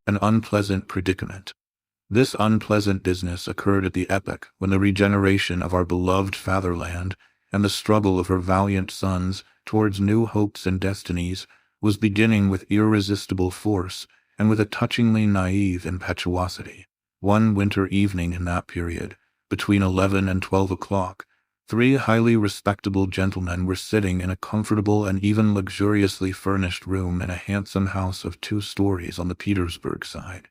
An Unpleasant Predicament. This unpleasant business occurred at the epoch when the regeneration of our beloved fatherland and the struggle of her valiant sons towards new hopes and destinies was beginning with irresistible force and with a touchingly naive impetuosity. One winter evening in that period, between 11 and 12 o'clock, 3 highly respectable gentlemen were sitting in a comfortable and even luxuriously furnished room in a handsome house of 2 stories on the Petersburg side,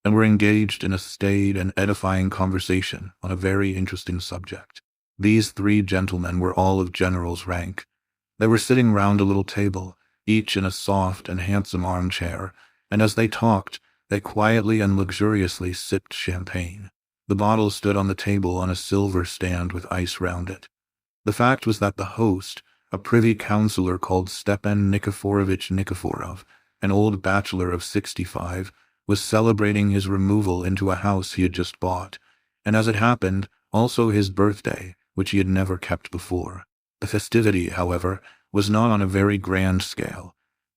and were engaged in a staid and edifying conversation on a very interesting subject. These 3 gentlemen were all of general's rank. They were sitting round a little table, each in a soft and handsome armchair, and as they talked, they quietly and luxuriously sipped champagne. The bottle stood on the table on a silver stand with ice round it. The fact was that the host, a privy councillor called Stepan Nikiforovich Nikiforov, an old bachelor of 65, was celebrating his removal into a house he had just bought, and as it happened, also his birthday, which he had never kept before. The festivity, however, was not on a very grand scale.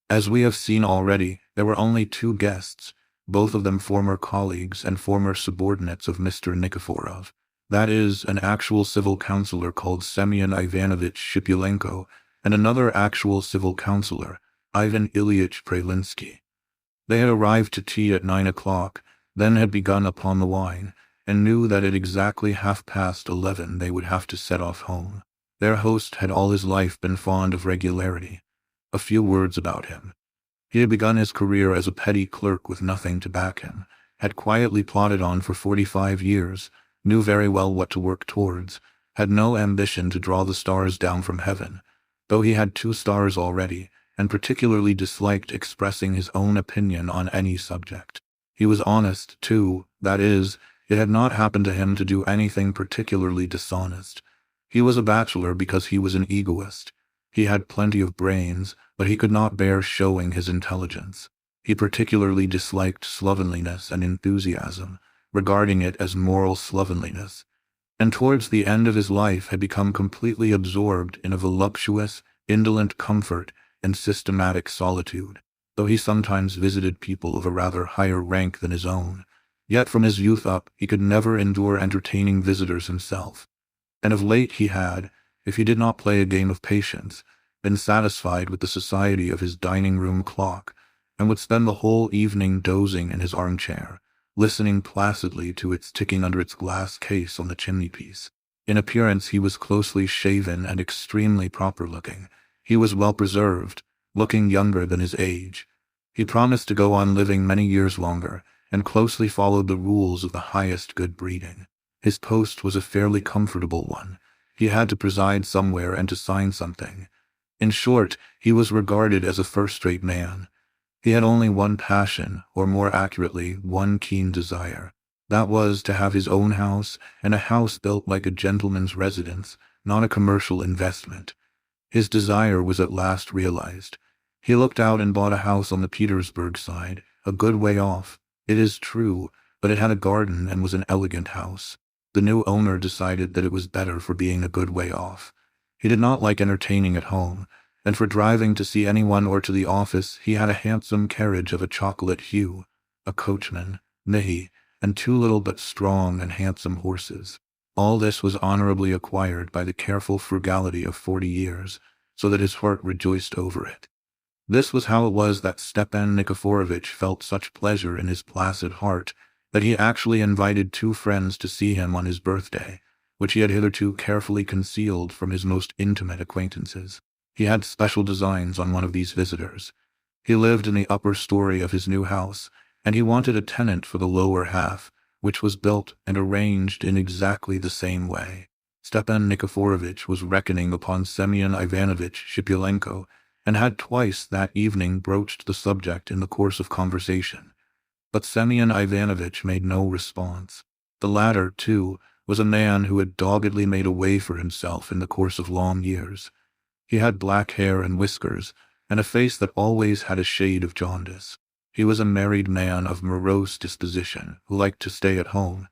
As we have seen already, there were only 2 guests, both of them former colleagues and former subordinates of Mr. Nikiforov. That is, an actual civil councillor called Semyon Ivanovich Shipulenko, and another actual civil councillor, Ivan Ilyich Pralinsky. They had arrived to tea at 9 o'clock, then had begun upon the wine, and knew that at exactly 11:30 they would have to set off home. Their host had all his life been fond of regularity. A few words about him. He had begun his career as a petty clerk with nothing to back him, had quietly plodded on for 45 years, knew very well what to work towards, had no ambition to draw the stars down from heaven, though he had 2 stars already, and particularly disliked expressing his own opinion on any subject. He was honest, too, that is, it had not happened to him to do anything particularly dishonest. He was a bachelor because he was an egoist. He had plenty of brains, but he could not bear showing his intelligence. He particularly disliked slovenliness and enthusiasm, regarding it as moral slovenliness, and towards the end of his life had become completely absorbed in a voluptuous, indolent comfort and systematic solitude. Though he sometimes visited people of a rather higher rank than his own, yet from his youth up he could never endure entertaining visitors himself, and of late he had, if he did not play a game of patience, been satisfied with the society of his dining-room clock, and would spend the whole evening dozing in his armchair, listening placidly to its ticking under its glass case on the chimney-piece. In appearance he was closely shaven and extremely proper-looking. He was well-preserved, looking younger than his age. He promised to go on living many years longer, and closely followed the rules of the highest good breeding. His post was a fairly comfortable one. He had to preside somewhere and to sign something. In short, he was regarded as a first-rate man. He had only one passion, or more accurately, one keen desire. That was to have his own house, and a house built like a gentleman's residence, not a commercial investment. His desire was at last realized. He looked out and bought a house on the Petersburg side, a good way off. It is true, but it had a garden and was an elegant house. The new owner decided that it was better for being a good way off. He did not like entertaining at home, and for driving to see anyone or to the office he had a handsome carriage of a chocolate hue, a coachman, Nihi, and 2 little but strong and handsome horses. All this was honorably acquired by the careful frugality of 40 years, so that his heart rejoiced over it. This was how it was that Stepan Nikiforovich felt such pleasure in his placid heart that he actually invited 2 friends to see him on his birthday, which he had hitherto carefully concealed from his most intimate acquaintances. He had special designs on one of these visitors. He lived in the upper story of his new house, and he wanted a tenant for the lower half, which was built and arranged in exactly the same way. Stepan Nikiforovich was reckoning upon Semyon Ivanovich Shipulenko, and had twice that evening broached the subject in the course of conversation. But Semyon Ivanovich made no response. The latter, too, was a man who had doggedly made a way for himself in the course of long years. He had black hair and whiskers, and a face that always had a shade of jaundice. He was a married man of morose disposition, who liked to stay at home.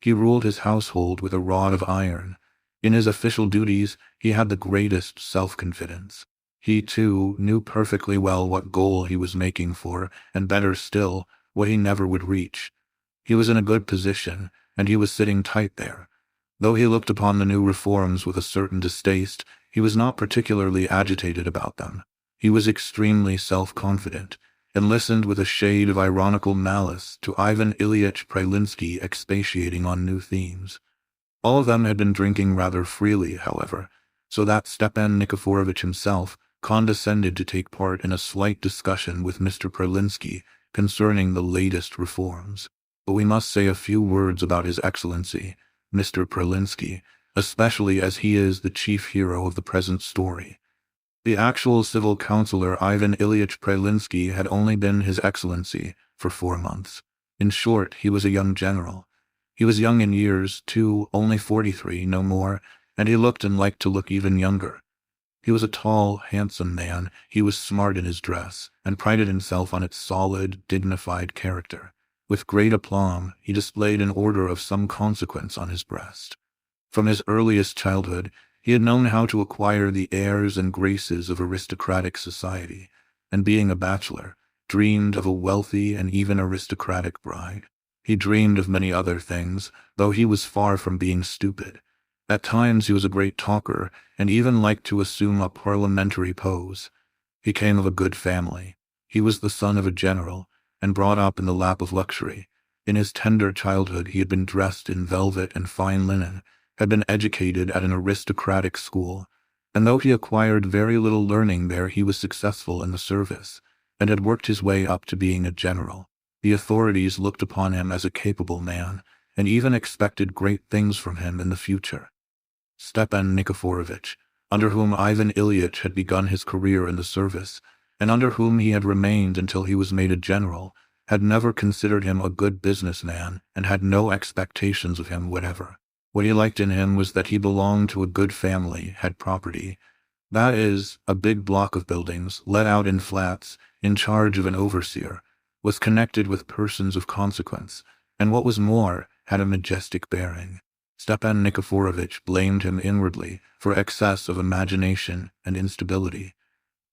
He ruled his household with a rod of iron. In his official duties he had the greatest self-confidence. He, too, knew perfectly well what goal he was making for, and better still, what he never would reach. He was in a good position, and he was sitting tight there. Though he looked upon the new reforms with a certain distaste, he was not particularly agitated about them. He was extremely self-confident, and listened with a shade of ironical malice to Ivan Ilyich Pralinsky expatiating on new themes. All of them had been drinking rather freely, however, so that Stepan Nikiforovich himself condescended to take part in a slight discussion with Mr. Pralinsky concerning the latest reforms. But we must say a few words about His Excellency, Mr. Pralinsky, especially as he is the chief hero of the present story. The actual civil councillor Ivan Ilyich Pralinsky had only been His Excellency for 4 months. In short, he was a young general. He was young in years, too, only 43, no more, and he looked and liked to look even younger. He was a tall, handsome man, he was smart in his dress, and prided himself on its solid, dignified character. With great aplomb, he displayed an order of some consequence on his breast. From his earliest childhood, he had known how to acquire the airs and graces of aristocratic society, and being a bachelor, dreamed of a wealthy and even aristocratic bride. He dreamed of many other things, though he was far from being stupid. At times he was a great talker, and even liked to assume a parliamentary pose. He came of a good family. He was the son of a general, and brought up in the lap of luxury. In his tender childhood he had been dressed in velvet and fine linen, had been educated at an aristocratic school, and though he acquired very little learning there, he was successful in the service, and had worked his way up to being a general. The authorities looked upon him as a capable man, and even expected great things from him in the future. Stepan Nikiforovich, under whom Ivan Ilyich had begun his career in the service, and under whom he had remained until he was made a general, had never considered him a good businessman and had no expectations of him whatever. What he liked in him was that he belonged to a good family, had property, that is, a big block of buildings, let out in flats, in charge of an overseer, was connected with persons of consequence, and what was more, had a majestic bearing. Stepan Nikiforovich blamed him inwardly for excess of imagination and instability.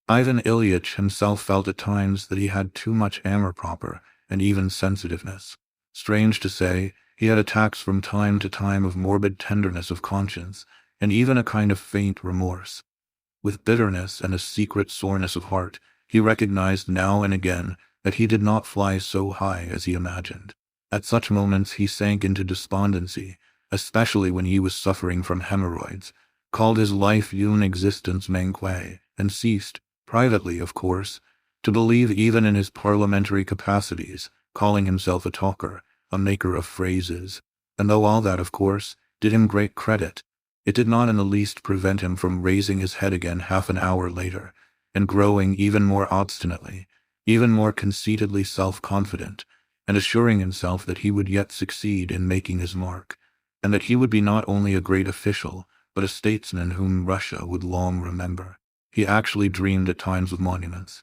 Ivan Ilyich himself felt at times that he had too much amour-propre and even sensitiveness. Strange to say, he had attacks from time to time of morbid tenderness of conscience, and even a kind of faint remorse. With bitterness and a secret soreness of heart, he recognized now and again that he did not fly so high as he imagined. At such moments he sank into despondency, especially when he was suffering from hemorrhoids, called his life une existence manquée, and ceased, privately of course, to believe even in his parliamentary capacities, calling himself a talker, a maker of phrases. And though all that, of course, did him great credit, it did not in the least prevent him from raising his head again half an hour later, and growing even more obstinately, even more conceitedly self-confident, and assuring himself that he would yet succeed in making his mark, and that he would be not only a great official, but a statesman whom Russia would long remember. He actually dreamed at times of monuments.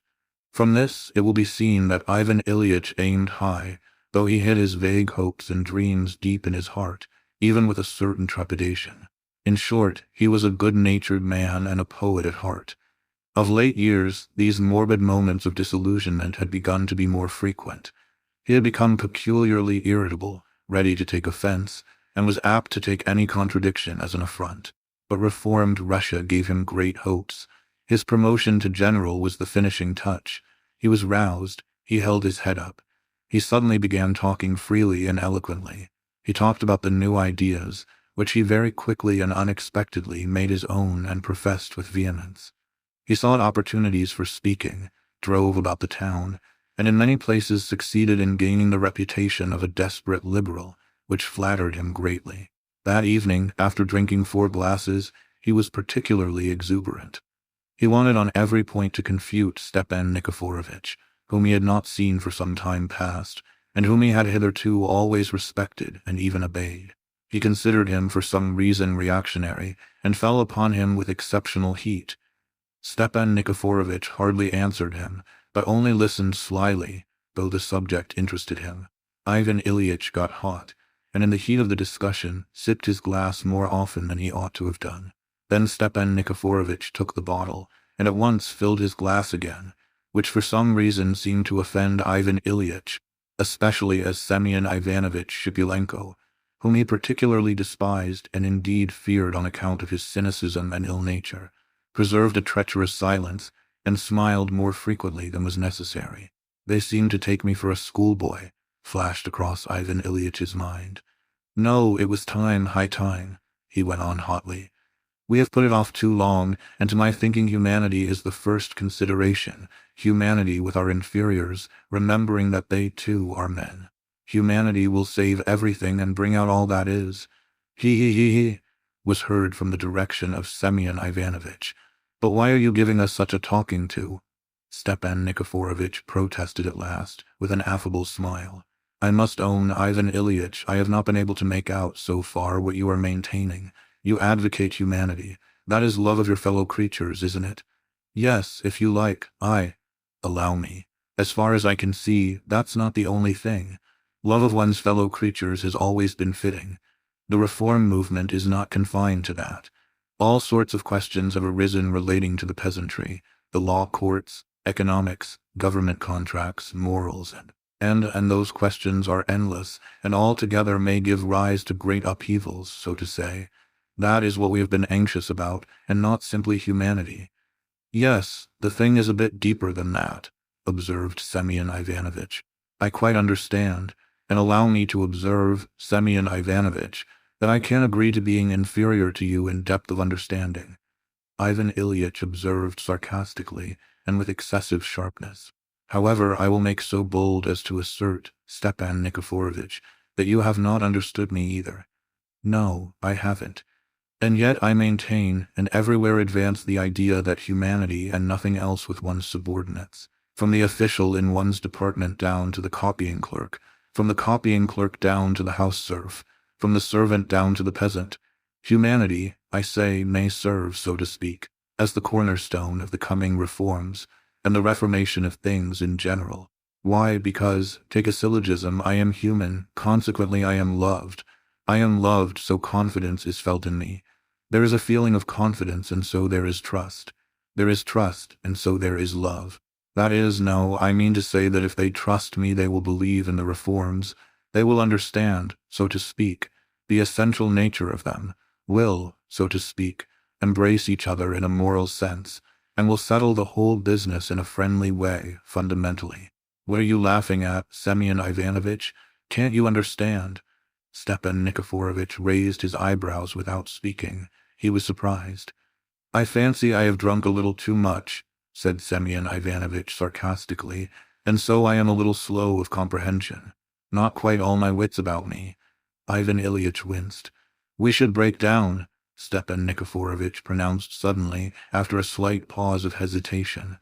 From this it will be seen that Ivan Ilyich aimed high, though he hid his vague hopes and dreams deep in his heart, even with a certain trepidation. In short, he was a good-natured man and a poet at heart. Of late years, these morbid moments of disillusionment had begun to be more frequent. He had become peculiarly irritable, ready to take offense, and was apt to take any contradiction as an affront. But reformed Russia gave him great hopes. His promotion to general was the finishing touch. He was roused, he held his head up. He suddenly began talking freely and eloquently. He talked about the new ideas, which he very quickly and unexpectedly made his own and professed with vehemence. He sought opportunities for speaking, drove about the town, and in many places succeeded in gaining the reputation of a desperate liberal, which flattered him greatly. That evening, after drinking 4 glasses, he was particularly exuberant. He wanted on every point to confute Stepan Nikiforovich, whom he had not seen for some time past, and whom he had hitherto always respected and even obeyed. He considered him for some reason reactionary, and fell upon him with exceptional heat. Stepan Nikiforovich hardly answered him, but only listened slyly, though the subject interested him. Ivan Ilyich got hot, and in the heat of the discussion sipped his glass more often than he ought to have done. Then Stepan Nikiforovich took the bottle, and at once filled his glass again, which for some reason seemed to offend Ivan Ilyich. especially as Semyon Ivanovitch Shipulenko, whom he particularly despised and indeed feared on account of his cynicism and ill nature, preserved a treacherous silence and smiled more frequently than was necessary. They seemed to take me for a schoolboy, flashed across Ivan Ilyitch's mind. No, it was time, high time, he went on hotly. We have put it off too long, and to my thinking humanity is the first consideration, humanity with our inferiors, remembering that they too are men. Humanity will save everything and bring out all that is. He, was heard from the direction of Semyon Ivanovitch. But why are you giving us such a talking to? Stepan Nikiforovitch protested at last, with an affable smile. I must own, Ivan Ilyitch, I have not been able to make out so far what you are maintaining. You advocate humanity. That is love of your fellow creatures, isn't it? Yes, if you like. Allow me. As far as I can see, that's not the only thing. Love of one's fellow creatures has always been fitting. The reform movement is not confined to that. All sorts of questions have arisen relating to the peasantry, the law courts, economics, government contracts, morals, and those questions are endless, and altogether may give rise to great upheavals, so to say. That is what we have been anxious about, and not simply humanity. Yes, the thing is a bit deeper than that, observed Semyon Ivanovitch. I quite understand, and allow me to observe, Semyon Ivanovitch, that I can agree to being inferior to you in depth of understanding. Ivan Ilyitch observed sarcastically, and with excessive sharpness. However, I will make so bold as to assert, Stepan Nikiforovitch, that you have not understood me either. No, I haven't. And yet I maintain and everywhere advance the idea that humanity and nothing else with one's subordinates, from the official in one's department down to the copying clerk, from the copying clerk down to the house serf, from the servant down to the peasant, humanity, I say, may serve, so to speak, as the cornerstone of the coming reforms and the reformation of things in general. Why? Because, take a syllogism, I am human, consequently I am loved. I am loved, so confidence is felt in me. There is a feeling of confidence, and so there is trust. There is trust, and so there is love. That is, no, I mean to say that if they trust me, they will believe in the reforms. They will understand, so to speak, the essential nature of them, will, so to speak, embrace each other in a moral sense, and will settle the whole business in a friendly way, fundamentally. What are you laughing at, Semyon Ivanovitch? Can't you understand? Stepan Nikiforovitch raised his eyebrows without speaking. He was surprised. I fancy I have drunk a little too much, said Semyon Ivanovitch sarcastically, and so I am a little slow of comprehension. Not quite all my wits about me. Ivan Ilyitch winced. We should break down, Stepan Nikiforovitch pronounced suddenly, after a slight pause of hesitation.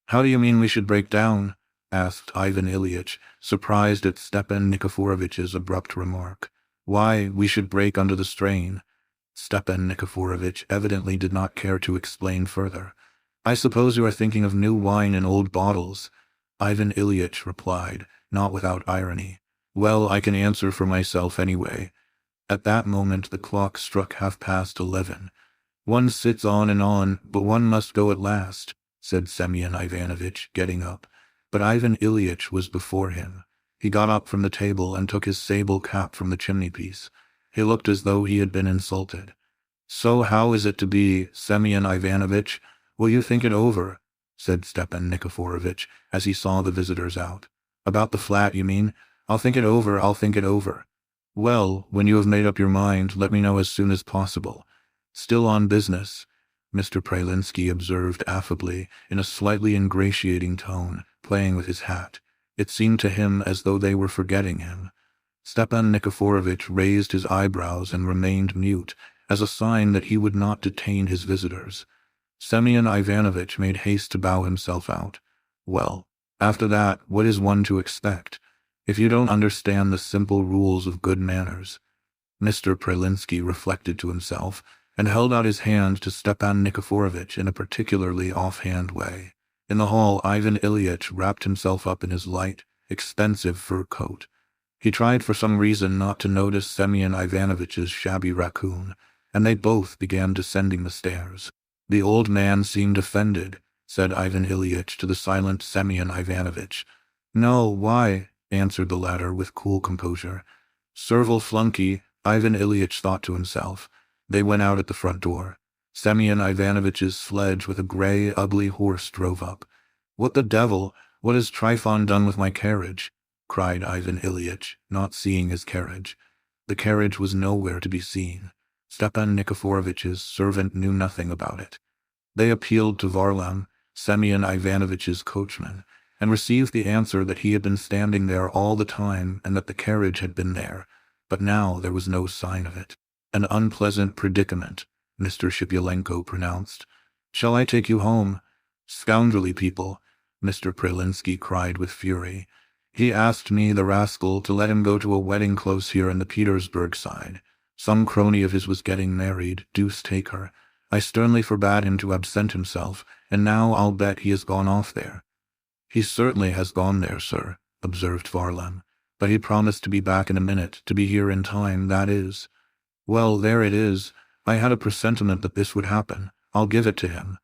How do you mean we should break down? Asked Ivan Ilyitch, surprised at Stepan Nikiforovitch's abrupt remark. Why, we should break under the strain. Stepan Nikiforovitch evidently did not care to explain further. I suppose you are thinking of new wine in old bottles, Ivan Ilyitch replied, not without irony. Well, I can answer for myself anyway. At that moment the clock struck 11:30. One sits on, but one must go at last, said Semyon Ivanovitch, getting up. But Ivan Ilyitch was before him. He got up from the table and took his sable cap from the chimney-piece. He looked as though he had been insulted. So how is it to be, Semyon Ivanovitch? Will you think it over? Said Stepan Nikiforovitch, as he saw the visitors out. About the flat, you mean? I'll think it over. Well, when you have made up your mind, let me know as soon as possible. Still on business, Mr. Pralinsky observed affably, in a slightly ingratiating tone, playing with his hat. It seemed to him as though they were forgetting him. Stepan Nikiforovitch raised his eyebrows and remained mute, as a sign that he would not detain his visitors. Semyon Ivanovitch made haste to bow himself out. Well, after that, what is one to expect, if you don't understand the simple rules of good manners? Mr. Pralinsky reflected to himself, and held out his hand to Stepan Nikiforovitch in a particularly offhand way. In the hall, Ivan Ilyitch wrapped himself up in his light, expensive fur coat. He tried for some reason not to notice Semyon Ivanovitch's shabby raccoon, and they both began descending the stairs. The old man seemed offended, said Ivan Ilyitch to the silent Semyon Ivanovitch. No, why? answered the latter with cool composure. Servile flunky, Ivan Ilyich thought to himself. They went out at the front door. Semyon Ivanovitch's sledge with a grey, ugly horse drove up. What the devil? What has Trifon done with my carriage? Cried Ivan Ilyich, not seeing his carriage. The carriage was nowhere to be seen. Stepan Nikiforovitch's servant knew nothing about it. They appealed to Varlam, Semyon Ivanovitch's coachman, and received the answer that he had been standing there all the time and that the carriage had been there, but now there was no sign of it. An unpleasant predicament, Mr. Shipulenko pronounced. Shall I take you home? Scoundrelly people, Mr. Prilinsky cried with fury. He asked me, the rascal, to let him go to a wedding close here in the Petersburg side. Some crony of his was getting married, deuce take her. I sternly forbade him to absent himself, and now I'll bet he has gone off there. He certainly has gone there, sir, observed Varlam. But he promised to be back in a minute, to be here in time, that is. Well, there it is. I had a presentiment that this would happen. I'll give it to him.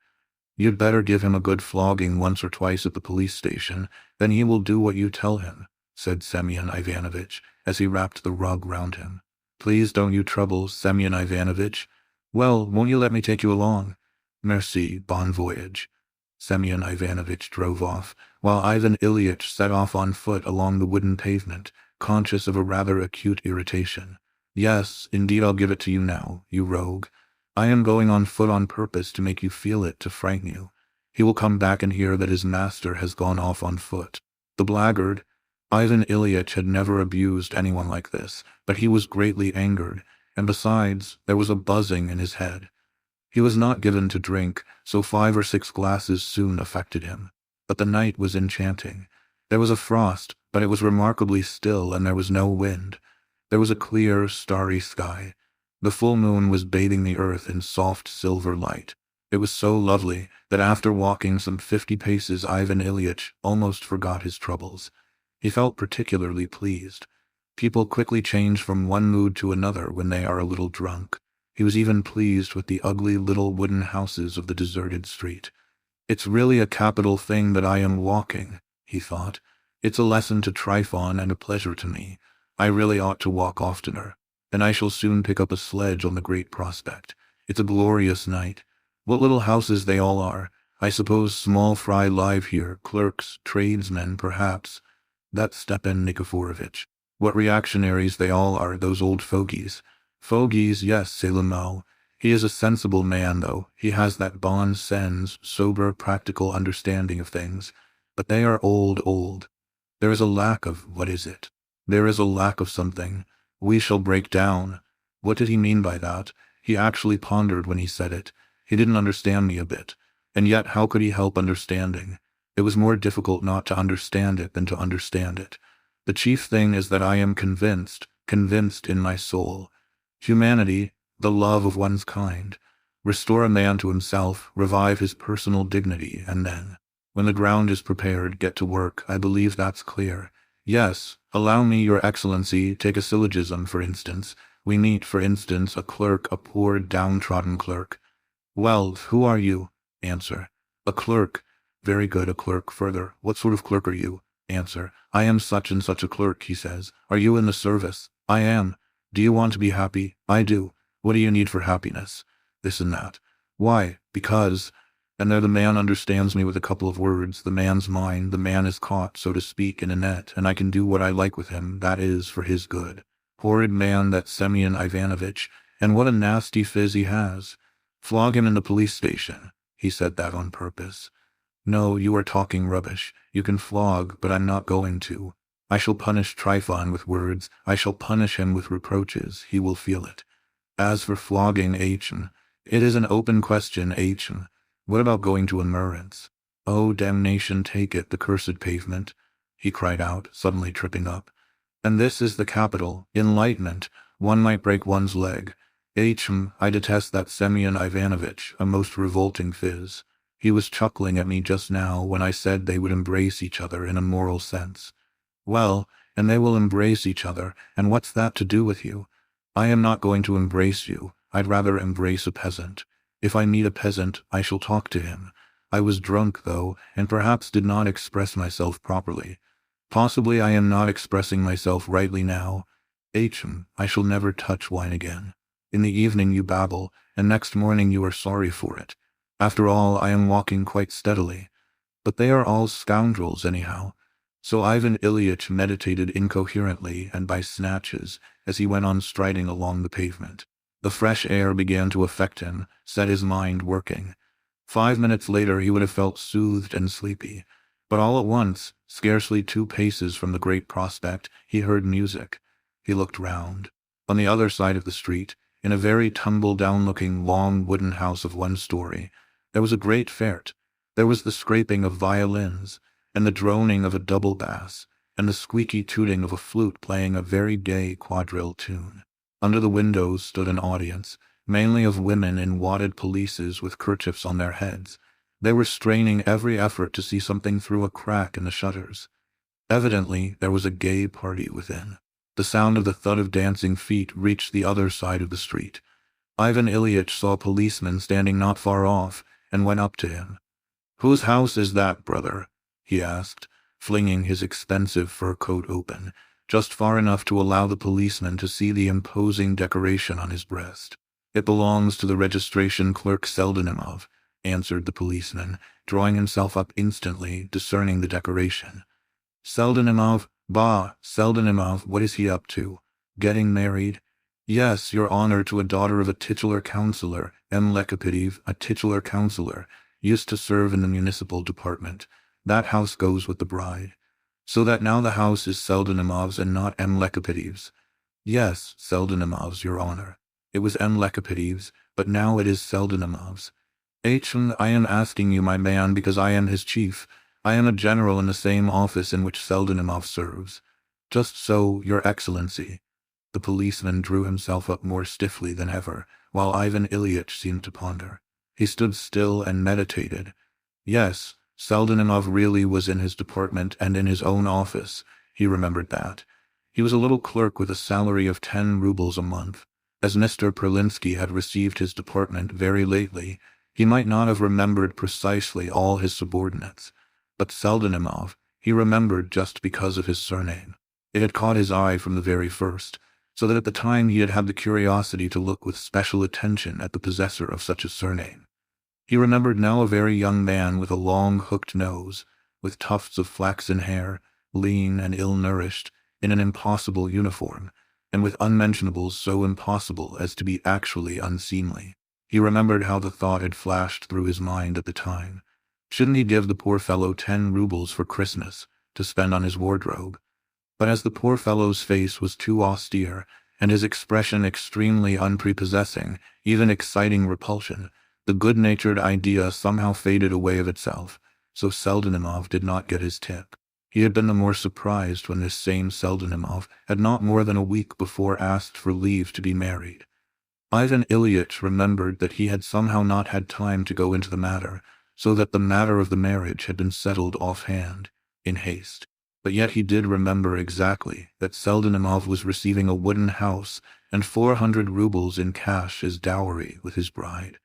You'd better give him a good flogging once or twice at the police station, then he will do what you tell him, said Semyon Ivanovitch, as he wrapped the rug round him. Please don't you trouble, Semyon Ivanovitch. Well, won't you let me take you along? Merci, bon voyage. Semyon Ivanovitch drove off, while Ivan Ilyich set off on foot along the wooden pavement, conscious of a rather acute irritation. Yes, indeed I'll give it to you now, you rogue. I am going on foot on purpose to make you feel it, to frighten you. He will come back and hear that his master has gone off on foot. The blackguard! Ivan Ilyich had never abused anyone like this, but he was greatly angered, and besides, there was a buzzing in his head. He was not given to drink, so 5 or 6 glasses soon affected him. But the night was enchanting. There was a frost, but it was remarkably still, and there was no wind. There was a clear, starry sky. The full moon was bathing the earth in soft silver light. It was so lovely that after walking some 50 paces Ivan Ilyich almost forgot his troubles. He felt particularly pleased. People quickly change from one mood to another when they are a little drunk. He was even pleased with the ugly little wooden houses of the deserted street. It's really a capital thing that I am walking, he thought. It's a lesson to Trifon and a pleasure to me. I really ought to walk oftener. And I shall soon pick up a sledge on the Great Prospect. It's a glorious night. What little houses they all are. I suppose small fry live here, clerks, tradesmen, perhaps. That's Stepan Nikiforovitch. What reactionaries they all are, those old fogies. Fogies, yes, c'est le mot. He is a sensible man, though. He has that bon sens, sober, practical understanding of things. But they are old. There is a lack of, what is it? There is a lack of something. We shall break down. What did he mean by that? He actually pondered when he said it. He didn't understand me a bit. And yet how could he help understanding? It was more difficult not to understand it than to understand it. The chief thing is that I am convinced in my soul. Humanity, the love of one's kind. Restore a man to himself, revive his personal dignity, and then, when the ground is prepared, get to work. I believe that's clear. Yes, allow me, Your Excellency, take a syllogism, for instance. We meet, for instance, a clerk, a poor, downtrodden clerk. Well, who are you? Answer. A clerk. Very good, a clerk. Further, what sort of clerk are you? Answer. I am such and such a clerk, he says. Are you in the service? I am. Do you want to be happy? I do. What do you need for happiness? This and that. Why? Because... And there the man understands me with a couple of words. The man's mine. The man is caught, so to speak, in a net, and I can do what I like with him. That is, for his good. Horrid man, that Semyon Ivanovitch. And what a nasty phiz he has. Flog him in the police station. He said that on purpose. No, you are talking rubbish. You can flog, but I'm not going to. I shall punish Trifon with words. I shall punish him with reproaches. He will feel it. As for flogging H.N., it is an open question, H.N. What about going to Emurance? Oh, damnation take it, the cursed pavement, he cried out, suddenly tripping up. And this is the capital, enlightenment. One might break one's leg. H.M., I detest that Semyon Ivanovitch, a most revolting phiz. He was chuckling at me just now when I said they would embrace each other in a moral sense. Well, and they will embrace each other, and what's that to do with you? I am not going to embrace you. I'd rather embrace a peasant. If I meet a peasant, I shall talk to him. I was drunk, though, and perhaps did not express myself properly. Possibly I am not expressing myself rightly now. I shall never touch wine again. In the evening you babble, and next morning you are sorry for it. After all, I am walking quite steadily. But they are all scoundrels anyhow. So Ivan Ilyitch meditated incoherently and by snatches as he went on striding along the pavement. The fresh air began to affect him, set his mind working. 5 minutes later he would have felt soothed and sleepy. But all at once, scarcely 2 paces from the great prospect, he heard music. He looked round. On the other side of the street, in a very tumble-down-looking long wooden house of 1 story, there was a great fete. There was the scraping of violins, and the droning of a double bass, and the squeaky tooting of a flute playing a very gay quadrille tune. Under the windows stood an audience, mainly of women in wadded pelisses with kerchiefs on their heads. They were straining every effort to see something through a crack in the shutters. Evidently, there was a gay party within. The sound of the thud of dancing feet reached the other side of the street. Ivan Ilyitch saw a policeman standing not far off, and went up to him. "Whose house is that, brother?" he asked, flinging his expensive fur coat open, just far enough to allow the policeman to see the imposing decoration on his breast. "It belongs to the registration clerk Seldenimov," answered the policeman, drawing himself up instantly, discerning the decoration. "Seldenimov? Bah, Seldenimov, what is he up to? Getting married?" "Yes, your honor, to a daughter of a titular councillor, M. Lekopidiv, a titular councillor, used to serve in the municipal department. That house goes with the bride. So that now the house is Seldenimov's and not M. Lekopidiv's." "Yes, Seldenimov's, your honor. It was M. Lekopidiv's, but now it is Seldenimov's." I am asking you, my man, because I am his chief. I am a general in the same office in which Seldenimov serves." "Just so, your excellency." The policeman drew himself up more stiffly than ever, while Ivan Ilyitch seemed to ponder. He stood still and meditated. Yes, Seldenimov really was in his department and in his own office. He remembered that. He was a little clerk with a salary of 10 rubles a month. As Mr. Perlinsky had received his department very lately, he might not have remembered precisely all his subordinates. But Seldenimov he remembered just because of his surname. It had caught his eye from the very first, so that at the time he had had the curiosity to look with special attention at the possessor of such a surname. He remembered now a very young man with a long hooked nose, with tufts of flaxen hair, lean and ill-nourished, in an impossible uniform, and with unmentionables so impossible as to be actually unseemly. He remembered how the thought had flashed through his mind at the time. Shouldn't he give the poor fellow 10 rubles for Christmas, to spend on his wardrobe? But as the poor fellow's face was too austere, and his expression extremely unprepossessing, even exciting repulsion, the good-natured idea somehow faded away of itself, so Seldenimov did not get his tip. He had been the more surprised when this same Seldenimov had not more than a week before asked for leave to be married. Ivan Ilyitch remembered that he had somehow not had time to go into the matter, so that the matter of the marriage had been settled offhand, in haste. But yet he did remember exactly that Seldenimov was receiving a wooden house and 400 rubles in cash as dowry with his bride.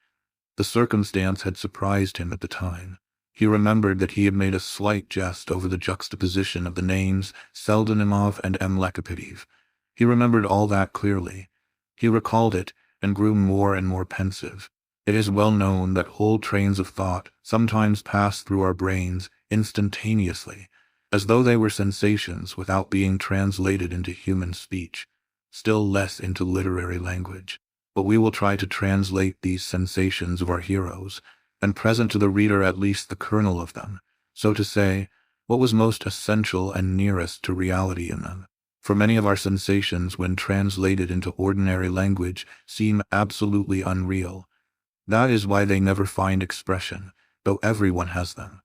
The circumstance had surprised him at the time. He remembered that he had made a slight jest over the juxtaposition of the names Seldenimov and M. Lekopidiv. He remembered all that clearly. He recalled it and grew more and more pensive. It is well known that whole trains of thought sometimes pass through our brains instantaneously, as though they were sensations without being translated into human speech, still less into literary language. But we will try to translate these sensations of our heroes, and present to the reader at least the kernel of them, so to say, what was most essential and nearest to reality in them. For many of our sensations, when translated into ordinary language, seem absolutely unreal. That is why they never find expression, though everyone has them.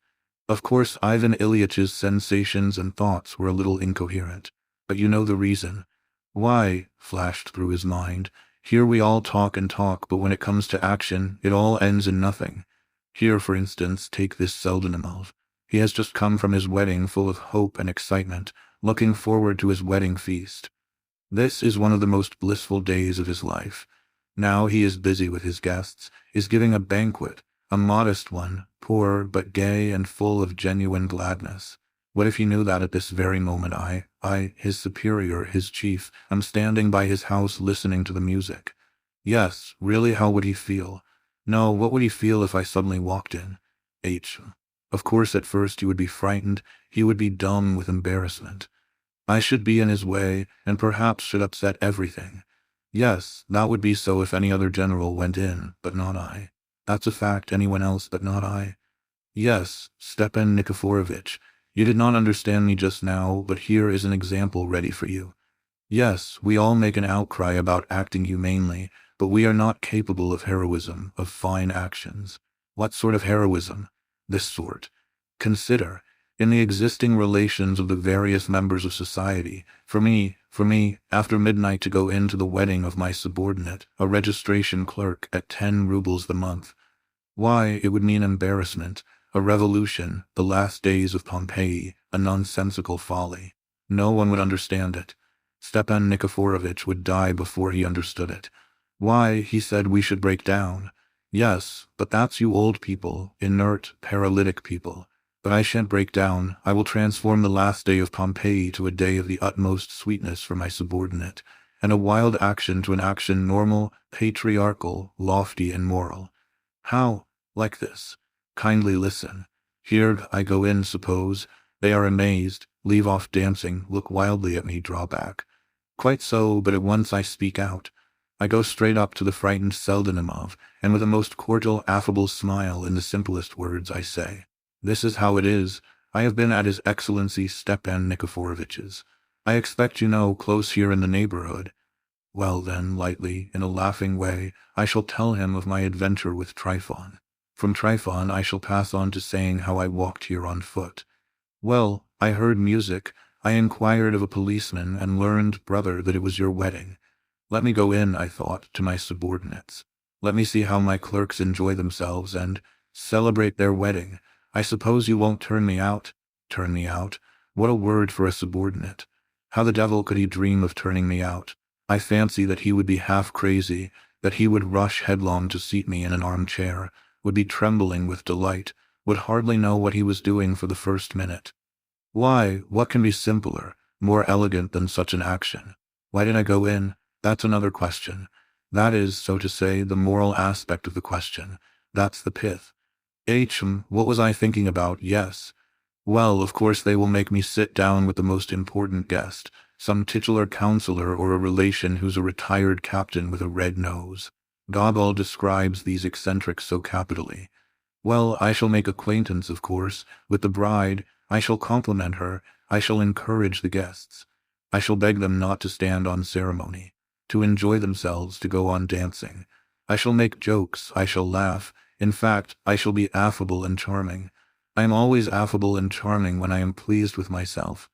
Of course, Ivan Ilyitch's sensations and thoughts were a little incoherent, but you know the reason. Why, flashed through his mind, here we all talk and talk, but when it comes to action, it all ends in nothing. Here, for instance, take this Seldenimov. He has just come from his wedding full of hope and excitement, looking forward to his wedding feast. This is one of the most blissful days of his life. Now he is busy with his guests, is giving a banquet, a modest one, poor but gay and full of genuine gladness. What if he knew that at this very moment his superior, his chief, am standing by his house listening to the music? Yes, really, how would he feel? No, what would he feel if I suddenly walked in? H. Of course, at first he would be frightened, he would be dumb with embarrassment. I should be in his way, and perhaps should upset everything. Yes, that would be so if any other general went in, but not I. That's a fact, anyone else but not I. Yes, Stepan Nikiforovitch, you did not understand me just now, but here is an example ready for you. Yes, we all make an outcry about acting humanely, but we are not capable of heroism, of fine actions. What sort of heroism? This sort. Consider, in the existing relations of the various members of society, for me, after midnight to go into the wedding of my subordinate, a registration clerk, at 10 rubles the month. Why, it would mean embarrassment, a revolution, the last days of Pompeii, a nonsensical folly. No one would understand it. Stepan Nikiforovitch would die before he understood it. Why, he said we should break down. Yes, but that's you old people, inert, paralytic people. But I shan't break down. I will transform the last day of Pompeii to a day of the utmost sweetness for my subordinate, and a wild action to an action normal, patriarchal, lofty, and moral. How? Like this. Kindly listen. Here I go in, suppose. They are amazed, leave off dancing, look wildly at me, draw back. Quite so, but at once I speak out. I go straight up to the frightened Seldenimov, and with a most cordial, affable smile in the simplest words I say, "This is how it is. I have been at His Excellency Stepan Nikiforovitch's. I expect you know, close here in the neighborhood. Well then, lightly, in a laughing way, I shall tell him of my adventure with Trifon. From Trifon I shall pass on to saying how I walked here on foot. Well, I heard music. I inquired of a policeman and learned, brother, that it was your wedding. Let me go in, I thought, to my subordinates. Let me see how my clerks enjoy themselves and celebrate their wedding. I suppose you won't turn me out? Turn me out? What a word for a subordinate. How the devil could he dream of turning me out? I fancy that he would be half crazy, that he would rush headlong to seat me in an armchair, would be trembling with delight, would hardly know what he was doing for the first minute. Why, what can be simpler, more elegant than such an action? Why did I go in? That's another question. That is, so to say, the moral aspect of the question. That's the pith. What was I thinking about? Yes. Well, of course they will make me sit down with the most important guest, some titular counselor or a relation who's a retired captain with a red nose. Gogol describes these eccentrics so capitally. Well, I shall make acquaintance, of course, with the bride. I shall compliment her. I shall encourage the guests. I shall beg them not to stand on ceremony, to enjoy themselves, to go on dancing. I shall make jokes. I shall laugh. In fact, I shall be affable and charming. I am always affable and charming when I am pleased with myself.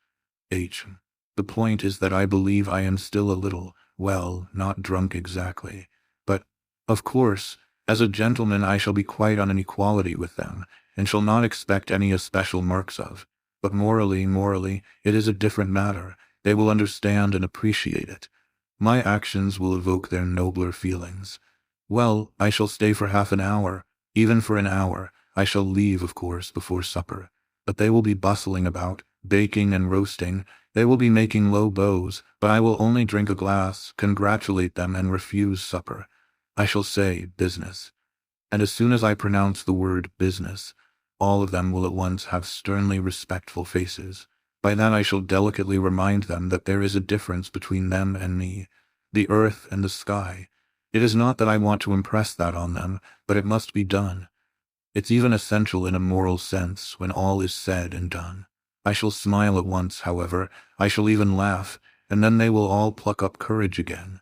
The point is that I believe I am still a little, well, not drunk exactly. But, of course, as a gentleman I shall be quite on an equality with them, and shall not expect any especial marks of. But morally, it is a different matter. They will understand and appreciate it. My actions will evoke their nobler feelings. Well, I shall stay for half an hour, even for an hour. I shall leave, of course, before supper. But they will be bustling about, baking and roasting. They will be making low bows, but I will only drink a glass, congratulate them, and refuse supper. I shall say, business. And as soon as I pronounce the word business, all of them will at once have sternly respectful faces. By that I shall delicately remind them that there is a difference between them and me, the earth and the sky. It is not that I want to impress that on them, but it must be done. It's even essential in a moral sense when all is said and done. I shall smile at once, however. I shall even laugh, and then they will all pluck up courage again.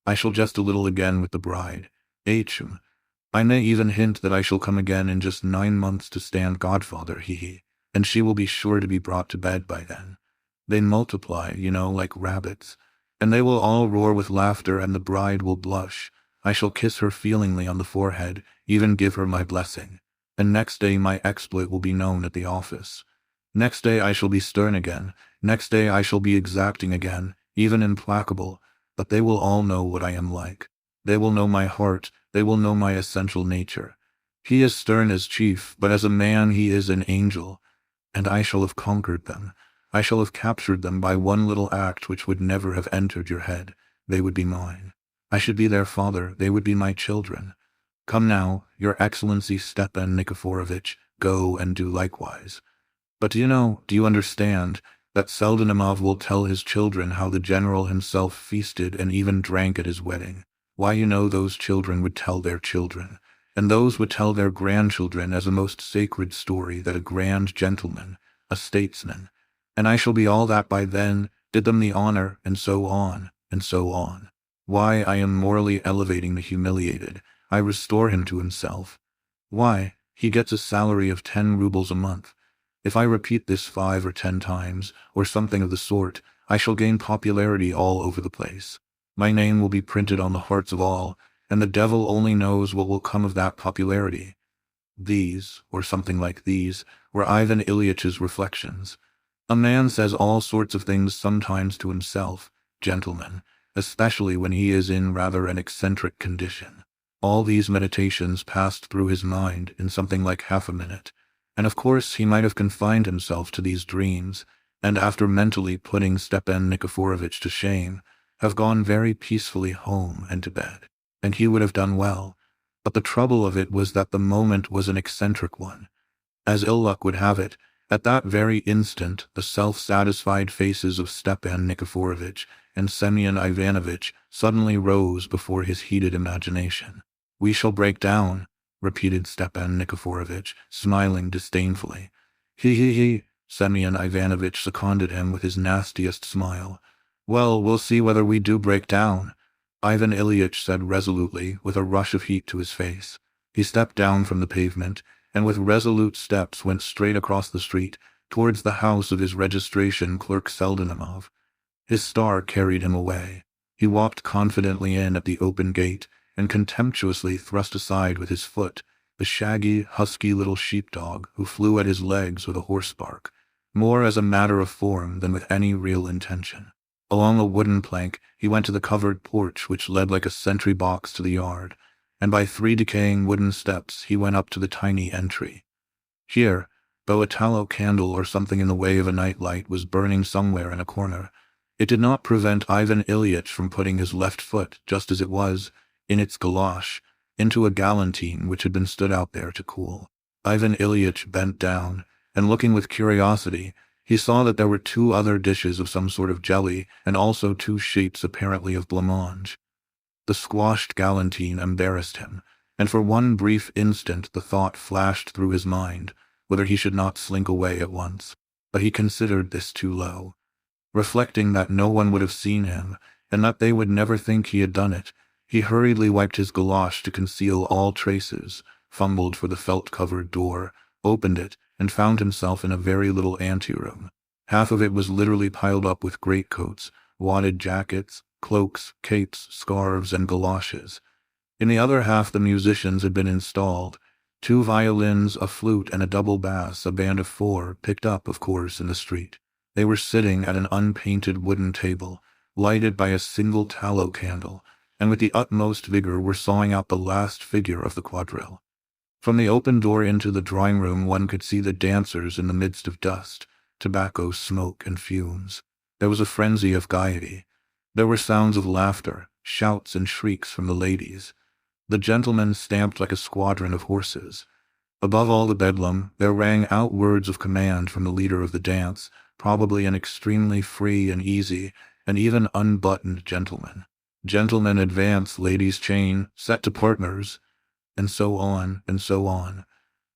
I shall jest a little again with the bride. I may even hint that I shall come again in just 9 months to stand godfather, and she will be sure to be brought to bed by then. They multiply, like rabbits, and they will all roar with laughter, and the bride will blush. I shall kiss her feelingly on the forehead, even give her my blessing. And next day my exploit will be known at the office. Next day I shall be stern again. Next day I shall be exacting again, even implacable. But they will all know what I am like. They will know my heart. They will know my essential nature. He is stern as chief, but as a man he is an angel. And I shall have conquered them. I shall have captured them by one little act which would never have entered your head. They would be mine. I should be their father. They would be my children. Come now, your Excellency Stepan Nikiforovitch, go and do likewise. But do you understand, that Seldenimov will tell his children how the general himself feasted and even drank at his wedding. Why, those children would tell their children, and those would tell their grandchildren as a most sacred story that a grand gentleman, a statesman, and I shall be all that by then, did them the honor, and so on, and so on. Why, I am morally elevating the humiliated. I restore him to himself. Why, he gets a salary of 10 rubles a month. If I repeat this 5 or 10 times, or something of the sort, I shall gain popularity all over the place. My name will be printed on the hearts of all, and the devil only knows what will come of that popularity. These, or something like these, were Ivan Ilyitch's reflections. A man says all sorts of things sometimes to himself, gentlemen, especially when he is in rather an eccentric condition. All these meditations passed through his mind in something like half a minute, and of course he might have confined himself to these dreams, and after mentally putting Stepan Nikiforovitch to shame, have gone very peacefully home and to bed, and he would have done well. But the trouble of it was that the moment was an eccentric one. As ill luck would have it, at that very instant the self-satisfied faces of Stepan Nikiforovitch and Semyon Ivanovitch suddenly rose before his heated imagination. "We shall break down," repeated Stepan Nikiforovitch, smiling disdainfully. He, Semyon Ivanovitch seconded him with his nastiest smile. "Well, we'll see whether we do break down," Ivan Ilyitch said resolutely, with a rush of heat to his face. He stepped down from the pavement, and with resolute steps went straight across the street, towards the house of his registration clerk Seldenimov. His star carried him away. He walked confidently in at the open gate, and contemptuously thrust aside with his foot the shaggy, husky little sheepdog who flew at his legs with a hoarse bark, more as a matter of form than with any real intention. Along a wooden plank he went to the covered porch which led like a sentry box to the yard, and by 3 decaying wooden steps he went up to the tiny entry. Here, though a tallow candle or something in the way of a night light was burning somewhere in a corner, it did not prevent Ivan Ilyitch from putting his left foot, just as it was, in its galosh, into a galantine which had been stood out there to cool. Ivan Ilyitch bent down, and looking with curiosity, he saw that there were 2 other dishes of some sort of jelly, and also 2 sheets apparently of blancmange. The squashed galantine embarrassed him, and for one brief instant the thought flashed through his mind whether he should not slink away at once, but he considered this too low. Reflecting that no one would have seen him, and that they would never think he had done it, he hurriedly wiped his galosh to conceal all traces, fumbled for the felt-covered door, opened it, and found himself in a very little anteroom. Half of it was literally piled up with greatcoats, wadded jackets, cloaks, capes, scarves, and galoshes. In the other half the musicians had been installed. 2 violins, a flute, and a double bass, a band of 4, picked up, of course, in the street. They were sitting at an unpainted wooden table, lighted by a single tallow candle, and with the utmost vigor were sawing out the last figure of the quadrille. From the open door into the drawing-room one could see the dancers in the midst of dust, tobacco smoke, and fumes. There was a frenzy of gaiety. There were sounds of laughter, shouts and shrieks from the ladies. The gentlemen stamped like a squadron of horses. Above all the bedlam, there rang out words of command from the leader of the dance, probably an extremely free and easy, and even unbuttoned gentleman. "Gentlemen advance, ladies chain, set to partners," and so on, and so on.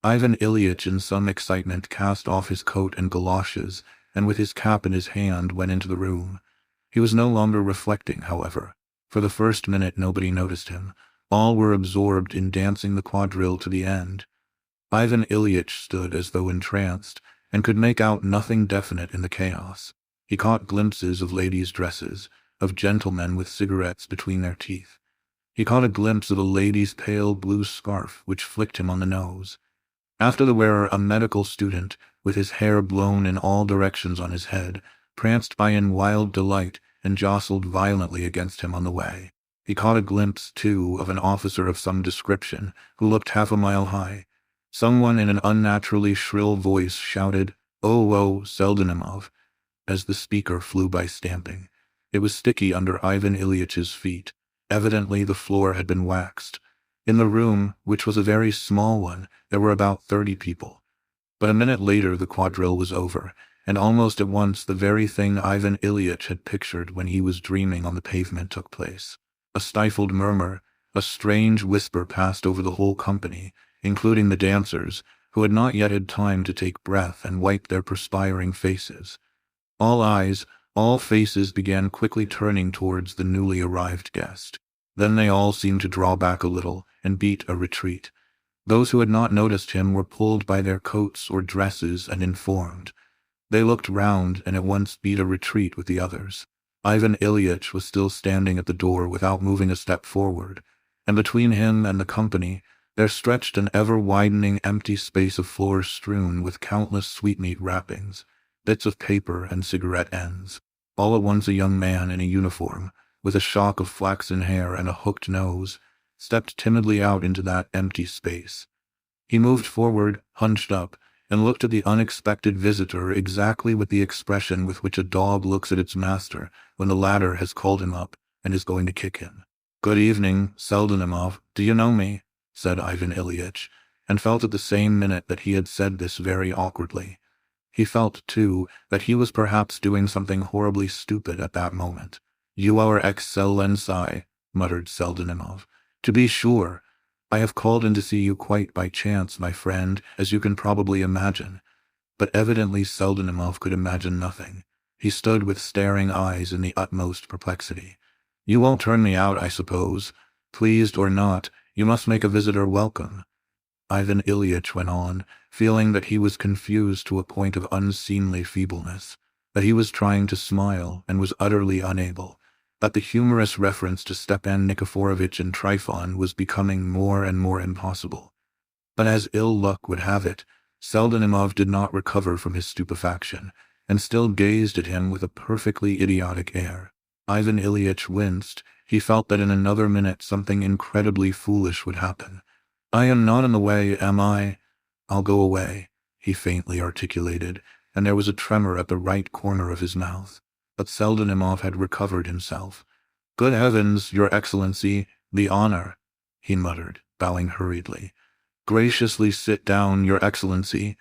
Ivan Ilyitch in some excitement cast off his coat and galoshes, and with his cap in his hand went into the room. He was no longer reflecting, however. For the first minute nobody noticed him. All were absorbed in dancing the quadrille to the end. Ivan Ilyitch stood as though entranced, and could make out nothing definite in the chaos. He caught glimpses of ladies' dresses, of gentlemen with cigarettes between their teeth. He caught a glimpse of a lady's pale blue scarf which flicked him on the nose. After the wearer, a medical student, with his hair blown in all directions on his head, pranced by in wild delight and jostled violently against him on the way. He caught a glimpse, too, of an officer of some description, who looked half a mile high. Someone in an unnaturally shrill voice shouted, Oh, Seldenimov, as the speaker flew by stamping. It was sticky under Ivan Ilyitch's feet. Evidently the floor had been waxed. In the room, which was a very small one, there were about 30 people. But a minute later the quadrille was over, and almost at once the very thing Ivan Ilyitch had pictured when he was dreaming on the pavement took place. A stifled murmur, a strange whisper passed over the whole company, including the dancers, who had not yet had time to take breath and wipe their perspiring faces. All eyes, all faces began quickly turning towards the newly arrived guest. Then they all seemed to draw back a little and beat a retreat. Those who had not noticed him were pulled by their coats or dresses and informed. They looked round and at once beat a retreat with the others. Ivan Ilyitch was still standing at the door without moving a step forward, and between him and the company there stretched an ever-widening empty space of floor strewn with countless sweetmeat wrappings, bits of paper and cigarette ends. All at once a young man in a uniform, with a shock of flaxen hair and a hooked nose, stepped timidly out into that empty space. He moved forward, hunched up, and looked at the unexpected visitor exactly with the expression with which a dog looks at its master when the latter has called him up and is going to kick him. "Good evening, Seldenimov. Do you know me?" said Ivan Ilyitch, and felt at the same minute that he had said this very awkwardly. He felt, too, that he was perhaps doing something horribly stupid at that moment. "You are Excellency," muttered Seldenimov. "To be sure. I have called in to see you quite by chance, my friend, as you can probably imagine." But evidently Seldenimov could imagine nothing. He stood with staring eyes in the utmost perplexity. "You won't turn me out, I suppose. Pleased or not, you must make a visitor welcome," Ivan Ilyitch went on, feeling that he was confused to a point of unseemly feebleness, that he was trying to smile and was utterly unable, that the humorous reference to Stepan Nikiforovitch and Trifon was becoming more and more impossible. But as ill luck would have it, Seldenimov did not recover from his stupefaction, and still gazed at him with a perfectly idiotic air. Ivan Ilyitch winced. He felt that in another minute something incredibly foolish would happen. "I am not in the way, am I? I'll go away," he faintly articulated, and there was a tremor at the right corner of his mouth. But Seldenimov had recovered himself. "Good heavens, Your Excellency, the honor," he muttered, bowing hurriedly. "Graciously sit down, Your Excellency,"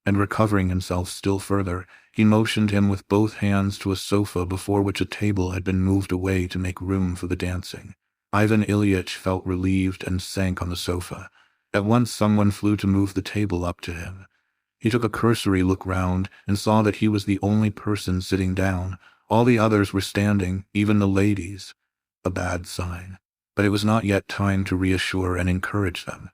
and recovering himself still further, he motioned him with both hands to a sofa before which a table had been moved away to make room for the dancing. Ivan Ilyitch felt relieved and sank on the sofa. At once someone flew to move the table up to him. He took a cursory look round and saw that he was the only person sitting down. All the others were standing, even the ladies. A bad sign. But it was not yet time to reassure and encourage them.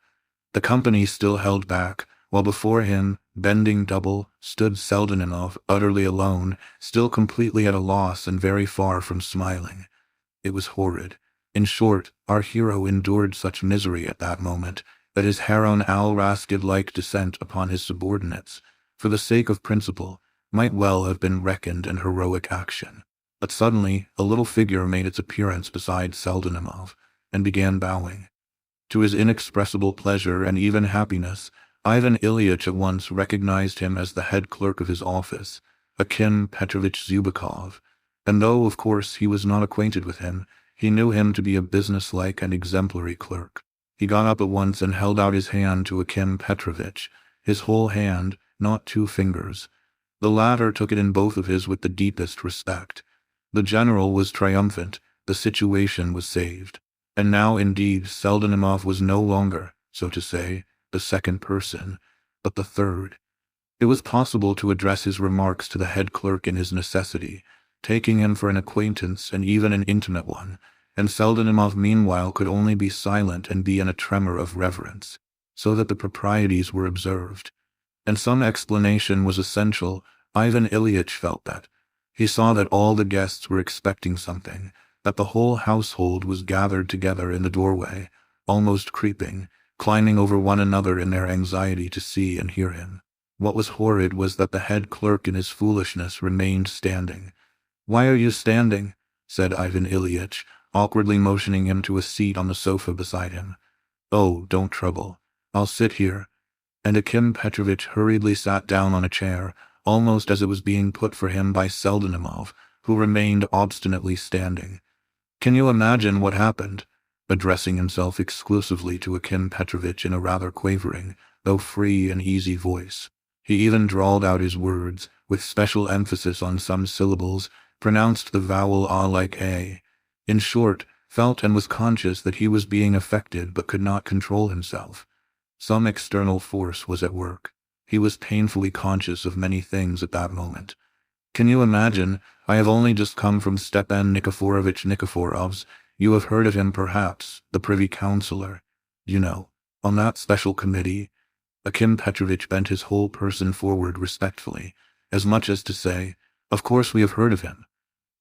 The company still held back, while before him, bending double, stood Seldenimov, utterly alone, still completely at a loss and very far from smiling. It was horrid. In short, our hero endured such misery at that moment that his Haron al-Raskid-like descent upon his subordinates, for the sake of principle, might well have been reckoned an heroic action. But suddenly a little figure made its appearance beside Seldenimov, and began bowing. To his inexpressible pleasure and even happiness, Ivan Ilyitch at once recognized him as the head clerk of his office, Akim Petrovich Zubikov, and though, of course, he was not acquainted with him, he knew him to be a businesslike and exemplary clerk. He got up at once and held out his hand to Akim Petrovich, his whole hand, not 2 fingers. The latter took it in both of his with the deepest respect. The general was triumphant. The situation was saved. And now, indeed, Seldenimov was no longer, so to say, the second person, but the third. It was possible to address his remarks to the head clerk in his necessity, taking him for an acquaintance and even an intimate one, and Seldenimov meanwhile could only be silent and be in a tremor of reverence, so that the proprieties were observed. And some explanation was essential. Ivan Ilyitch felt that. He saw that all the guests were expecting something, that the whole household was gathered together in the doorway, almost creeping, climbing over one another in their anxiety to see and hear him. What was horrid was that the head clerk in his foolishness remained standing. "Why are you standing?" said Ivan Ilyitch, awkwardly motioning him to a seat on the sofa beside him. "Oh, don't trouble. I'll sit here." And Akim Petrovich hurriedly sat down on a chair, almost as it was being put for him by Seldenimov, who remained obstinately standing. "Can you imagine what happened?" Addressing himself exclusively to Akim Petrovich in a rather quavering, though free and easy voice. He even drawled out his words, with special emphasis on some syllables, pronounced the vowel a like a. In short, felt and was conscious that he was being affected but could not control himself. Some external force was at work. He was painfully conscious of many things at that moment. "Can you imagine? I have only just come from Stepan Nikiforovich Nikiforov's. You have heard of him perhaps, the Privy Councillor. You know, on that special committee." Akim Petrovich bent his whole person forward respectfully, as much as to say, "Of course we have heard of him."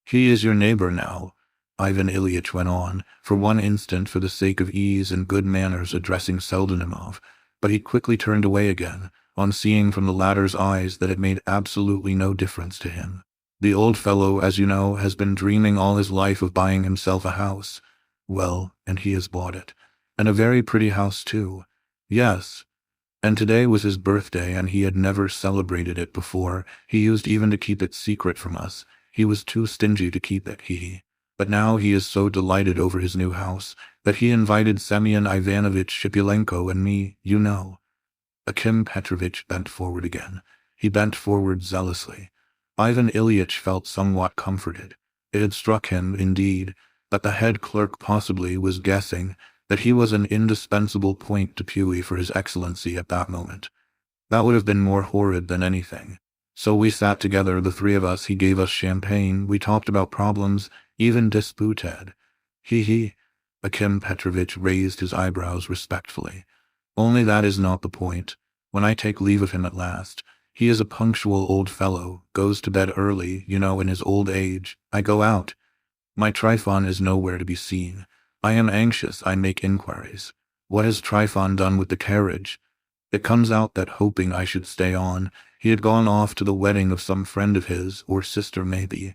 "He is your neighbor now," Ivan Ilyitch went on, for one instant for the sake of ease and good manners addressing Seldenimov, but he quickly turned away again, on seeing from the latter's eyes that it made absolutely no difference to him. "The old fellow, as you know, has been dreaming all his life of buying himself a house. Well, and he has bought it. And a very pretty house, too. Yes. And today was his birthday, and he had never celebrated it before. He used even to keep it secret from us. He was too stingy to keep it, he. But now he is so delighted over his new house that he invited Semyon Ivanovich Shipulenko and me, you know." Akim Petrovich bent forward again. He bent forward zealously. Ivan Ilyitch felt somewhat comforted. It had struck him, indeed, that the head clerk possibly was guessing that he was an indispensable point d'appui for His Excellency at that moment. That would have been more horrid than anything. So we sat together, the three of us. He gave us champagne. We talked about problems, even disputed. He. Akim Petrovich raised his eyebrows respectfully. "Only that is not the point. When I take leave of him at last, he is a punctual old fellow, goes to bed early, you know, in his old age. I go out. My Trifon is nowhere to be seen. I am anxious. I make inquiries. What has Trifon done with the carriage? It comes out that, hoping I should stay on, he had gone off to the wedding of some friend of his, or sister maybe.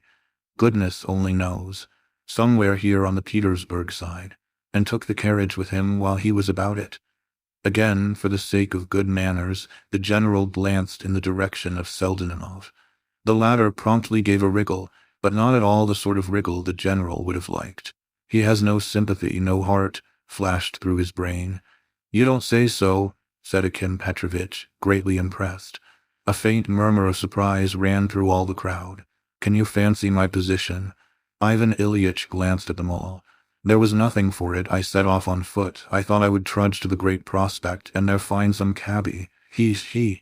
Goodness only knows. Somewhere here on the Petersburg side, and took the carriage with him while he was about it." Again, for the sake of good manners, the general glanced in the direction of Seldenimov. The latter promptly gave a wriggle, but not at all the sort of wriggle the general would have liked. "He has no sympathy, no heart," flashed through his brain. "You don't say so," said Akim Petrovich, greatly impressed. A faint murmur of surprise ran through all the crowd. "Can you fancy my position?" Ivan Ilyitch glanced at them all. "There was nothing for it. I set off on foot. I thought I would trudge to the Great Prospect and there find some cabby. He.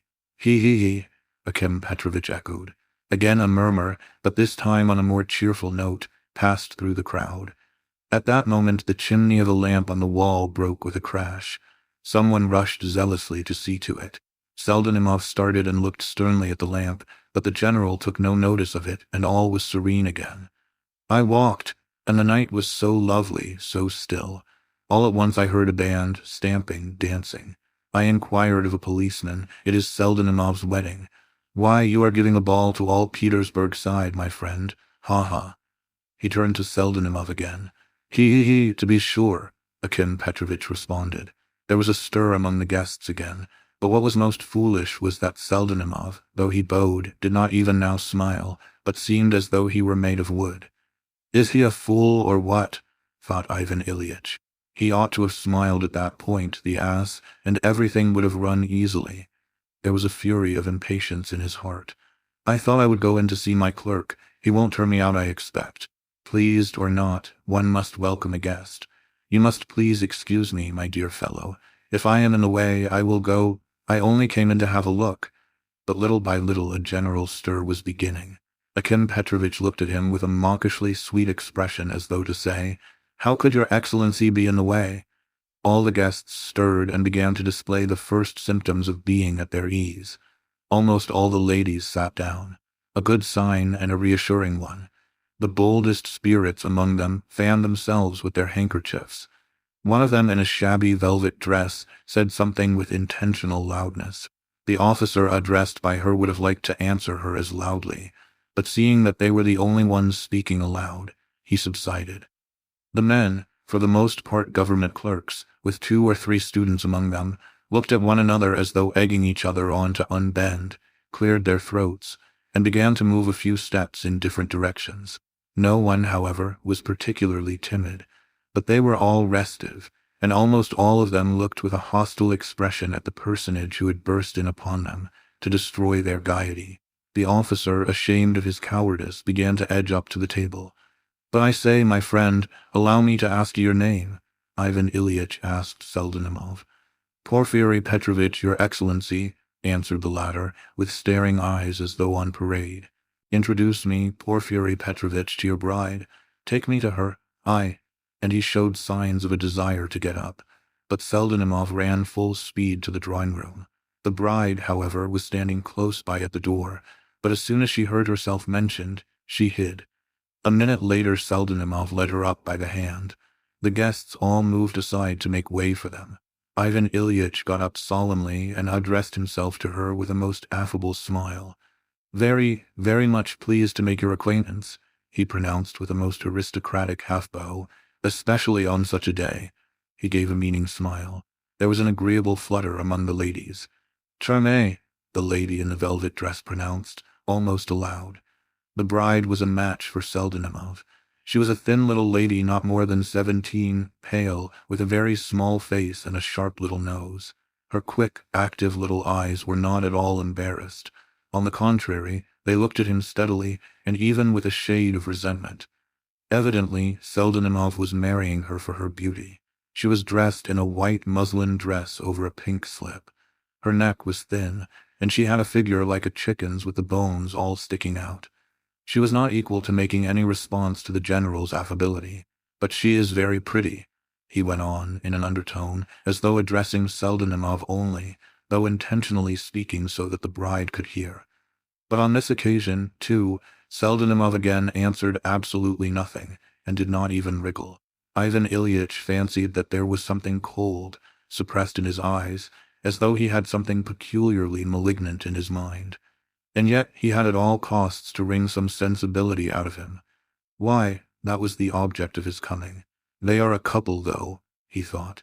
Akim Petrovich echoed. Again a murmur, but this time on a more cheerful note, passed through the crowd. At that moment the chimney of a lamp on the wall broke with a crash. Someone rushed zealously to see to it. Seldenimov started and looked sternly at the lamp, but the general took no notice of it, and all was serene again. I walked, and the night was so lovely, so still. All at once I heard a band, stamping, dancing. I inquired of a policeman. "It is Seldenimov's wedding." "Why, you are giving a ball to all Petersburg side, my friend. Ha." He turned to Seldenimov again. He, to be sure," Akim Petrovich responded. There was a stir among the guests again, but what was most foolish was that Seldenimov, though he bowed, did not even now smile, but seemed as though he were made of wood. "Is he a fool or what?" thought Ivan Ilyitch. He ought to have smiled at that point, the ass, and everything would have run easily. There was a fury of impatience in his heart. "I thought I would go in to see my clerk. He won't turn me out, I expect. Pleased or not, one must welcome a guest. You must please excuse me, my dear fellow. If I am in the way, I will go. I only came in to have a look." But little by little a general stir was beginning. Akim Petrovich looked at him with a mawkishly sweet expression, as though to say, "How could your excellency be in the way?" All the guests stirred and began to display the first symptoms of being at their ease. Almost all the ladies sat down, a good sign and a reassuring one. The boldest spirits among them fanned themselves with their handkerchiefs. One of them, in a shabby velvet dress, said something with intentional loudness. The officer addressed by her would have liked to answer her as loudly, but seeing that they were the only ones speaking aloud, he subsided. The men, for the most part government clerks, with 2 or 3 students among them, looked at one another as though egging each other on to unbend, cleared their throats, and began to move a few steps in different directions. No one, however, was particularly timid, but they were all restive, and almost all of them looked with a hostile expression at the personage who had burst in upon them to destroy their gaiety. The officer, ashamed of his cowardice, began to edge up to the table. "But I say, my friend, allow me to ask you your name," Ivan Ilyich asked Seldenimov. "Porfiry Petrovitch, your excellency," answered the latter, with staring eyes as though on parade. "Introduce me, Porfiry Petrovitch, to your bride. Take me to her. And he showed signs of a desire to get up, but Seldenimov ran full speed to the drawing-room. The bride, however, was standing close by at the door, but as soon as she heard herself mentioned, she hid. A minute later Seldenimov led her up by the hand. The guests all moved aside to make way for them. Ivan Ilyich got up solemnly and addressed himself to her with a most affable smile. "Very, very much pleased to make your acquaintance," he pronounced with a most aristocratic half-bow, "especially on such a day." He gave a meaning smile. There was an agreeable flutter among the ladies. "Charmé," the lady in the velvet dress pronounced, almost aloud. The bride was a match for Seldenimov. She was a thin little lady not more than 17, pale, with a very small face and a sharp little nose. Her quick, active little eyes were not at all embarrassed. On the contrary, they looked at him steadily, and even with a shade of resentment. Evidently, Seldenimov was marrying her for her beauty. She was dressed in a white muslin dress over a pink slip. Her neck was thin, and she had a figure like a chicken's with the bones all sticking out. She was not equal to making any response to the general's affability. "But she is very pretty," he went on in an undertone, as though addressing Seldenimov only, though intentionally speaking so that the bride could hear. But on this occasion, too, Seldenimov again answered absolutely nothing, and did not even wriggle. Ivan Ilyich fancied that there was something cold, suppressed in his eyes, as though he had something peculiarly malignant in his mind. And yet he had at all costs to wring some sensibility out of him. Why, that was the object of his coming. They are a couple, though, he thought.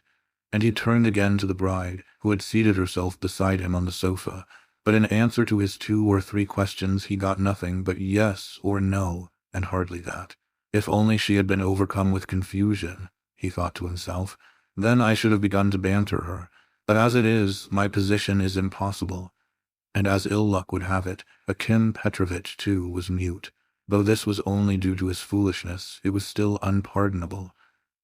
And he turned again to the bride, who had seated herself beside him on the sofa, but in answer to his 2 or 3 questions he got nothing but yes or no, and hardly that. If only she had been overcome with confusion, he thought to himself, then I should have begun to banter her. But as it is, my position is impossible. And as ill luck would have it, Akim Petrovitch, too, was mute. Though this was only due to his foolishness, it was still unpardonable.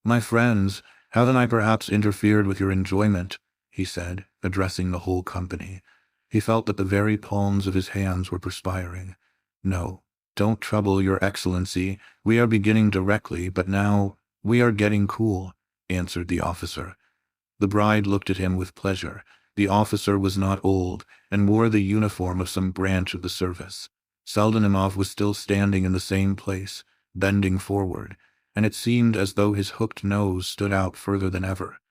"My friends, haven't I perhaps interfered with your enjoyment?" he said, addressing the whole company. He felt that the very palms of his hands were perspiring. "No, don't trouble, your excellency. We are beginning directly, but now we are getting cool," answered the officer. The bride looked at him with pleasure. The officer was not old, and wore the uniform of some branch of the service. Seldenimov was still standing in the same place, bending forward, and it seemed as though his hooked nose stood out further than ever.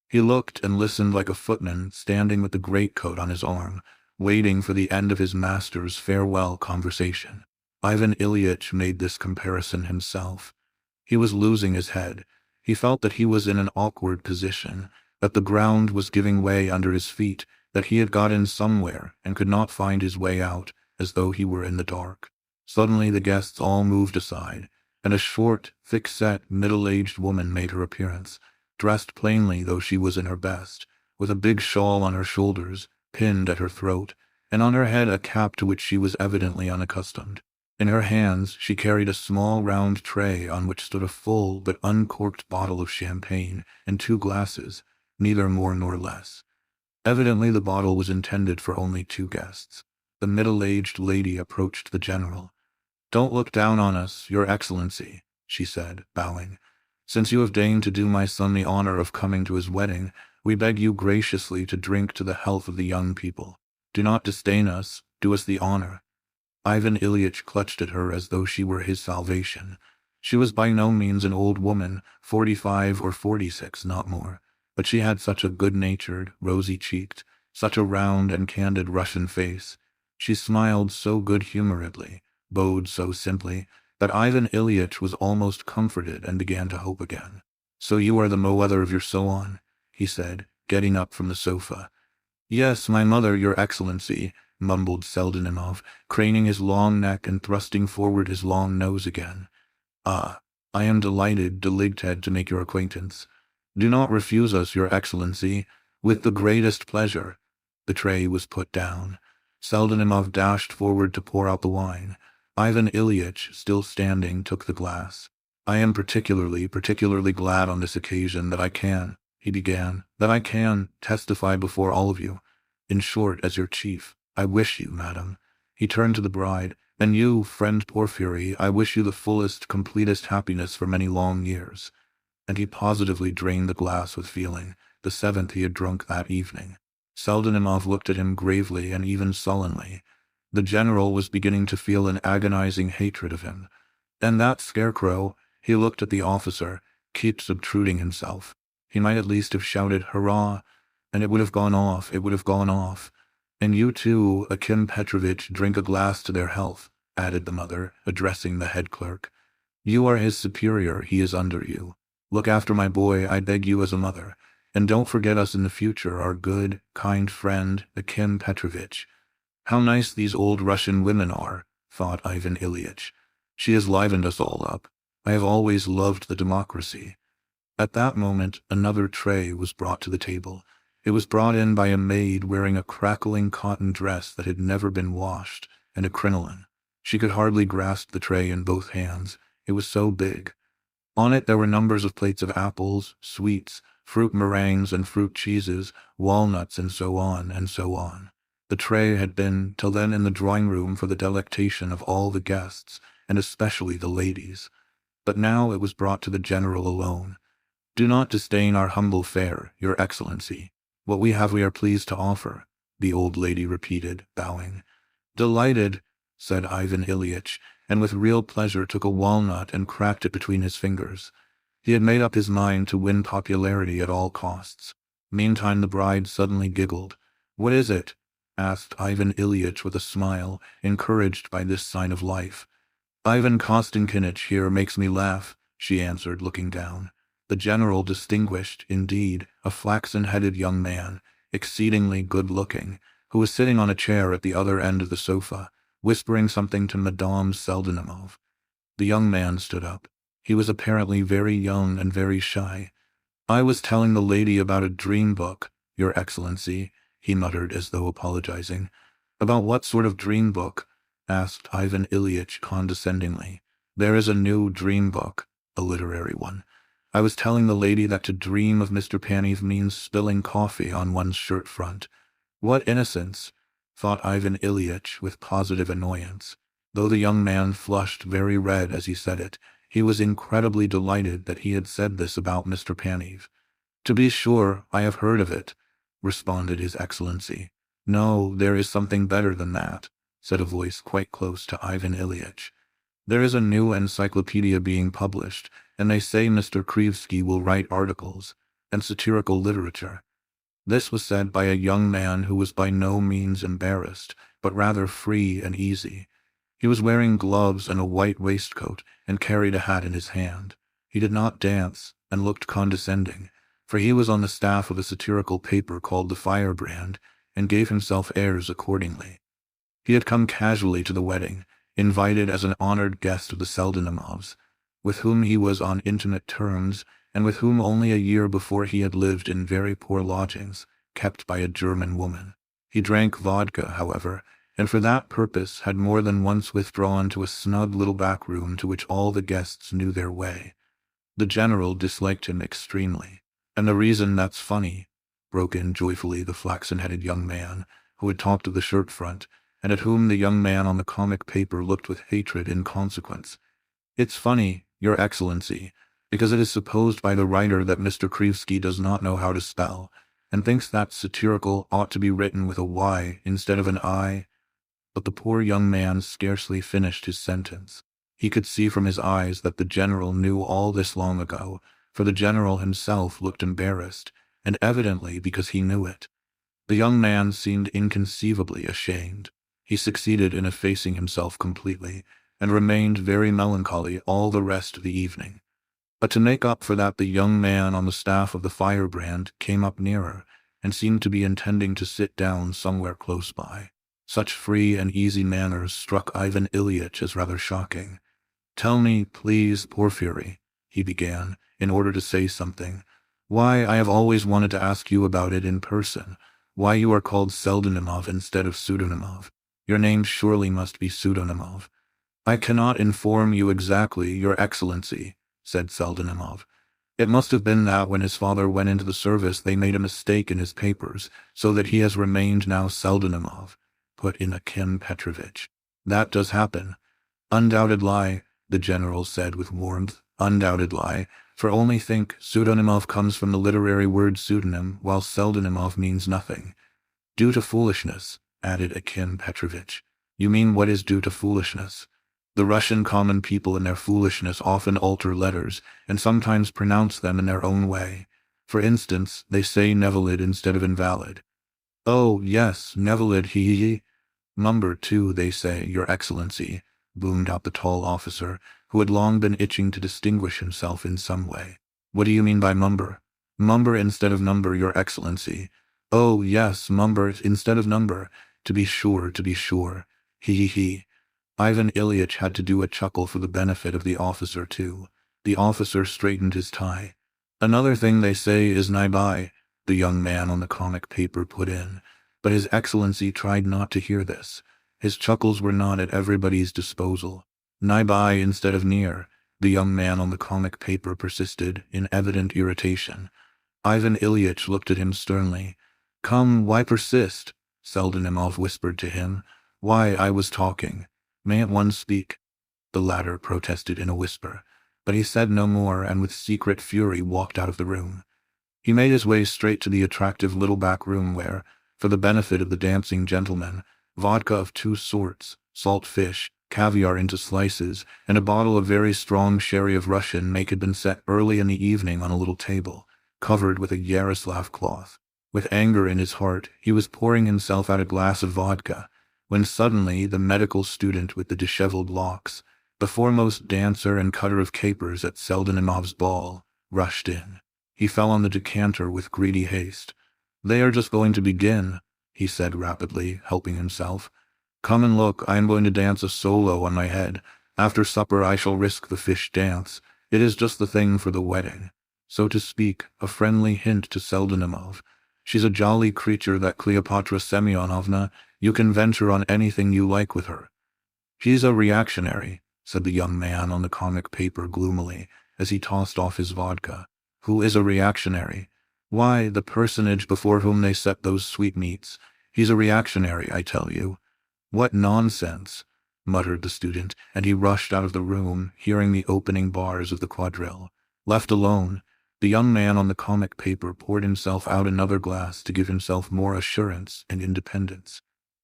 He looked and listened like a footman standing with the greatcoat on his arm, waiting for the end of his master's farewell conversation. Ivan Ilyich made this comparison himself. He was losing his head. He felt that he was in an awkward position, that the ground was giving way under his feet, that he had got in somewhere and could not find his way out, as though he were in the dark. Suddenly the guests all moved aside, and a short, thick-set, middle-aged woman made her appearance, dressed plainly though she was in her best, with a big shawl on her shoulders, pinned at her throat, and on her head a cap to which she was evidently unaccustomed. In her hands she carried a small round tray on which stood a full but uncorked bottle of champagne and 2 glasses, neither more nor less. Evidently the bottle was intended for only 2 guests. The middle-aged lady approached the general. "Don't look down on us, your excellency," she said, bowing. "Since you have deigned to do my son the honor of coming to his wedding, we beg you graciously to drink to the health of the young people. Do not disdain us, do us the honor." Ivan Ilyich clutched at her as though she were his salvation. She was by no means an old woman, 45 or 46, not more, but she had such a good-natured, rosy-cheeked, such a round and candid Russian face. She smiled so good-humoredly, bowed so simply, that Ivan Ilyich was almost comforted and began to hope again. "So you are the mother of your son," he said, getting up from the sofa. "Yes, my mother, your excellency. mumbled Seldenimov, craning his long neck and thrusting forward his long nose again. "Ah, I am delighted, to make your acquaintance. Do not refuse us, Your Excellency. With the greatest pleasure." The tray was put down. Seldenimov dashed forward to pour out the wine. Ivan Ilyich, still standing, took the glass. "I am particularly glad on this occasion that I can," he began, "that I can testify before all of you. In short, as your chief, I wish you, madam." He turned to the bride. "And you, friend Porfiry, I wish you the fullest, completest happiness for many long years." And he positively drained the glass with feeling, the seventh he had drunk that evening. Seldenimov looked at him gravely and even sullenly. The general was beginning to feel an agonizing hatred of him. And that scarecrow, he looked at the officer, keeps obtruding himself. He might at least have shouted, "Hurrah!" and it would have gone off, "And you too, Akim Petrovitch, drink a glass to their health," added the mother, addressing the head clerk. "You are his superior, he is under you. Look after my boy, I beg you as a mother, and don't forget us in the future, our good, kind friend, Akim Petrovitch." "How nice these old Russian women are," thought Ivan Ilyich. "She has livened us all up. I have always loved the democracy." At that moment, another tray was brought to the table. It was brought in by a maid wearing a crackling cotton dress that had never been washed, and a crinoline. She could hardly grasp the tray in both hands. It was so big. On it there were numbers of plates of apples, sweets, fruit meringues and fruit cheeses, walnuts, and so on, and so on. The tray had been, till then, in the drawing-room for the delectation of all the guests, and especially the ladies. But now it was brought to the general alone. "Do not disdain our humble fare, Your Excellency. What we have we are pleased to offer," the old lady repeated, bowing. "Delighted," said Ivan Ilyich, and with real pleasure took a walnut and cracked it between his fingers. He had made up his mind to win popularity at all costs. Meantime the bride suddenly giggled. "What is it?" asked Ivan Ilyich with a smile, encouraged by this sign of life. "Ivan Konstantinich here makes me laugh," she answered, looking down. The general distinguished, indeed, a flaxen-headed young man, exceedingly good-looking, who was sitting on a chair at the other end of the sofa, whispering something to Madame Seldenimov. The young man stood up. He was apparently very young and very shy. "I was telling the lady about a dream book, Your Excellency," he muttered as though apologizing. "About what sort of dream book?" asked Ivan Ilyich condescendingly. "There is a new dream book, a literary one. I was telling the lady that to dream of Mr. Panev means spilling coffee on one's shirt front." "What innocence!" thought Ivan Ilyich with positive annoyance. Though the young man flushed very red as he said it, he was incredibly delighted that he had said this about Mr. Panev. "To be sure, I have heard of it," responded His Excellency. "No, there is something better than that," said a voice quite close to Ivan Ilyich. "There is a new encyclopedia being published, and they say Mr. Krivsky will write articles, and satirical literature." This was said by a young man who was by no means embarrassed, but rather free and easy. He was wearing gloves and a white waistcoat, and carried a hat in his hand. He did not dance, and looked condescending, for he was on the staff of a satirical paper called the Firebrand, and gave himself airs accordingly. He had come casually to the wedding, invited as an honored guest of the Seldenimovs, with whom he was on intimate terms, and with whom only a year before he had lived in very poor lodgings, kept by a German woman. He drank vodka, however, and for that purpose had more than once withdrawn to a snug little back room to which all the guests knew their way. The general disliked him extremely. "And the reason that's funny," broke in joyfully the flaxen-headed young man, who had talked of the shirt front, and at whom the young man on the comic paper looked with hatred in consequence. "It's funny, Your Excellency, because it is supposed by the writer that Mr. Krivsky does not know how to spell, and thinks that satirical ought to be written with a Y instead of an I." But the poor young man scarcely finished his sentence. He could see from his eyes that the general knew all this long ago, for the general himself looked embarrassed, and evidently because he knew it. The young man seemed inconceivably ashamed. He succeeded in effacing himself completely, and remained very melancholy all the rest of the evening. But to make up for that, the young man on the staff of the Firebrand came up nearer, and seemed to be intending to sit down somewhere close by. Such free and easy manners struck Ivan Ilyich as rather shocking. "Tell me, please, Porfiry," he began, in order to say something. "Why, I have always wanted to ask you about it in person. Why you are called Pseldonimov instead of Pseudonimov. Your name surely must be Pseudonimov." "I cannot inform you exactly, Your Excellency," said Pseldonimov. "It must have been that when his father went into the service they made a mistake in his papers, so that he has remained now Pseldonimov," put in Akim Petrovich. "That does happen." "Undoubted lie," the general said with warmth. "Undoubted lie. For only think, Pseudonimov comes from the literary word pseudonym, while Pseldonimov means nothing." "Due to foolishness," added Akim Petrovich. "You mean what is due to foolishness?" "The Russian common people in their foolishness often alter letters, and sometimes pronounce them in their own way. For instance, they say nevalid instead of invalid." "Oh, yes, nevalid, he. Number two, they say, Your Excellency," boomed out the tall officer, who had long been itching to distinguish himself in some way. "What do you mean by mumber?" "Mumber instead of number, Your Excellency." "Oh, yes, mumber instead of number. To be sure, to be sure. He. Ivan Ilyich had to do a chuckle for the benefit of the officer, too. The officer straightened his tie. "Another thing they say is naibai," the young man on the comic paper put in. But His Excellency tried not to hear this. His chuckles were not at everybody's disposal. "Naibai instead of near," the young man on the comic paper persisted, in evident irritation. Ivan Ilyich looked at him sternly. "Come, why persist?" Pseldonimov whispered to him. "Why, I was talking. Mayn't one speak?" The latter protested in a whisper, but he said no more and with secret fury walked out of the room. He made his way straight to the attractive little back room where, for the benefit of the dancing gentlemen, vodka of two sorts, salt fish, caviar into slices, and a bottle of very strong sherry of Russian make had been set early in the evening on a little table, covered with a Yaroslav cloth. With anger in his heart, he was pouring himself out a glass of vodka, when suddenly the medical student with the disheveled locks, the foremost dancer and cutter of capers at Pseldonimov's ball, rushed in. He fell on the decanter with greedy haste. "They are just going to begin," he said rapidly, helping himself. "Come and look, I am going to dance a solo on my head. After supper I shall risk the fish dance. It is just the thing for the wedding." So to speak, a friendly hint to Pseldonimov. "She's a jolly creature, that Cleopatra Semyonovna. You can venture on anything you like with her." "She's a reactionary," said the young man on the comic paper gloomily, as he tossed off his vodka. "Who is a reactionary?" "Why, the personage before whom they set those sweetmeats. He's a reactionary, I tell you." "What nonsense," muttered the student, and he rushed out of the room, hearing the opening bars of the quadrille. Left alone, the young man on the comic paper poured himself out another glass to give himself more assurance and independence.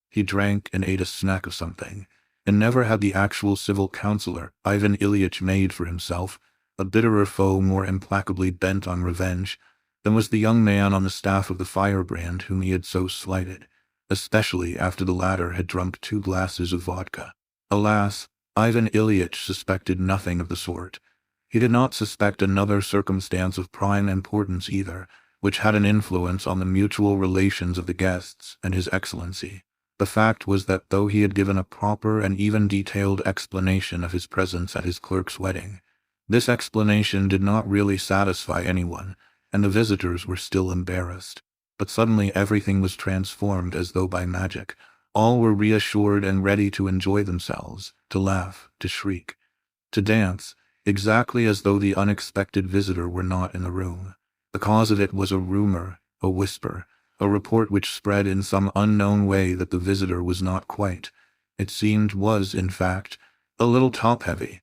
He drank and ate a snack of something, and never had the actual civil councillor, Ivan Ilyich, made for himself a bitterer foe more implacably bent on revenge than was the young man on the staff of the firebrand whom he had so slighted, especially after the latter had drunk 2 glasses of vodka. Alas, Ivan Ilyich suspected nothing of the sort. He did not suspect another circumstance of prime importance either, which had an influence on the mutual relations of the guests and His Excellency. The fact was that though he had given a proper and even detailed explanation of his presence at his clerk's wedding, this explanation did not really satisfy anyone, and the visitors were still embarrassed. But suddenly everything was transformed as though by magic. All were reassured and ready to enjoy themselves, to laugh, to shriek, to dance, exactly as though the unexpected visitor were not in the room. The cause of it was a rumor, a whisper, a report which spread in some unknown way that the visitor was not quite, it seemed was, in fact, a little top-heavy.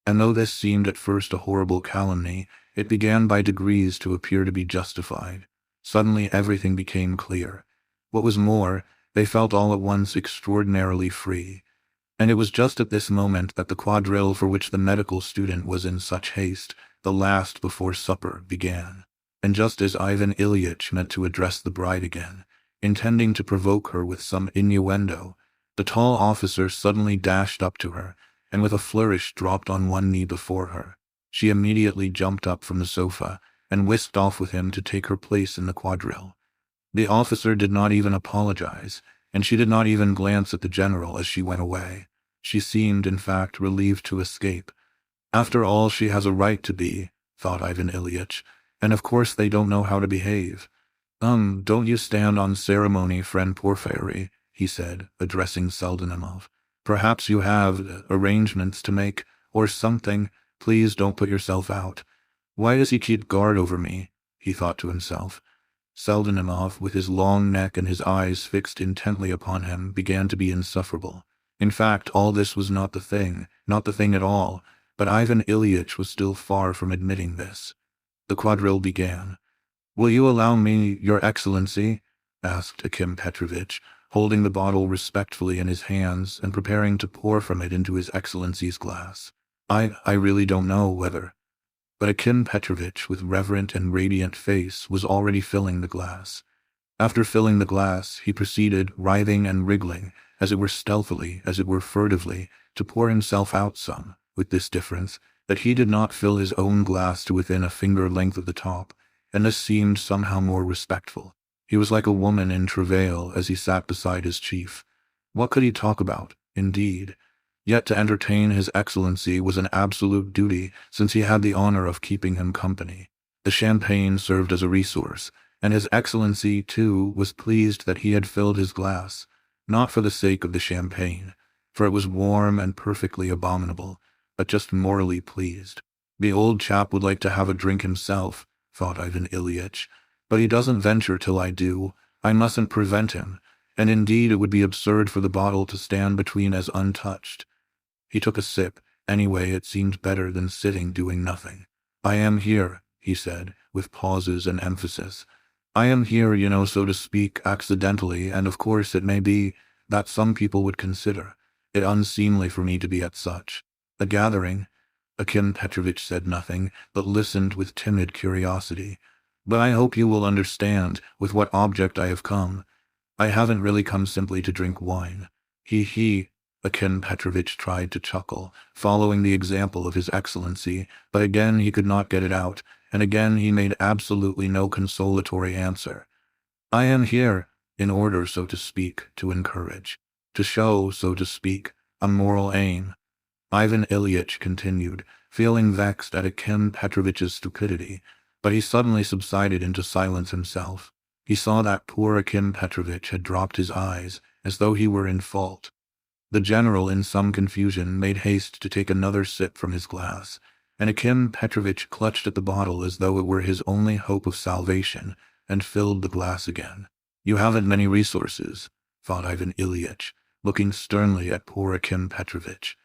And though this seemed at first a horrible calumny, it began by degrees to appear to be justified. Suddenly everything became clear. What was more, they felt all at once extraordinarily free. And it was just at this moment that the quadrille for which the medical student was in such haste, the last before supper, began. And just as Ivan Ilyich meant to address the bride again, intending to provoke her with some innuendo, the tall officer suddenly dashed up to her, and with a flourish dropped on one knee before her. She immediately jumped up from the sofa, and whisked off with him to take her place in the quadrille. The officer did not even apologize. and she did not even glance at the general as she went away. She seemed, in fact, relieved to escape. After all, she has a right to be, thought Ivan Ilyitch, and of course they don't know how to behave. Don't you stand on ceremony, friend Porfiry, he said, addressing Seldenimov. Perhaps you have arrangements to make, or something. Please don't put yourself out. Why does he keep guard over me? He thought to himself. Seldenimov, with his long neck and his eyes fixed intently upon him, began to be insufferable. In fact, all this was not the thing at all, but Ivan Ilyitch was still far from admitting this. The quadrille began. "Will you allow me, Your Excellency?" asked Akim Petrovitch, holding the bottle respectfully in his hands and preparing to pour from it into His Excellency's glass. I really don't know whether—" But Akim Petrovitch, with reverent and radiant face, was already filling the glass. After filling the glass, he proceeded, writhing and wriggling, as it were stealthily, as it were furtively, to pour himself out some, with this difference, that he did not fill his own glass to within a finger length of the top, and this seemed somehow more respectful. He was like a woman in travail as he sat beside his chief. What could he talk about, indeed? Yet to entertain His Excellency was an absolute duty, since he had the honor of keeping him company. The champagne served as a resource, and His Excellency, too, was pleased that he had filled his glass, not for the sake of the champagne, for it was warm and perfectly abominable, but just morally pleased. The old chap would like to have a drink himself, thought Ivan Ilyitch, but he doesn't venture till I do. I mustn't prevent him, and indeed it would be absurd for the bottle to stand between us untouched. He took a sip. Anyway, it seemed better than sitting doing nothing. "I am here," he said, with pauses and emphasis. "I am here, so to speak, accidentally, and of course it may be that some people would consider it unseemly for me to be at such a gathering." Akim Petrovitch said nothing, but listened with timid curiosity. "But I hope you will understand with what object I have come. I haven't really come simply to drink wine. He. Akim Petrovitch tried to chuckle, following the example of His Excellency, but again he could not get it out, and again he made absolutely no consolatory answer. "I am here, in order, so to speak, to encourage, to show, so to speak, a moral aim," Ivan Ilyitch continued, feeling vexed at Akim Petrovitch's stupidity, but he suddenly subsided into silence himself. He saw that poor Akim Petrovitch had dropped his eyes, as though he were in fault. The general, in some confusion, made haste to take another sip from his glass, and Akim Petrovitch clutched at the bottle as though it were his only hope of salvation, and filled the glass again. "You haven't many resources," thought Ivan Ilyitch, looking sternly at poor Akim Petrovitch.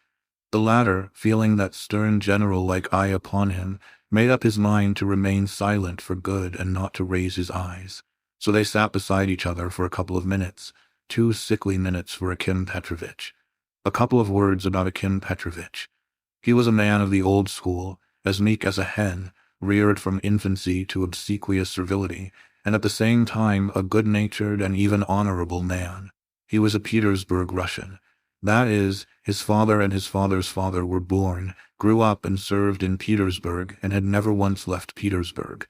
The latter, feeling that stern general-like eye upon him, made up his mind to remain silent for good and not to raise his eyes. So they sat beside each other for a couple of minutes, 2 sickly minutes for Akim Petrovitch. A couple of words about Akim Petrovitch. He was a man of the old school, as meek as a hen, reared from infancy to obsequious servility, and at the same time a good-natured and even honorable man. He was a Petersburg Russian. That is, his father and his father's father were born, grew up and served in Petersburg, and had never once left Petersburg.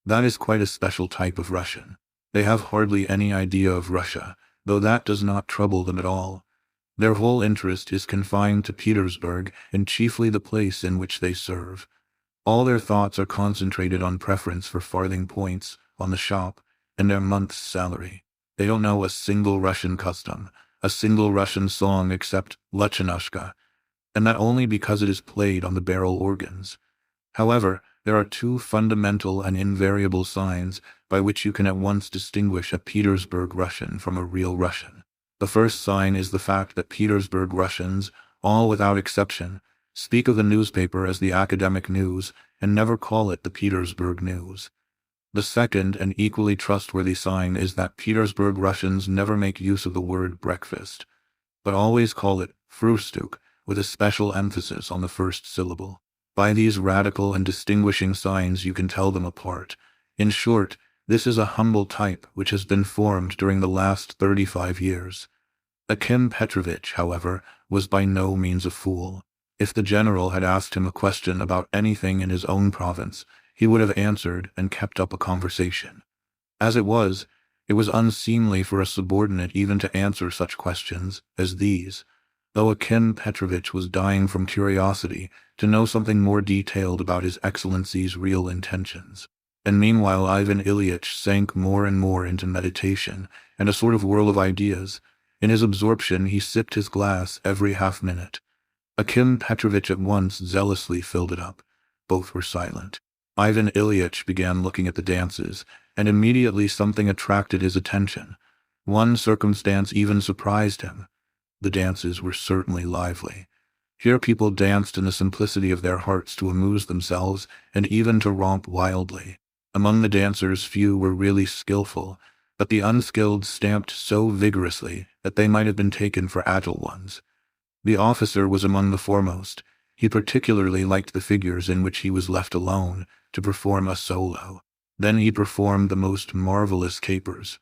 That is quite a special type of Russian. They have hardly any idea of Russia, though that does not trouble them at all. Their whole interest is confined to Petersburg, and chiefly the place in which they serve. All their thoughts are concentrated on preference for farthing points, on the shop, and their month's salary. They don't know a single Russian custom, a single Russian song except Lechinashka, and that only because it is played on the barrel organs. However, there are 2 fundamental and invariable signs by which you can at once distinguish a Petersburg Russian from a real Russian. The first sign is the fact that Petersburg Russians, all without exception, speak of the newspaper as the academic news and never call it the Petersburg News. The second and equally trustworthy sign is that Petersburg Russians never make use of the word breakfast, but always call it frühstück, with a special emphasis on the first syllable. By these radical and distinguishing signs you can tell them apart. In short, this is a humble type which has been formed during the last 35 years. Akim Petrovitch, however, was by no means a fool. If the general had asked him a question about anything in his own province, he would have answered and kept up a conversation. As it was, It was unseemly for a subordinate even to answer such questions as these, though Akim Petrovich was dying from curiosity to know something more detailed about His Excellency's real intentions. And meanwhile Ivan Ilyich sank more and more into meditation and a sort of whirl of ideas. In his absorption he sipped his glass every half-minute. Akim Petrovich at once zealously filled it up. Both were silent. Ivan Ilyich began looking at the dances, and immediately something attracted his attention. One circumstance even surprised him. The dances were certainly lively. Here people danced in the simplicity of their hearts to amuse themselves and even to romp wildly. Among the dancers few were really skillful, but the unskilled stamped so vigorously that they might have been taken for agile ones. The officer was among the foremost. He particularly liked the figures in which he was left alone to perform a solo. Then he performed the most marvelous capers.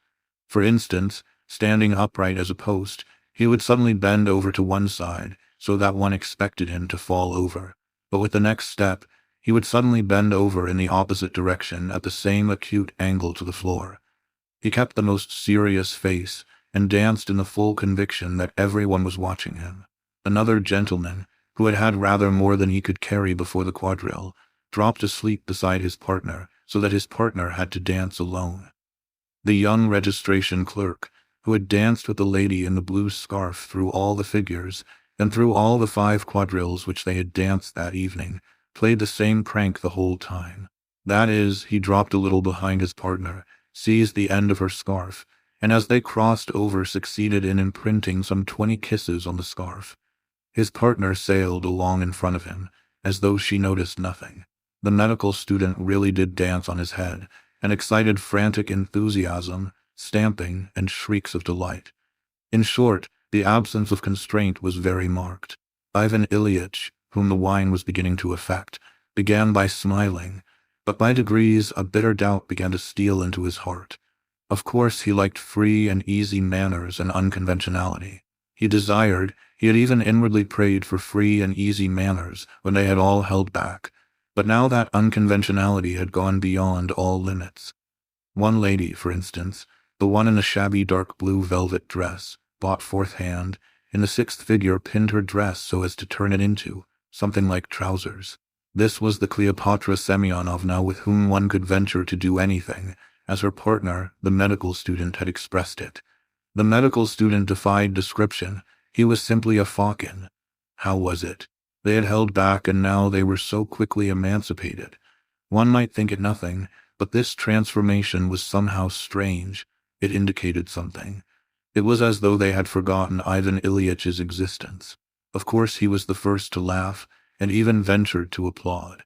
For instance, standing upright as a post, he would suddenly bend over to one side so that one expected him to fall over. But with the next step, he would suddenly bend over in the opposite direction at the same acute angle to the floor. He kept the most serious face and danced in the full conviction that everyone was watching him. Another gentleman, who had had rather more than he could carry before the quadrille, dropped asleep beside his partner so that his partner had to dance alone. The young registration clerk, who had danced with the lady in the blue scarf through all the figures and through all the 5 quadrilles which they had danced that evening, played the same prank the whole time. That is, he dropped a little behind his partner, seized the end of her scarf, and as they crossed over succeeded in imprinting some 20 kisses on the scarf. His partner sailed along in front of him, as though she noticed nothing. The medical student really did dance on his head, and excited frantic enthusiasm, stamping, and shrieks of delight. In short, the absence of constraint was very marked. Ivan Ilyich, whom the wine was beginning to affect, began by smiling, but by degrees a bitter doubt began to steal into his heart. Of course he liked free and easy manners and unconventionality. He had even inwardly prayed for free and easy manners when they had all held back, but now that unconventionality had gone beyond all limits. One lady, for instance, the one in a shabby dark blue velvet dress, bought 4th hand, in the 6th figure pinned her dress so as to turn it into something like trousers. This was the Cleopatra Semyonovna with whom one could venture to do anything, as her partner, the medical student, had expressed it. The medical student defied description. He was simply a fawkin. How was it? They had held back and now they were so quickly emancipated. One might think it nothing, but this transformation was somehow strange. It indicated something. It was as though they had forgotten Ivan Ilyich's existence. Of course he was the first to laugh, and even ventured to applaud.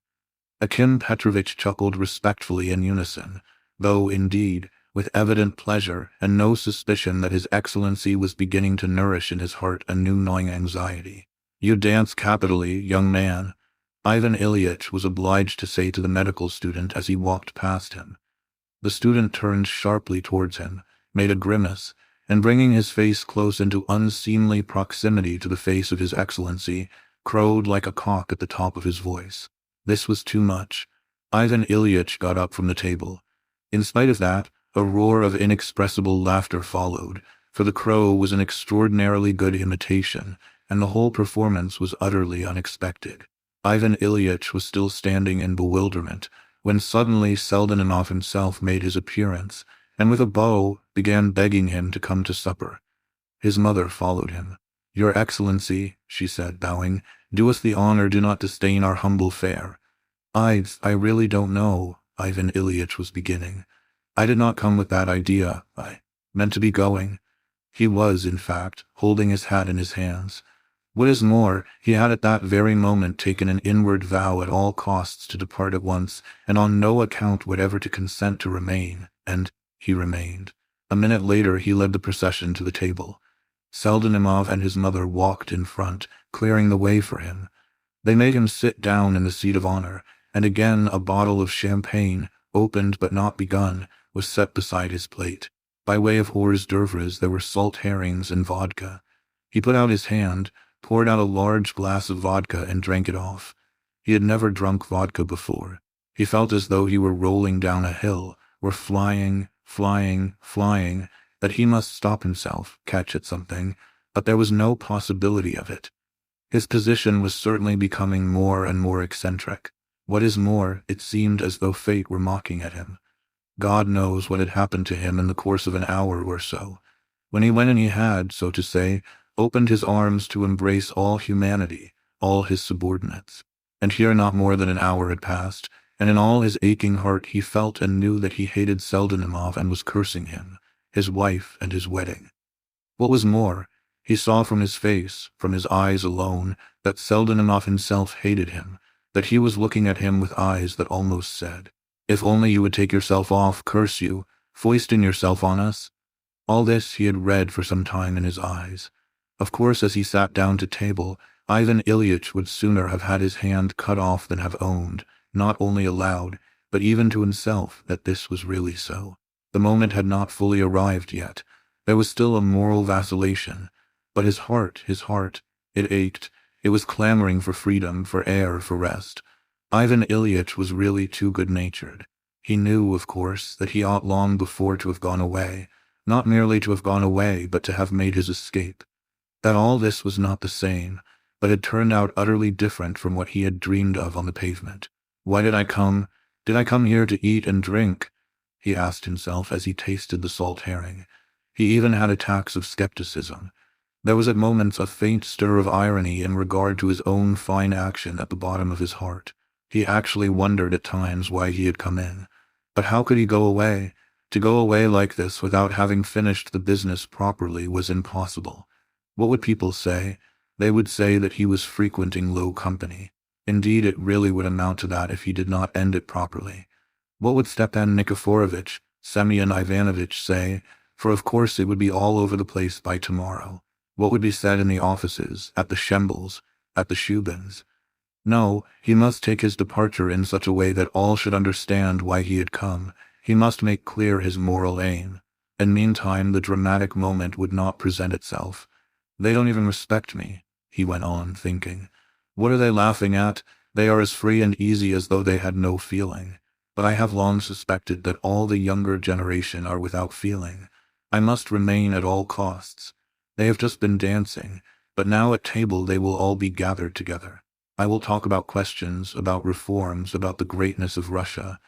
Akim Petrovich chuckled respectfully in unison, though, indeed, with evident pleasure and no suspicion that His Excellency was beginning to nourish in his heart a new gnawing anxiety. "You dance capitally, young man," Ivan Ilyich was obliged to say to the medical student as he walked past him. The student turned sharply towards him, made a grimace, and bringing his face close into unseemly proximity to the face of His Excellency, crowed like a cock at the top of his voice. This was too much. Ivan Ilyich got up from the table. In spite of that, a roar of inexpressible laughter followed, for the crow was an extraordinarily good imitation, and the whole performance was utterly unexpected. Ivan Ilyich was still standing in bewilderment, when suddenly Seldenimov himself made his appearance, and with a bow began begging him to come to supper. His mother followed him. "Your Excellency," she said, bowing, "do us the honor, do not disdain our humble fare." I really don't know," Ivan Ilyich was beginning. "I did not come with that idea. I meant to be going." He was, in fact, holding his hat in his hands. What is more, he had at that very moment taken an inward vow at all costs to depart at once, and on no account whatever to consent to remain, and he remained. A minute later he led the procession to the table. Seldenimov and his mother walked in front, clearing the way for him. They made him sit down in the seat of honor, and again a bottle of champagne, opened but not begun, was set beside his plate. By way of hors d'oeuvres there were salt herrings and vodka. He put out his hand, poured out a large glass of vodka and drank it off. He had never drunk vodka before. He felt as though he were rolling down a hill, were flying flying, that he must stop himself, catch at something, but there was no possibility of it. His position was certainly becoming more and more eccentric. What is more, it seemed as though fate were mocking at him. God knows what had happened to him in the course of an hour or so, when he went and he had, so to say, opened his arms to embrace all humanity, all his subordinates. And here not more than an hour had passed, and in all his aching heart he felt and knew that he hated Seldenimov and was cursing him, his wife and his wedding. What was more, he saw from his face, from his eyes alone, that Seldenimov himself hated him, that he was looking at him with eyes that almost said, "If only you would take yourself off, curse you, foisting yourself on us." All this he had read for some time in his eyes. Of course, as he sat down to table, Ivan Ilyitch would sooner have had his hand cut off than have owned, not only aloud, but even to himself, that this was really so. The moment had not fully arrived yet. There was still a moral vacillation. But his heart, it ached. It was clamoring for freedom, for air, for rest. Ivan Ilyitch was really too good-natured. He knew, of course, that he ought long before to have gone away, not merely to have gone away, but to have made his escape. That all this was not the same, but had turned out utterly different from what he had dreamed of on the pavement. Why did I come? Did I come here to eat and drink? He asked himself as he tasted the salt herring. He even had attacks of skepticism. There was at moments a faint stir of irony in regard to his own fine action at the bottom of his heart. He actually wondered at times why he had come in. But how could he go away? To go away like this without having finished the business properly was impossible. What would people say? They would say that he was frequenting low company. Indeed, it really would amount to that if he did not end it properly. What would Stepan Nikiforovitch, Semyon Ivanovitch say? For of course it would be all over the place by tomorrow. What would be said in the offices, at the Schembels, at the Shubins? No, he must take his departure in such a way that all should understand why he had come. He must make clear his moral aim. And meantime the dramatic moment would not present itself. They don't even respect me, he went on, thinking. What are they laughing at? They are as free and easy as though they had no feeling. But I have long suspected that all the younger generation are without feeling. I must remain at all costs. They have just been dancing, but now at table they will all be gathered together. I will talk about questions, about reforms, about the greatness of Russia.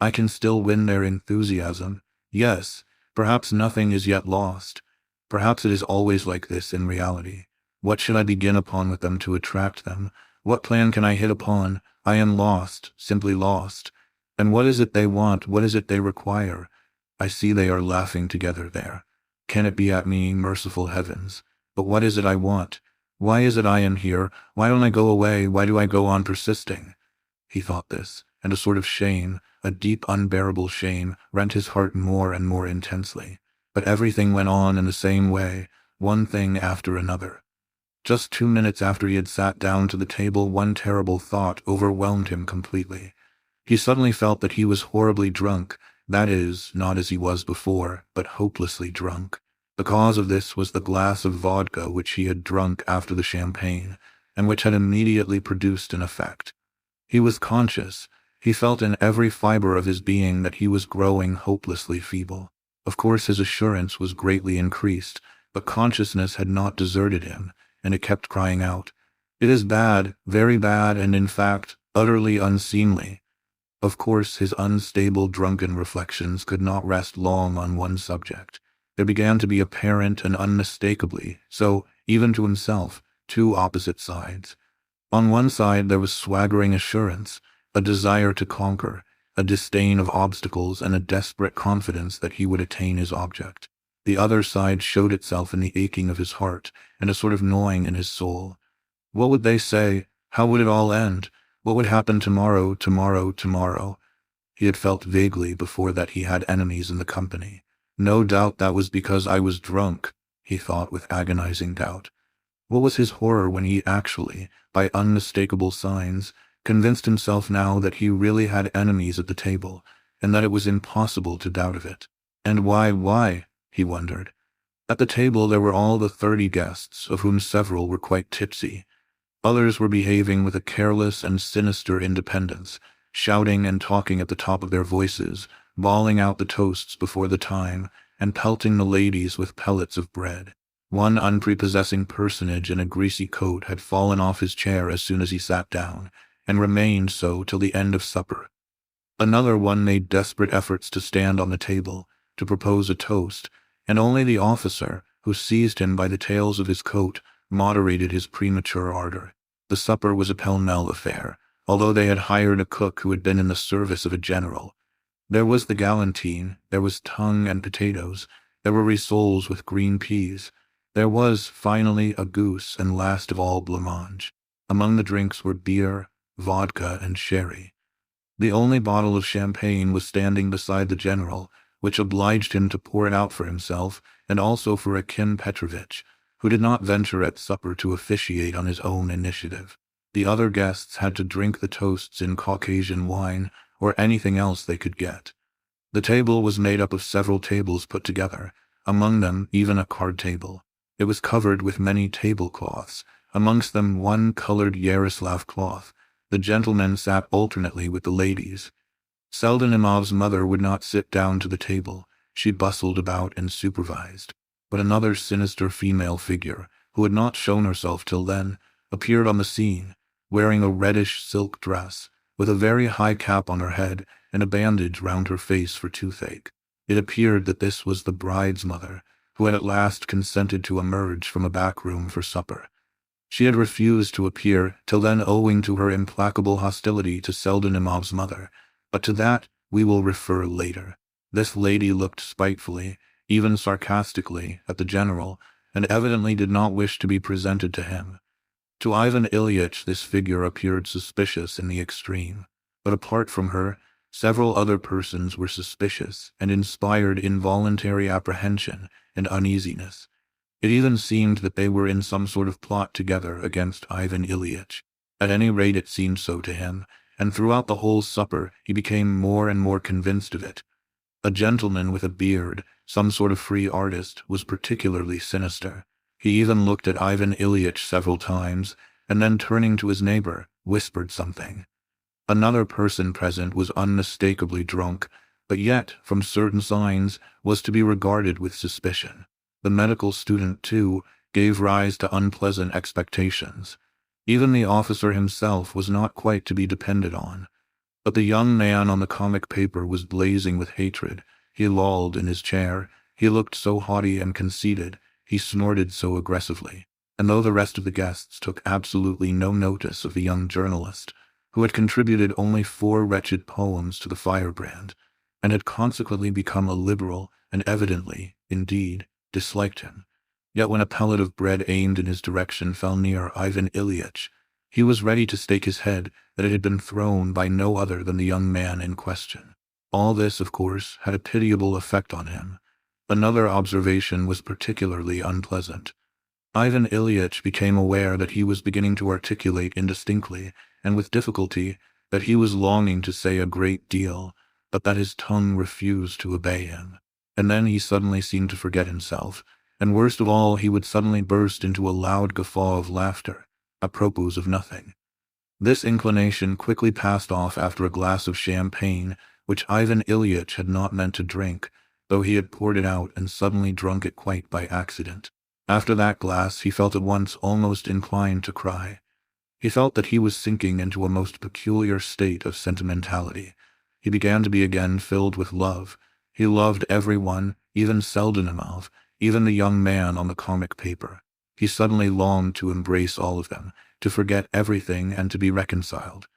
I can still win their enthusiasm. Yes, perhaps nothing is yet lost. Perhaps it is always like this in reality. What should I begin upon with them to attract them? What plan can I hit upon? I am lost, simply lost. And what is it they want? What is it they require? I see they are laughing together there. Can it be at me, merciful heavens? But what is it I want? Why is it I am here? Why don't I go away? Why do I go on persisting? He thought this, and a sort of shame, a deep, unbearable shame, rent his heart more and more intensely. But everything went on in the same way, one thing after another. Just 2 minutes after he had sat down to the table, one terrible thought overwhelmed him completely. He suddenly felt that he was horribly drunk, that is, not as he was before, but hopelessly drunk. The cause of this was the glass of vodka which he had drunk after the champagne, and which had immediately produced an effect. He was conscious. He felt in every fiber of his being that he was growing hopelessly feeble. Of course his assurance was greatly increased, but consciousness had not deserted him, and it kept crying out, "It is bad, very bad, and in fact, utterly unseemly." Of course his unstable drunken reflections could not rest long on one subject. There began to be apparent and unmistakably, so, even to himself, two opposite sides. On one side there was swaggering assurance, a desire to conquer, a disdain of obstacles, and a desperate confidence that he would attain his object. The other side showed itself in the aching of his heart, and a sort of gnawing in his soul. What would they say? How would it all end? What would happen tomorrow? He had felt vaguely before that he had enemies in the company. No doubt that was because I was drunk, he thought with agonizing doubt. What was his horror when he actually, by unmistakable signs, convinced himself now that he really had enemies at the table, and that it was impossible to doubt of it. And why, he wondered. At the table there were all the 30 guests, of whom several were quite tipsy. Others were behaving with a careless and sinister independence, shouting and talking at the top of their voices, bawling out the toasts before the time, and pelting the ladies with pellets of bread. One unprepossessing personage in a greasy coat had fallen off his chair as soon as he sat down, and remained so till the end of supper. Another one made desperate efforts to stand on the table, to propose a toast, and only the officer, who seized him by the tails of his coat, moderated his premature ardor. The supper was a pell-mell affair, although they had hired a cook who had been in the service of a general. There was the galantine, there was tongue and potatoes, there were rissoles with green peas, there was, finally, a goose, and last of all, blancmange. Among the drinks were beer, vodka, and sherry. The only bottle of champagne was standing beside the general, which obliged him to pour it out for himself, and also for Akim Petrovitch, who did not venture at supper to officiate on his own initiative. The other guests had to drink the toasts in Caucasian wine, or anything else they could get. The table was made up of several tables put together, among them even a card table. It was covered with many tablecloths, amongst them one colored Yaroslav cloth. The gentlemen sat alternately with the ladies. Seldonimov's mother would not sit down to the table. She bustled about and supervised. But another sinister female figure, who had not shown herself till then, appeared on the scene, wearing a reddish silk dress, with a very high cap on her head and a bandage round her face for toothache. It appeared that this was the bride's mother, who had at last consented to emerge from a back room for supper. She had refused to appear till then owing to her implacable hostility to Seldonimov's mother, but to that we will refer later. This lady looked spitefully, even sarcastically, at the general, and evidently did not wish to be presented to him. To Ivan Ilyitch this figure appeared suspicious in the extreme, but apart from her, several other persons were suspicious and inspired involuntary apprehension and uneasiness. It even seemed that they were in some sort of plot together against Ivan Ilyitch. At any rate it seemed so to him, and throughout the whole supper he became more and more convinced of it. A gentleman with a beard, some sort of free artist, was particularly sinister. He even looked at Ivan Ilyitch several times, and then turning to his neighbor, whispered something. Another person present was unmistakably drunk, but yet, from certain signs, was to be regarded with suspicion. The medical student, too, gave rise to unpleasant expectations. Even the officer himself was not quite to be depended on. But the young man on the comic paper was blazing with hatred. He lolled in his chair. He looked so haughty and conceited. He snorted so aggressively. And though the rest of the guests took absolutely no notice of the young journalist, who had contributed only 4 wretched poems to the Firebrand, and had consequently become a liberal, and evidently, indeed, disliked him, yet when a pellet of bread aimed in his direction fell near Ivan Ilyitch, he was ready to stake his head that it had been thrown by no other than the young man in question. All this, of course, had a pitiable effect on him. Another observation was particularly unpleasant. Ivan Ilyitch became aware that he was beginning to articulate indistinctly, and with difficulty, that he was longing to say a great deal, but that his tongue refused to obey him. And then he suddenly seemed to forget himself, and worst of all, he would suddenly burst into a loud guffaw of laughter, apropos of nothing. This inclination quickly passed off after a glass of champagne, which Ivan Ilyitch had not meant to drink, though he had poured it out and suddenly drunk it quite by accident. After that glass he felt at once almost inclined to cry. He felt that he was sinking into a most peculiar state of sentimentality. He began to be again filled with love. He loved everyone, even Seldonimov, even the young man on the comic paper. He suddenly longed to embrace all of them, to forget everything and to be reconciled.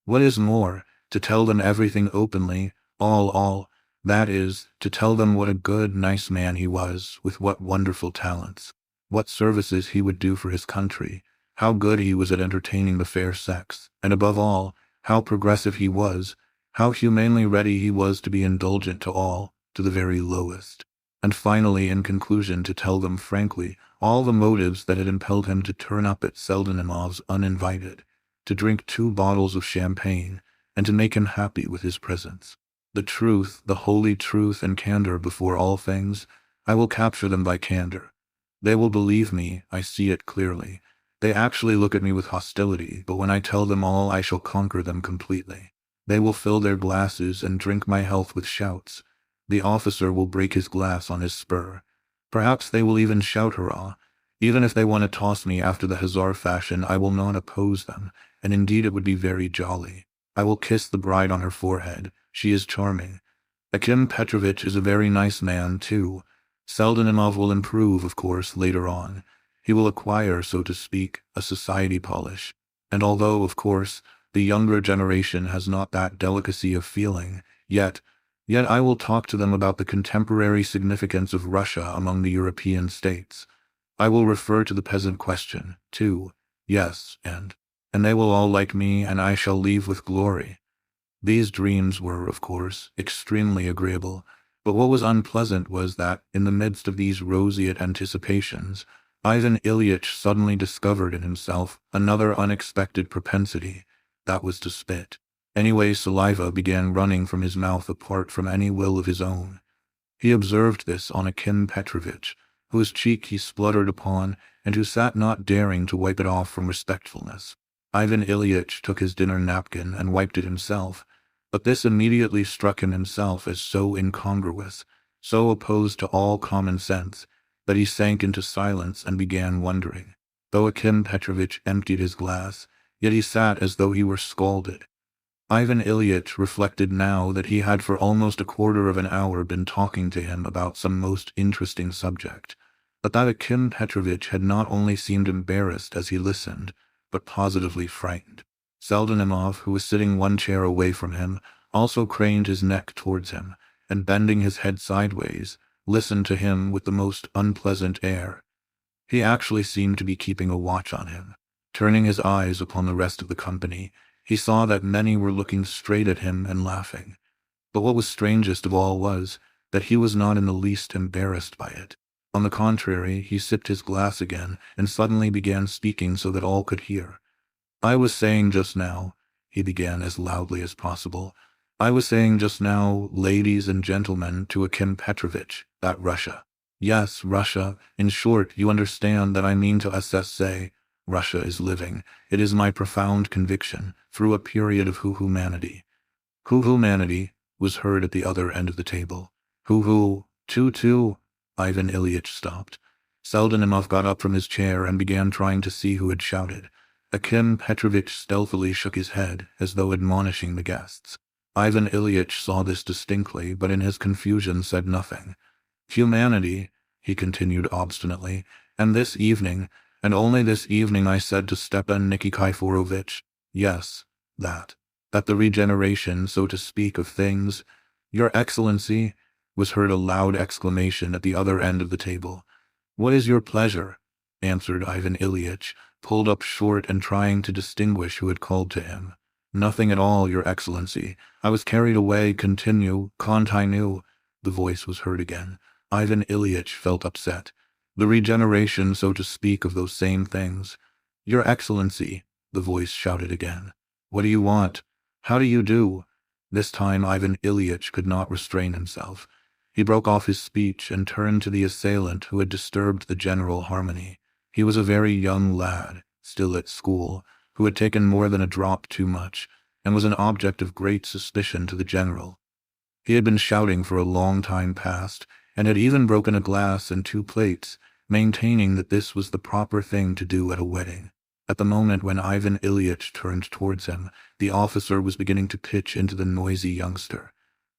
What is more, to tell them everything openly, all, that is, to tell them what a good, nice man he was, with what wonderful talents, what services he would do for his country, how good he was at entertaining the fair sex, and above all, how progressive he was, how humanely ready he was to be indulgent to all, to the very lowest. And finally, in conclusion, to tell them frankly all the motives that had impelled him to turn up at Seldonimov's uninvited, to drink 2 bottles of champagne, and to make him happy with his presence. The truth, the holy truth and candor before all things, I will capture them by candor. They will believe me, I see it clearly. They actually look at me with hostility, but when I tell them all I shall conquer them completely. They will fill their glasses and drink my health with shouts. The officer will break his glass on his spur. Perhaps they will even shout hurrah. Even if they want to toss me after the hussar fashion, I will not oppose them, and indeed it would be very jolly. I will kiss the bride on her forehead. She is charming. Akim Petrovitch is a very nice man, too. Seldenimov will improve, of course, later on. He will acquire, so to speak, a society polish. And although, of course, the younger generation has not that delicacy of feeling, yet I will talk to them about the contemporary significance of Russia among the European states. I will refer to the peasant question, too. Yes, and they will all like me, and I shall leave with glory. These dreams were, of course, extremely agreeable, but what was unpleasant was that, in the midst of these roseate anticipations, Ivan Ilyitch suddenly discovered in himself another unexpected propensity, that was to spit. Anyway, saliva began running from his mouth apart from any will of his own. He observed this on Akim Petrovitch, whose cheek he spluttered upon, and who sat not daring to wipe it off from respectfulness. Ivan Ilyitch took his dinner napkin and wiped it himself, but this immediately struck him himself as so incongruous, so opposed to all common sense, that he sank into silence and began wondering. Though Akim Petrovitch emptied his glass, yet he sat as though he were scalded. Ivan Ilyitch reflected now that he had for almost a quarter of an hour been talking to him about some most interesting subject, but that Akim Petrovitch had not only seemed embarrassed as he listened, but positively frightened. Seldenimov, who was sitting one chair away from him, also craned his neck towards him, and bending his head sideways, listened to him with the most unpleasant air. He actually seemed to be keeping a watch on him. Turning his eyes upon the rest of the company, he saw that many were looking straight at him and laughing. But what was strangest of all was that he was not in the least embarrassed by it. On the contrary, he sipped his glass again and suddenly began speaking so that all could hear. "I was saying just now," he began as loudly as possible, "I was saying just now, ladies and gentlemen, to Akim Petrovitch, that Russia. Yes, Russia. In short, you understand that I mean to say, Russia is living, it is my profound conviction, through a period of humanity." Humanity was heard at the other end of the table. Too. Ivan Ilyitch stopped. Seldenimov got up from his chair and began trying to see who had shouted. Akim Petrovitch stealthily shook his head, as though admonishing the guests. Ivan Ilyitch saw this distinctly, but in his confusion said nothing. "Humanity," he continued obstinately, "and this evening, and only this evening, I said to Stepan Nikiforovitch, yes, that the regeneration, so to speak, of things—" "Your Excellency," was heard a loud exclamation at the other end of the table. "What is your pleasure?" answered Ivan Ilyitch, pulled up short and trying to distinguish who had called to him. "Nothing at all, Your Excellency. I was carried away. Continue. The voice was heard again. Ivan Ilyitch felt upset. The regeneration, so to speak, of those same things. "Your Excellency," the voice shouted again. "What do you want? How do you do?" This time Ivan Ilyitch could not restrain himself. He broke off his speech and turned to the assailant who had disturbed the general harmony. He was a very young lad, still at school, who had taken more than a drop too much, and was an object of great suspicion to the general. He had been shouting for a long time past, and had even broken a glass and 2 plates, maintaining that this was the proper thing to do at a wedding. At the moment when Ivan Ilyitch turned towards him, the officer was beginning to pitch into the noisy youngster.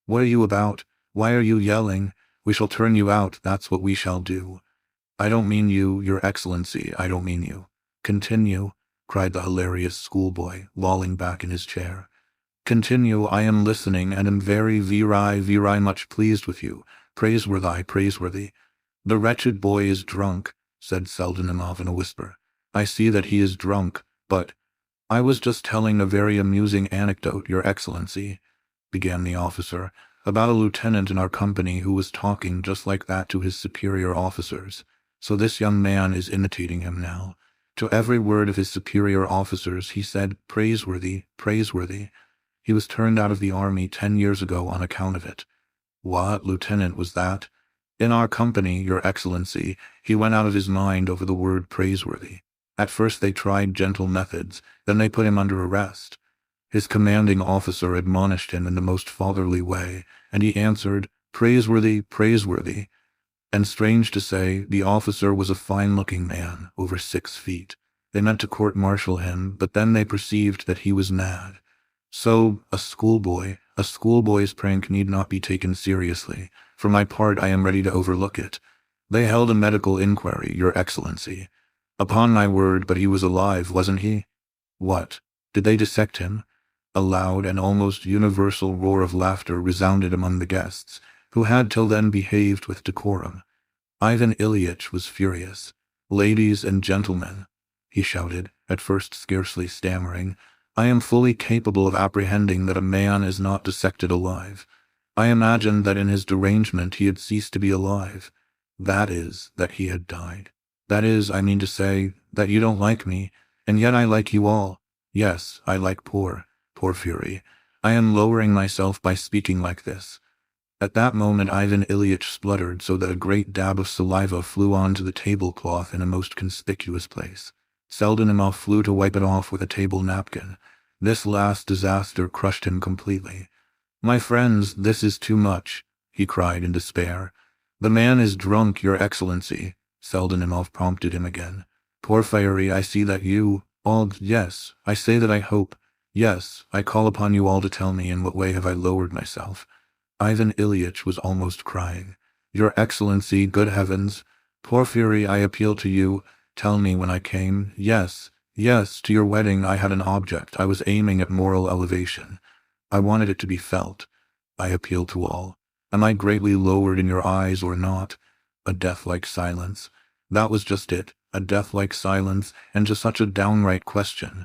"What are you about? Why are you yelling? We shall turn you out, that's what we shall do." "I don't mean you, Your Excellency, I don't mean you." "Continue," cried the hilarious schoolboy, lolling back in his chair. "Continue, I am listening, and am very much pleased with you. Praiseworthy. The wretched boy is drunk," said Seldenimov in a whisper. "I see that he is drunk, but—" "I was just telling a very amusing anecdote, Your Excellency," began the officer, "about a lieutenant in our company who was talking just like that to his superior officers. So this young man is imitating him now. To every word of his superior officers he said, 'Praiseworthy. He was turned out of the army 10 years ago on account of it." "What lieutenant was that?" "In our company, Your Excellency. He went out of his mind over the word praiseworthy. At first they tried gentle methods, then they put him under arrest." His commanding officer admonished him in the most fatherly way, and he answered, "Praiseworthy, praiseworthy." And strange to say, the officer was a fine-looking man, over 6 feet. They meant to court-martial him, but then they perceived that he was mad. So, a schoolboy's prank need not be taken seriously. For my part, I am ready to overlook it. They held a medical inquiry, Your Excellency. Upon my word, but he was alive, wasn't he? What? Did they dissect him? A loud and almost universal roar of laughter resounded among the guests, who had till then behaved with decorum. Ivan Ilyitch was furious. "Ladies and gentlemen," he shouted, at first scarcely stammering, "I am fully capable of apprehending that a man is not dissected alive. I imagined that in his derangement he had ceased to be alive. That is, that he had died. That is, I mean to say, that you don't like me, and yet I like you all. Yes, I like poor Fury. I am lowering myself by speaking like this." At that moment Ivan Ilyitch spluttered so that a great dab of saliva flew onto the tablecloth in a most conspicuous place. Seldenimov flew to wipe it off with a table napkin. This last disaster crushed him completely. "My friends, this is too much," he cried in despair. "The man is drunk, Your Excellency," Seldenimov prompted him again. "Porfiry, I see that you, all, yes, I say that I hope, yes, I call upon you all to tell me in what way have I lowered myself." Ivan Ilyitch was almost crying. "Your Excellency, good heavens! Porfiry, I appeal to you. Tell me when I came. Yes, yes, to your wedding I had an object. I was aiming at moral elevation. I wanted it to be felt. I appeal to all. Am I greatly lowered in your eyes or not?" A death-like silence. That was just it, a death-like silence, and just such a downright question.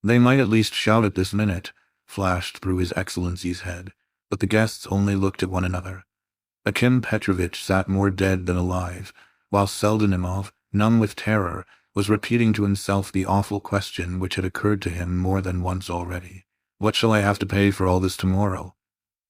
"They might at least shout at this minute," flashed through His Excellency's head. But the guests only looked at one another. Akim Petrovitch sat more dead than alive, while Seldenimov, numb with terror, was repeating to himself the awful question which had occurred to him more than once already. "What shall I have to pay for all this tomorrow?"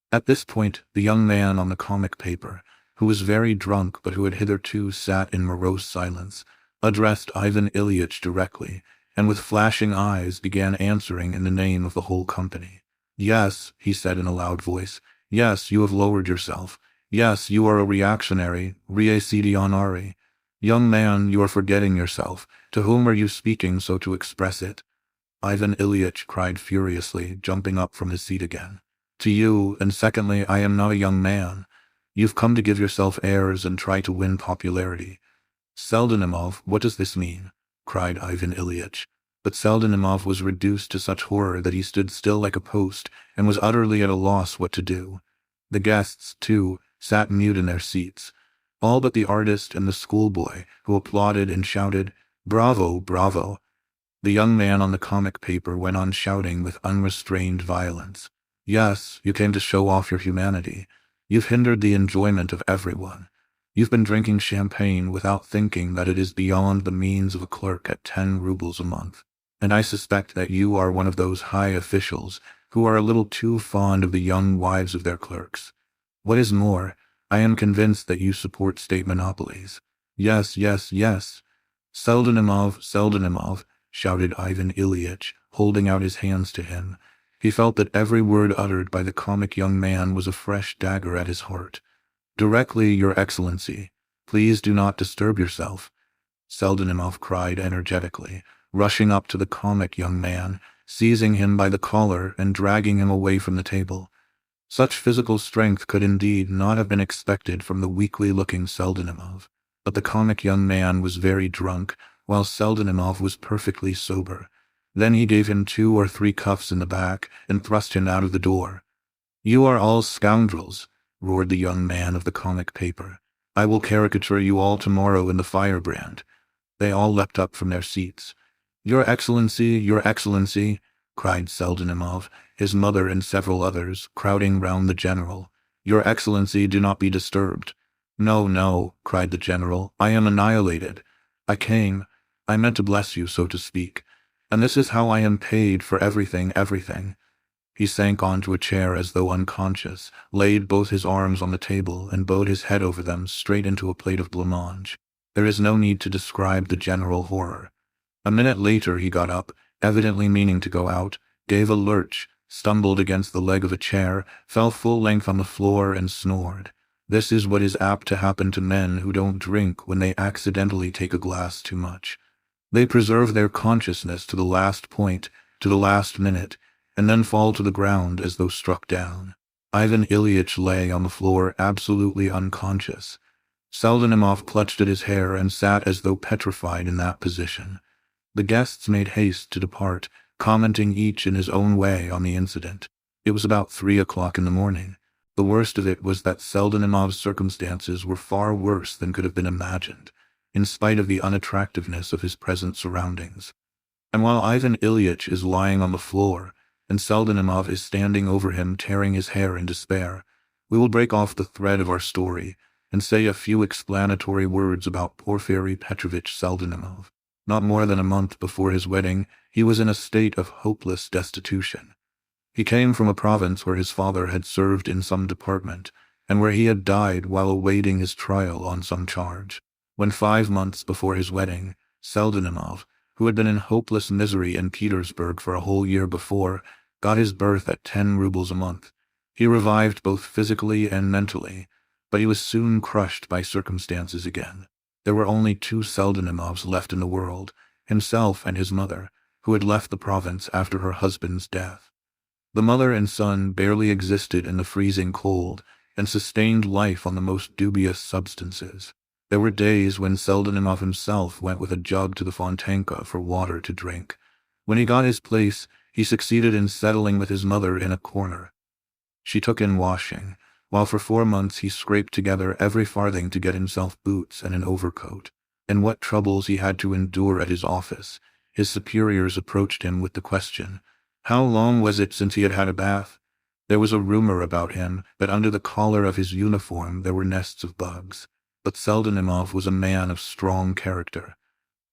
At this point, the young man on the comic paper, who was very drunk but who had hitherto sat in morose silence, addressed Ivan Ilyitch directly, and with flashing eyes began answering in the name of the whole company. "Yes," he said in a loud voice. "Yes, you have lowered yourself. Yes, you are a reactionary, reactionary. Young man, you are forgetting yourself. To whom are you speaking so to express it?" Ivan Ilyitch cried furiously, jumping up from his seat again. "To you, and secondly, I am not a young man. You've come to give yourself airs and try to win popularity." "Seldenimov, what does this mean?" cried Ivan Ilyitch. But Seldenimov was reduced to such horror that he stood still like a post, and was utterly at a loss what to do. The guests, too, sat mute in their seats, all but the artist and the schoolboy, who applauded and shouted, "Bravo, bravo!" The young man on the comic paper went on shouting with unrestrained violence. "Yes, you came to show off your humanity. You've hindered the enjoyment of everyone. You've been drinking champagne without thinking that it is beyond the means of a clerk at 10 rubles a month. And I suspect that you are one of those high officials who are a little too fond of the young wives of their clerks. What is more, I am convinced that you support state monopolies. Yes, yes, yes." Seldenimov, shouted Ivan Ilyitch, holding out his hands to him. He felt that every word uttered by the comic young man was a fresh dagger at his heart. "Directly, Your Excellency. Please do not disturb yourself," Seldenimov cried energetically, rushing up to the comic young man, seizing him by the collar and dragging him away from the table. Such physical strength could indeed not have been expected from the weakly-looking Seldenimov. But the comic young man was very drunk, while Seldenimov was perfectly sober. Then he gave him 2 or 3 cuffs in the back and thrust him out of the door. "You are all scoundrels," roared the young man of the comic paper. "I will caricature you all tomorrow in the Firebrand." They all leapt up from their seats. Your Excellency," cried Seldenimov, his mother and several others, crowding round the general. "Your Excellency, do not be disturbed." "No, no," cried the general, "I am annihilated. I meant to bless you, so to speak. And this is how I am paid for everything. He sank onto a chair as though unconscious, laid both his arms on the table, and bowed his head over them straight into a plate of blancmange. There is no need to describe the general horror. A minute later he got up, evidently meaning to go out, gave a lurch, stumbled against the leg of a chair, fell full length on the floor, and snored. This is what is apt to happen to men who don't drink when they accidentally take a glass too much. They preserve their consciousness to the last point, to the last minute, and then fall to the ground as though struck down. Ivan Ilyich lay on the floor absolutely unconscious. Seldenimov clutched at his hair and sat as though petrified in that position. The guests made haste to depart, commenting each in his own way on the incident. It was about 3 o'clock in the morning. The worst of it was that Seldenimov's circumstances were far worse than could have been imagined, in spite of the unattractiveness of his present surroundings. And while Ivan Ilyich is lying on the floor, and Seldenimov is standing over him tearing his hair in despair, we will break off the thread of our story and say a few explanatory words about Porfiry Petrovich Seldenimov. Not more than a month before his wedding, he was in a state of hopeless destitution. He came from a province where his father had served in some department, and where he had died while awaiting his trial on some charge. When 5 months before his wedding, Seldenimov, who had been in hopeless misery in Petersburg for a whole year before, got his berth at 10 rubles a month. He revived both physically and mentally, but he was soon crushed by circumstances again. There were only 2 Seldenimovs left in the world, himself and his mother, who had left the province after her husband's death. The mother and son barely existed in the freezing cold, and sustained life on the most dubious substances. There were days when Seldenimov himself went with a jug to the Fontanka for water to drink. When he got his place, he succeeded in settling with his mother in a corner. She took in washing, while for 4 months he scraped together every farthing to get himself boots and an overcoat. And what troubles he had to endure at his office! His superiors approached him with the question, how long was it since he had had a bath? There was a rumor about him that under the collar of his uniform there were nests of bugs. But Seldenimov was a man of strong character.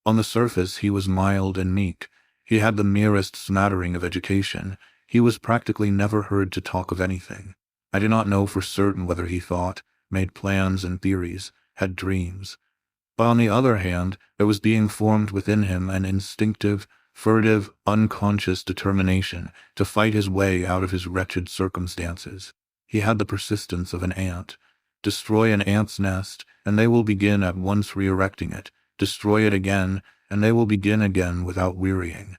On the surface he was mild and meek. He had the merest smattering of education. He was practically never heard to talk of anything. I do not know for certain whether he thought, made plans and theories, had dreams. But on the other hand, there was being formed within him an instinctive, furtive, unconscious determination to fight his way out of his wretched circumstances. He had the persistence of an ant. Destroy an ant's nest, and they will begin at once re-erecting it. Destroy it again, and they will begin again without wearying.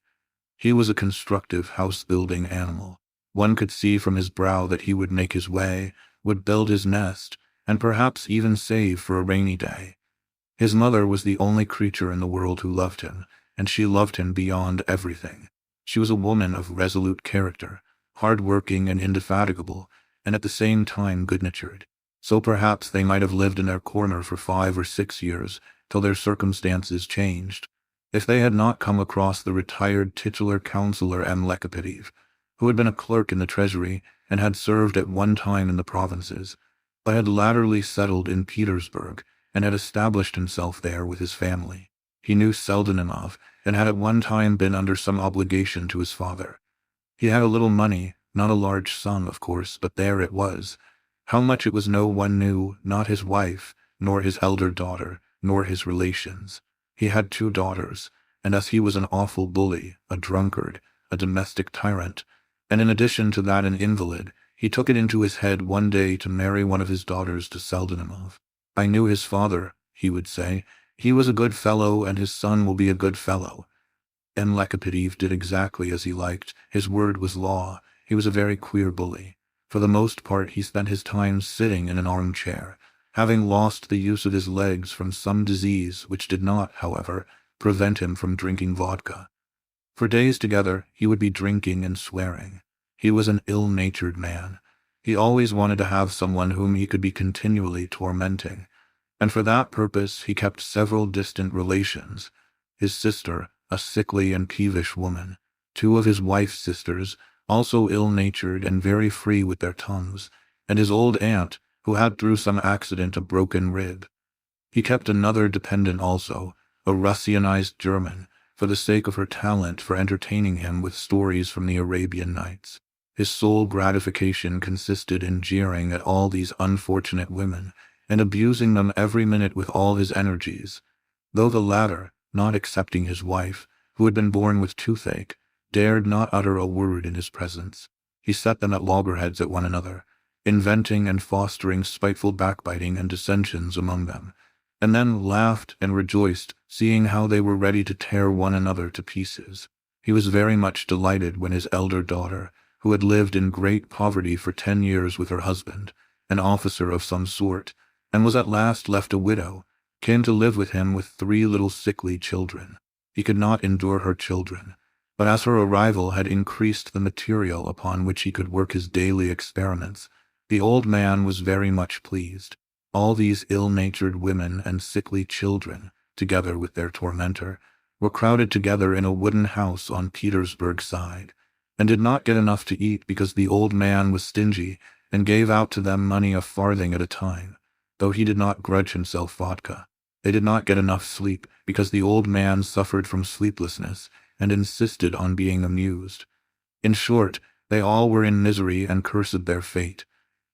He was a constructive house-building animal. One could see from his brow that he would make his way, would build his nest, and perhaps even save for a rainy day. His mother was the only creature in the world who loved him, and she loved him beyond everything. She was a woman of resolute character, hard-working and indefatigable, and at the same time good-natured. So perhaps they might have lived in their corner for 5 or 6 years, till their circumstances changed, if they had not come across the retired titular councillor M. Lekopetiev, who had been a clerk in the treasury and had served at one time in the provinces, but had latterly settled in Petersburg and had established himself there with his family. He knew Seldenimov and had at one time been under some obligation to his father. He had a little money, not a large sum, of course, but there it was. How much it was no one knew, not his wife, nor his elder daughter, nor his relations. He had 2 daughters, and as he was an awful bully, a drunkard, a domestic tyrant, and in addition to that an invalid, he took it into his head one day to marry one of his daughters to Seldenimov. I knew his father, he would say. He was a good fellow, and his son will be a good fellow. M. Lekopetiev did exactly as he liked. His word was law. He was a very queer bully. For the most part he spent his time sitting in an armchair, having lost the use of his legs from some disease which did not, however, prevent him from drinking vodka. For days together he would be drinking and swearing. He was an ill-natured man. He always wanted to have someone whom he could be continually tormenting, and for that purpose he kept several distant relations. His sister, a sickly and peevish woman, 2 of his wife's sisters, also ill-natured and very free with their tongues, and his old aunt, who had through some accident a broken rib. He kept another dependent also, a Russianized German, for the sake of her talent for entertaining him with stories from the Arabian Nights. His sole gratification consisted in jeering at all these unfortunate women, and abusing them every minute with all his energies, though the latter, not excepting his wife, who had been born with toothache, dared not utter a word in his presence. He set them at loggerheads at one another, inventing and fostering spiteful backbiting and dissensions among them, and then laughed and rejoiced, seeing how they were ready to tear one another to pieces. He was very much delighted when his elder daughter, who had lived in great poverty for 10 years with her husband, an officer of some sort, and was at last left a widow, came to live with him with 3 little sickly children. He could not endure her children, but as her arrival had increased the material upon which he could work his daily experiments, the old man was very much pleased. All these ill-natured women and sickly children, together with their tormentor, were crowded together in a wooden house on Petersburg side, and did not get enough to eat because the old man was stingy and gave out to them money a farthing at a time, though he did not grudge himself vodka. They did not get enough sleep because the old man suffered from sleeplessness and insisted on being amused. In short, they all were in misery and cursed their fate.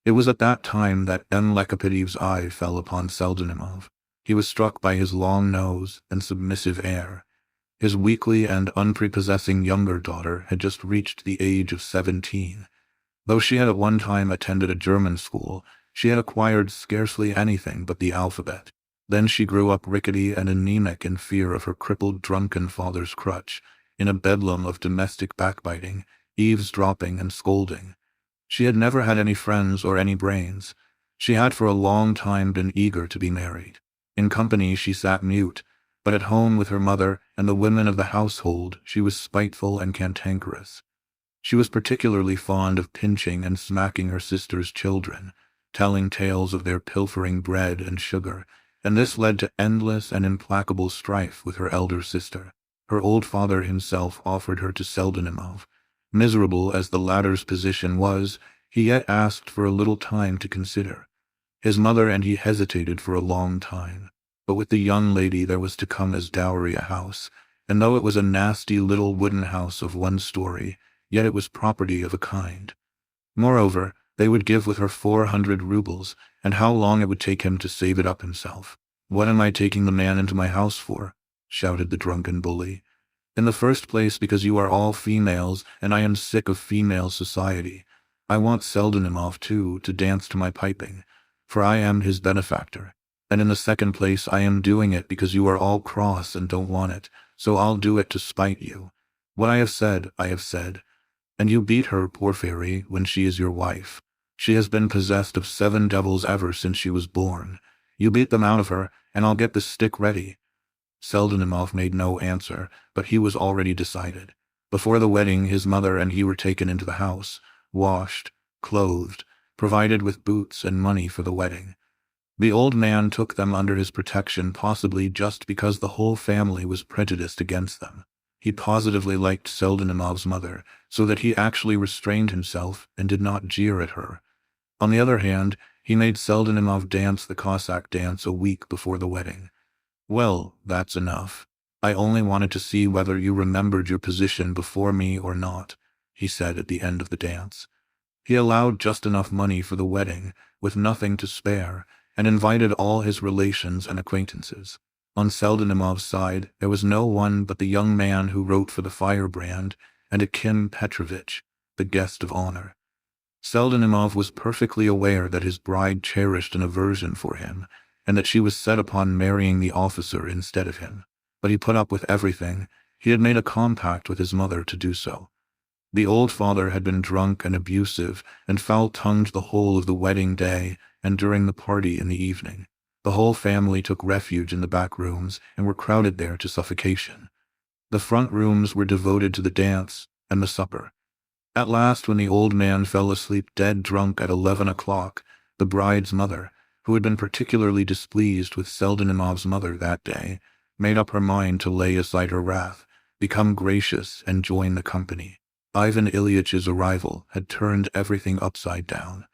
It was at that time that An Lekopetev's eye fell upon Seldenimov. He was struck by his long nose and submissive air. His weakly and unprepossessing younger daughter had just reached the age of 17. Though she had at one time attended a German school, she had acquired scarcely anything but the alphabet. Then she grew up rickety and anemic in fear of her crippled drunken father's crutch, in a bedlam of domestic backbiting, eavesdropping and scolding. She had never had any friends or any brains. She had for a long time been eager to be married. In company she sat mute, but at home with her mother and the women of the household she was spiteful and cantankerous. She was particularly fond of pinching and smacking her sister's children, telling tales of their pilfering bread and sugar, and this led to endless and implacable strife with her elder sister. Her old father himself offered her to Seldenimov. Miserable as the latter's position was, he yet asked for a little time to consider. His mother and he hesitated for a long time, but with the young lady there was to come as dowry a house, and though it was a nasty little wooden house of 1 story, yet it was property of a kind. Moreover, they would give with her 400 rubles, and how long it would take him to save it up himself. "What am I taking the man into my house for?" shouted the drunken bully. "In the first place because you are all females, and I am sick of female society. I want Seldenimov, too, to dance to my piping, for I am his benefactor. And in the second place I am doing it because you are all cross and don't want it, so I'll do it to spite you. What I have said, I have said. And you beat her, Porfiry, when she is your wife. She has been possessed of 7 devils ever since she was born. You beat them out of her, and I'll get the stick ready." Seldenimov made no answer, but he was already decided. Before the wedding his mother and he were taken into the house, washed, clothed, provided with boots and money for the wedding. The old man took them under his protection, possibly just because the whole family was prejudiced against them. He positively liked Seldenimov's mother, so that he actually restrained himself and did not jeer at her. On the other hand, he made Seldenimov dance the Cossack dance a week before the wedding. "Well, that's enough. I only wanted to see whether you remembered your position before me or not," he said at the end of the dance. He allowed just enough money for the wedding, with nothing to spare, and invited all his relations and acquaintances. On Seldenimov's side there was no one but the young man who wrote for the Firebrand and Akim Petrovitch, the guest of honor. Seldenimov was perfectly aware that his bride cherished an aversion for him, and that she was set upon marrying the officer instead of him. But he put up with everything. He had made a compact with his mother to do so. The old father had been drunk and abusive, and foul-tongued the whole of the wedding day and during the party in the evening. The whole family took refuge in the back rooms and were crowded there to suffocation. The front rooms were devoted to the dance and the supper. At last, when the old man fell asleep dead drunk at 11 o'clock, the bride's mother, who had been particularly displeased with Seldenimov's mother that day, made up her mind to lay aside her wrath, become gracious, and join the company. Ivan Ilyitch's arrival had turned everything upside down.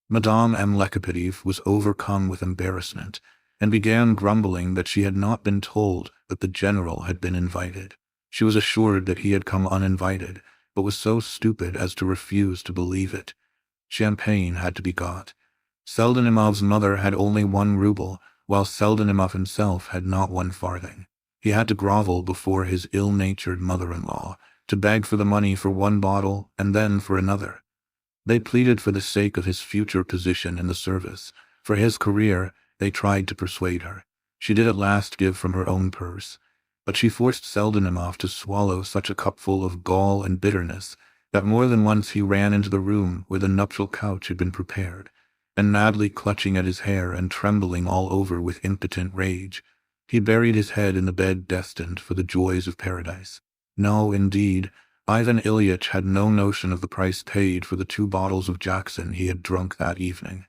Madame M. Lekopetev was overcome with embarrassment, and began grumbling that she had not been told that the general had been invited. She was assured that he had come uninvited, but was so stupid as to refuse to believe it. Champagne had to be got. Seldenimov's mother had only 1 ruble, while Seldenimov himself had not 1 farthing. He had to grovel before his ill-natured mother-in-law, to beg for the money for 1 bottle and then for another. They pleaded for the sake of his future position in the service. For his career, they tried to persuade her. She did at last give from her own purse, but she forced Seldenimov to swallow such a cupful of gall and bitterness that more than once he ran into the room where the nuptial couch had been prepared, and madly clutching at his hair and trembling all over with impotent rage, he buried his head in the bed destined for the joys of paradise. No, indeed, Ivan Ilyitch had no notion of the price paid for the 2 bottles of Jackson he had drunk that evening.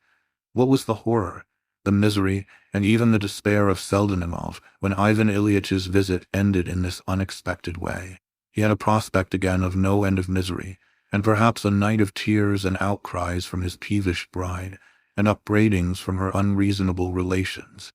What was the horror, the misery, and even the despair of Seldenimov when Ivan Ilyitch's visit ended in this unexpected way? He had a prospect again of no end of misery, and perhaps a night of tears and outcries from his peevish bride, and upbraidings from her unreasonable relations.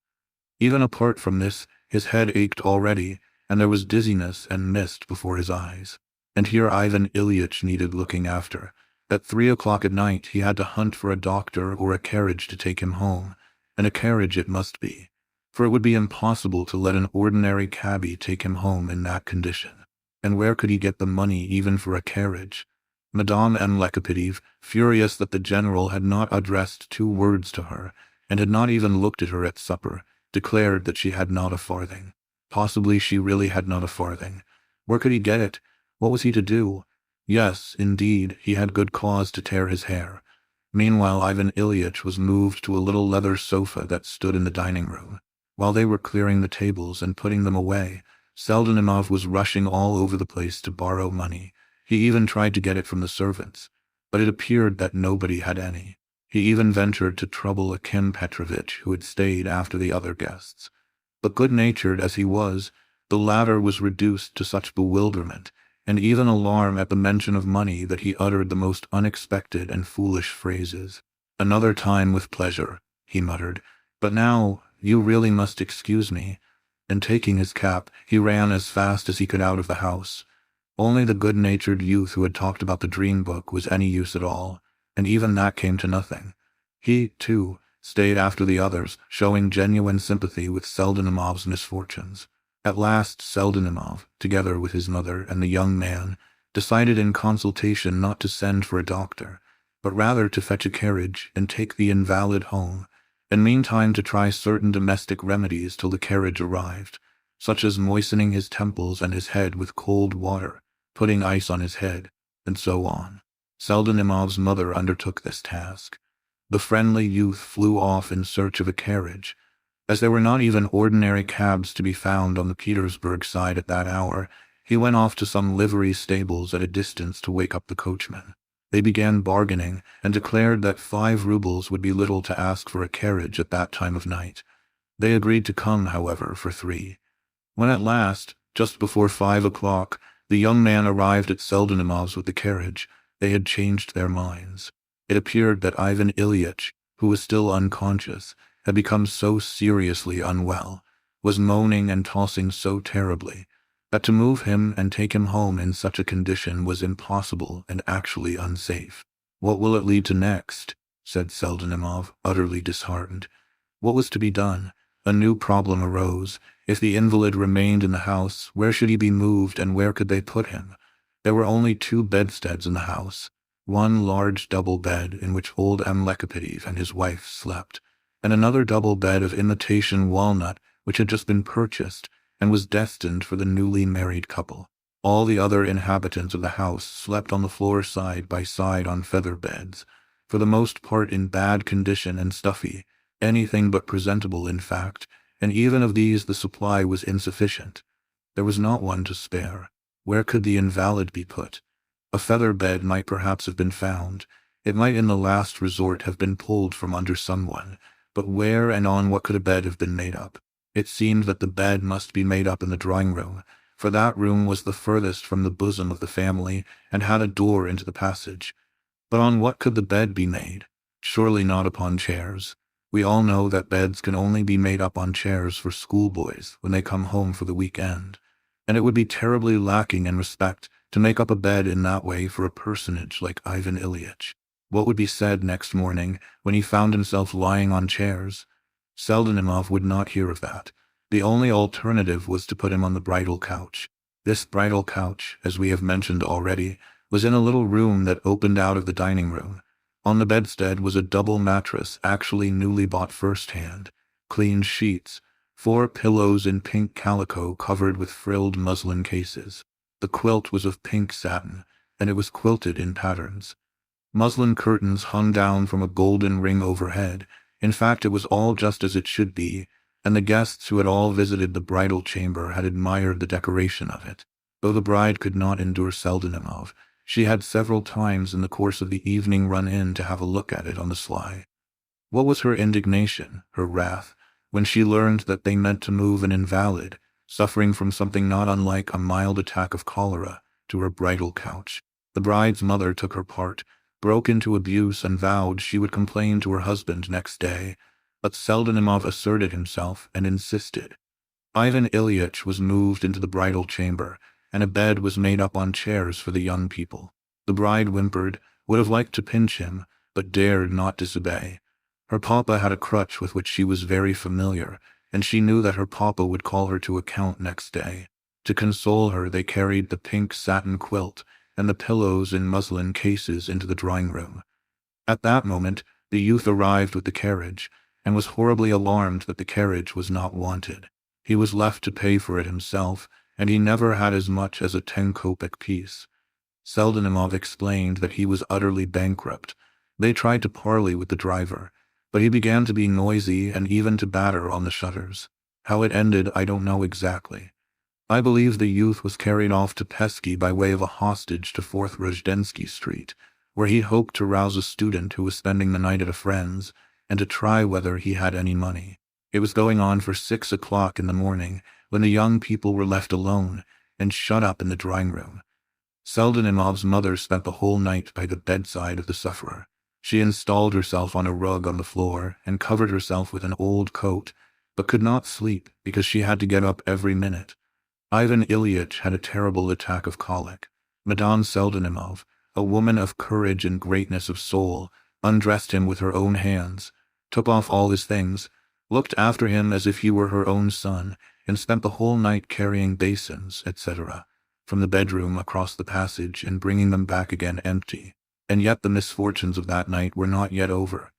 Even apart from this, his head ached already, and there was dizziness and mist before his eyes. And here Ivan Ilyitch needed looking after. At 3 o'clock at night he had to hunt for a doctor or a carriage to take him home, and a carriage it must be, for it would be impossible to let an ordinary cabby take him home in that condition. And where could he get the money even for a carriage? Madame M. Lekopidev, furious that the general had not addressed 2 words to her, and had not even looked at her at supper, declared that she had not a farthing. Possibly she really had not a farthing. Where could he get it? What was he to do? Yes, indeed, he had good cause to tear his hair. Meanwhile Ivan Ilyitch was moved to a little leather sofa that stood in the dining room. While they were clearing the tables and putting them away, Seldenimov was rushing all over the place to borrow money. He even tried to get it from the servants, but it appeared that nobody had any. He even ventured to trouble Akim Petrovitch, who had stayed after the other guests. But good-natured as he was, the latter was reduced to such bewilderment and even alarm at the mention of money that he uttered the most unexpected and foolish phrases. "Another time with pleasure," he muttered, "but now you really must excuse me." And taking his cap, he ran as fast as he could out of the house. Only the good-natured youth who had talked about the dream book was any use at all, and even that came to nothing. He, too, stayed after the others, showing genuine sympathy with Seldenimov's misfortunes. At last Seldenimov, together with his mother and the young man, decided in consultation not to send for a doctor, but rather to fetch a carriage and take the invalid home, and meantime to try certain domestic remedies till the carriage arrived, such as moistening his temples and his head with cold water, putting ice on his head, and so on. Seldenimov's mother undertook this task. The friendly youth flew off in search of a carriage. As there were not even ordinary cabs to be found on the Petersburg side at that hour, he went off to some livery stables at a distance to wake up the coachman. They began bargaining, and declared that 5 rubles would be little to ask for a carriage at that time of night. They agreed to come, however, for 3. When at last, just before 5 o'clock, the young man arrived at Seldenimov's with the carriage, they had changed their minds. It appeared that Ivan Ilyitch, who was still unconscious, had become so seriously unwell, was moaning and tossing so terribly, that to move him and take him home in such a condition was impossible and actually unsafe. "What will it lead to next?" said Seldenimov, utterly disheartened. What was to be done? A new problem arose. If the invalid remained in the house, where should he be moved and where could they put him? There were only 2 bedsteads in the house, one large double bed in which old M. Lekopidev and his wife slept, and another double bed of imitation walnut which had just been purchased and was destined for the newly married couple. All the other inhabitants of the house slept on the floor side by side on feather beds, for the most part in bad condition and stuffy, anything but presentable in fact, and even of these the supply was insufficient. There was not one to spare. Where could the invalid be put? A feather bed might perhaps have been found. It might in the last resort have been pulled from under someone, but where and on what could a bed have been made up? It seemed that the bed must be made up in the drawing-room, for that room was the furthest from the bosom of the family and had a door into the passage. But on what could the bed be made? Surely not upon chairs. We all know that beds can only be made up on chairs for schoolboys when they come home for the weekend, and it would be terribly lacking in respect to make up a bed in that way for a personage like Ivan Ilyitch. What would be said next morning when he found himself lying on chairs? Seldenimov would not hear of that. The only alternative was to put him on the bridal couch. This bridal couch, as we have mentioned already, was in a little room that opened out of the dining room, On the bedstead was a double mattress, actually newly bought firsthand, clean sheets, 4 pillows in pink calico covered with frilled muslin cases. The quilt was of pink satin, and it was quilted in patterns. Muslin curtains hung down from a golden ring overhead. In fact, it was all just as it should be, and the guests who had all visited the bridal chamber had admired the decoration of it. Though the bride could not endure Seldenimov, she had several times in the course of the evening run in to have a look at it on the sly. What was her indignation, her wrath, when she learned that they meant to move an invalid, suffering from something not unlike a mild attack of cholera, to her bridal couch. The bride's mother took her part, broke into abuse, and vowed she would complain to her husband next day, but Seldenimov asserted himself and insisted. Ivan Ilyich was moved into the bridal chamber, and a bed was made up on chairs for the young people. The bride whimpered, would have liked to pinch him, but dared not disobey. Her papa had a crutch with which she was very familiar, and she knew that her papa would call her to account next day. To console her, they carried the pink satin quilt and the pillows in muslin cases into the drawing room. At that moment, the youth arrived with the carriage, and was horribly alarmed that the carriage was not wanted. He was left to pay for it himself, and he never had as much as a 10-kopeck piece. Seldenimov explained that he was utterly bankrupt. They tried to parley with the driver, but he began to be noisy and even to batter on the shutters. How it ended, I don't know exactly. I believe the youth was carried off to Pesky by way of a hostage to 4th Rozdensky Street, where he hoped to rouse a student who was spending the night at a friend's, and to try whether he had any money. It was going on for 6 o'clock in the morning, when the young people were left alone and shut up in the drawing room. Seldenimov's mother spent the whole night by the bedside of the sufferer. She installed herself on a rug on the floor and covered herself with an old coat, but could not sleep because she had to get up every minute. Ivan Ilyich had a terrible attack of colic. Madame Seldenimov, a woman of courage and greatness of soul, undressed him with her own hands, took off all his things, looked after him as if he were her own son, and spent the whole night carrying basins, etc., from the bedroom across the passage and bringing them back again empty. And yet the misfortunes of that night were not yet over.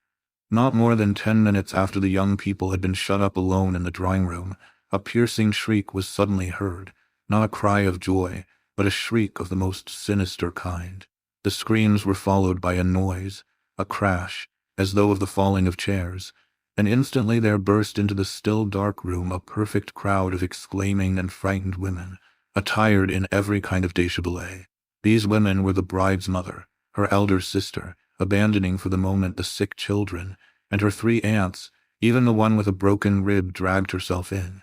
Not more than 10 minutes after the young people had been shut up alone in the drawing room, a piercing shriek was suddenly heard, not a cry of joy, but a shriek of the most sinister kind. The screams were followed by a noise, a crash, as though of the falling of chairs, and instantly there burst into the still dark room a perfect crowd of exclaiming and frightened women, attired in every kind of déshabillé. These women were the bride's mother, her elder sister, abandoning for the moment the sick children, and her 3 aunts. Even the one with a broken rib dragged herself in.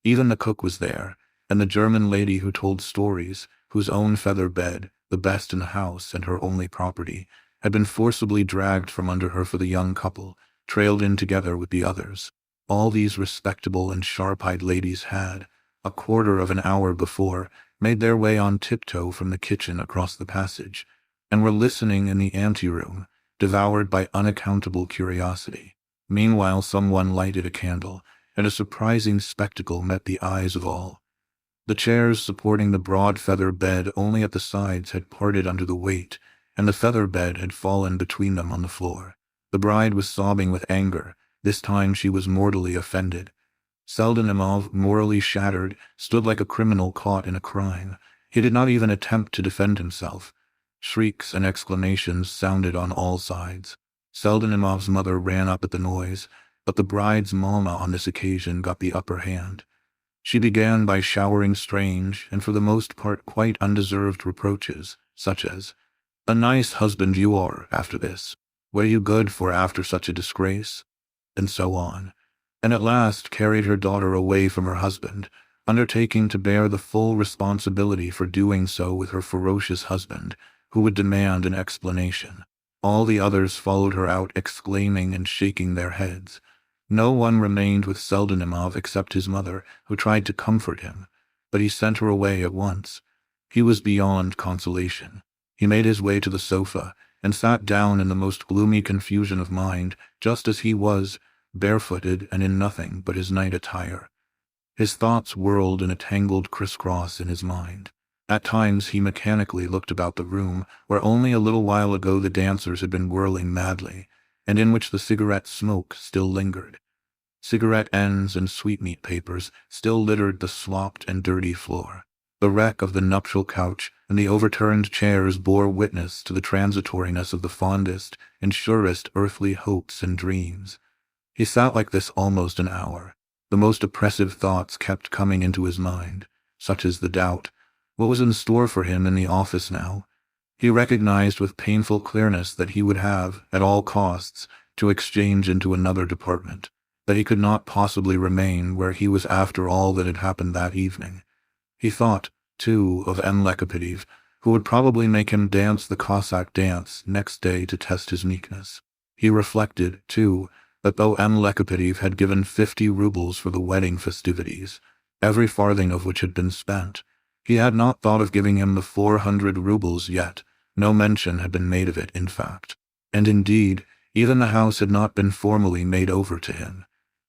Even the cook was there, and the German lady who told stories, whose own feather bed, the best in the house and her only property, had been forcibly dragged from under her for the young couple, trailed in together with the others. All these respectable and sharp-eyed ladies had, a quarter of an hour before, made their way on tiptoe from the kitchen across the passage, and were listening in the anteroom, devoured by unaccountable curiosity. Meanwhile someone lighted a candle, and a surprising spectacle met the eyes of all. The chairs supporting the broad feather bed only at the sides had parted under the weight, and the feather bed had fallen between them on the floor. The bride was sobbing with anger. This time she was mortally offended. Seldenimov, morally shattered, stood like a criminal caught in a crime. He did not even attempt to defend himself. Shrieks and exclamations sounded on all sides. Seldenimov's mother ran up at the noise, but the bride's mamma on this occasion got the upper hand. She began by showering strange, and for the most part quite undeserved reproaches, such as, "A nice husband you are, after this. What are you good for after such a disgrace?" and so on, and at last carried her daughter away from her husband, undertaking to bear the full responsibility for doing so with her ferocious husband, who would demand an explanation. All the others followed her out, exclaiming and shaking their heads. No one remained with Seldenimov except his mother, who tried to comfort him, but he sent her away at once. He was beyond consolation. He made his way to the sofa, and sat down in the most gloomy confusion of mind, just as he was, barefooted and in nothing but his night attire. His thoughts whirled in a tangled crisscross in his mind. At times he mechanically looked about the room where only a little while ago the dancers had been whirling madly, and in which the cigarette smoke still lingered. Cigarette ends and sweetmeat papers still littered the slopped and dirty floor. The wreck of the nuptial couch and the overturned chairs bore witness to the transitoriness of the fondest and surest earthly hopes and dreams. He sat like this almost an hour. The most oppressive thoughts kept coming into his mind, such as the doubt, what was in store for him in the office now? He recognized with painful clearness that he would have, at all costs, to exchange into another department, that he could not possibly remain where he was after all that had happened that evening. He thought, too, of An who would probably make him dance the Cossack dance next day to test his meekness. He reflected, too, that though An had given 50 rubles for the wedding festivities, every farthing of which had been spent, he had not thought of giving him the 400 rubles yet. No mention had been made of it, in fact. And indeed, even the house had not been formally made over to him.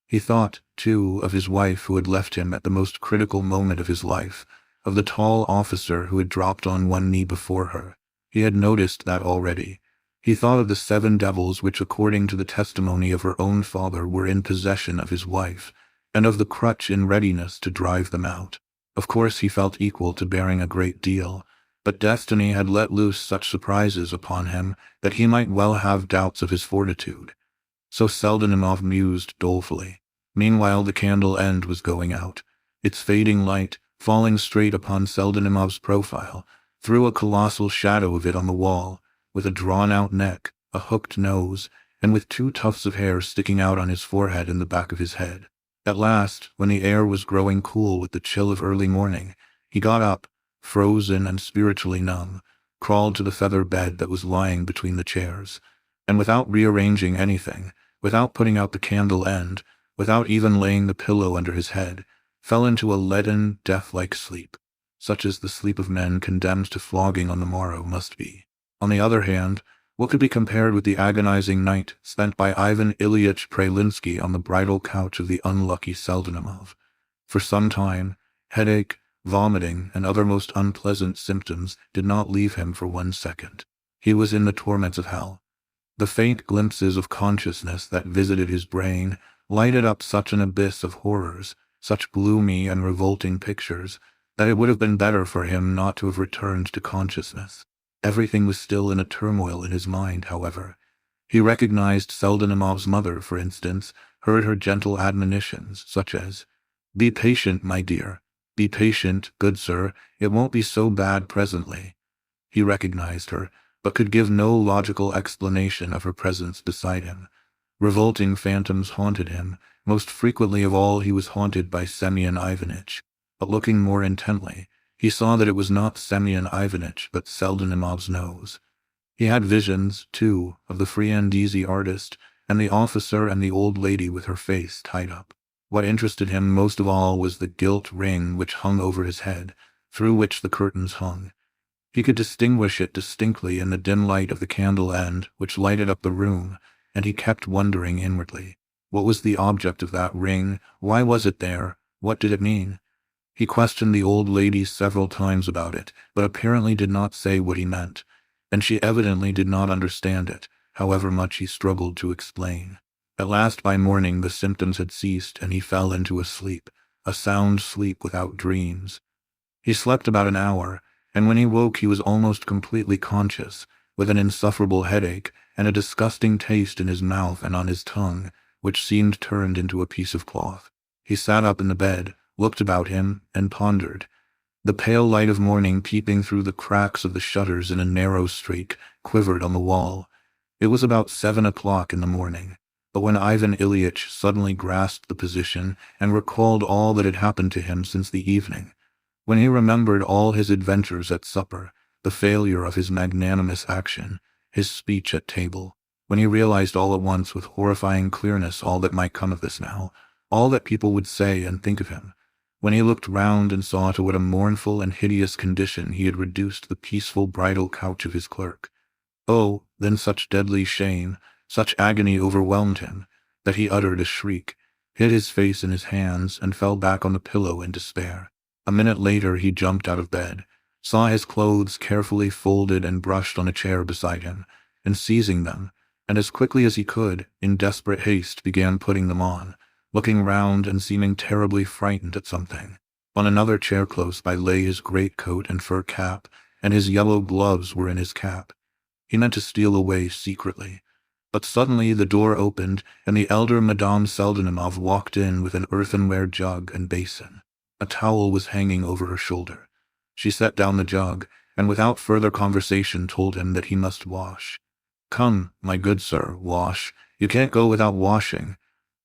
He thought, too, of his wife who had left him at the most critical moment of his life, of the tall officer who had dropped on one knee before her. He had noticed that already. He thought of the 7 devils which, according to the testimony of her own father, were in possession of his wife, and of the crutch in readiness to drive them out. Of course he felt equal to bearing a great deal, but destiny had let loose such surprises upon him that he might well have doubts of his fortitude. So Seldenimov mused dolefully. Meanwhile the candle end was going out. Its fading light, falling straight upon Seldenimov's profile, threw a colossal shadow of it on the wall, with a drawn-out neck, a hooked nose, and with 2 tufts of hair sticking out on his forehead and the back of his head. At last, when the air was growing cool with the chill of early morning, he got up, frozen and spiritually numb, crawled to the feather bed that was lying between the chairs, and without rearranging anything, without putting out the candle end, without even laying the pillow under his head, fell into a leaden, death-like sleep, such as the sleep of men condemned to flogging on the morrow must be. On the other hand, what could be compared with the agonizing night spent by Ivan Ilyich Pralinsky on the bridal couch of the unlucky Seldenimov? For some time, headache, vomiting, and other most unpleasant symptoms did not leave him for 1 second. He was in the torments of hell. The faint glimpses of consciousness that visited his brain lighted up such an abyss of horrors, such gloomy and revolting pictures, that it would have been better for him not to have returned to consciousness. Everything was still in a turmoil in his mind, however. He recognized Seldenimov's mother, for instance, heard her gentle admonitions, such as, "Be patient, my dear. Be patient, good sir, it won't be so bad presently." He recognized her, but could give no logical explanation of her presence beside him. Revolting phantoms haunted him. Most frequently of all he was haunted by Semyon Ivanitch. But looking more intently, he saw that it was not Semyon Ivanitch, but Seldenimov's nose. He had visions, too, of the Friandizi artist, and the officer and the old lady with her face tied up. What interested him most of all was the gilt ring which hung over his head, through which the curtains hung. He could distinguish it distinctly in the dim light of the candle end which lighted up the room, and he kept wondering inwardly. What was the object of that ring? Why was it there? What did it mean? He questioned the old lady several times about it, but apparently did not say what he meant, and she evidently did not understand it, however much he struggled to explain. At last by morning the symptoms had ceased, and he fell into a sleep, a sound sleep without dreams. He slept about an hour, and when he woke he was almost completely conscious, with an insufferable headache and a disgusting taste in his mouth and on his tongue, which seemed turned into a piece of cloth. He sat up in the bed, looked about him, and pondered. The pale light of morning peeping through the cracks of the shutters in a narrow streak quivered on the wall. It was about 7 o'clock in the morning, but when Ivan Ilyich suddenly grasped the position and recalled all that had happened to him since the evening, when he remembered all his adventures at supper, the failure of his magnanimous action, his speech at table, when he realized all at once with horrifying clearness all that might come of this now, all that people would say and think of him, when he looked round and saw to what a mournful and hideous condition he had reduced the peaceful bridal couch of his clerk. Oh, then such deadly shame, such agony overwhelmed him, that he uttered a shriek, hid his face in his hands, and fell back on the pillow in despair. A minute later he jumped out of bed, saw his clothes carefully folded and brushed on a chair beside him, and seizing them, and as quickly as he could, in desperate haste, began putting them on, looking round and seeming terribly frightened at something. On another chair close by lay his greatcoat and fur cap, and his yellow gloves were in his cap. He meant to steal away secretly. But suddenly the door opened, and the elder Madame Seldenimov walked in with an earthenware jug and basin. A towel was hanging over her shoulder. She set down the jug, and without further conversation told him that he must wash. "Come, my good sir, wash. You can't go without washing."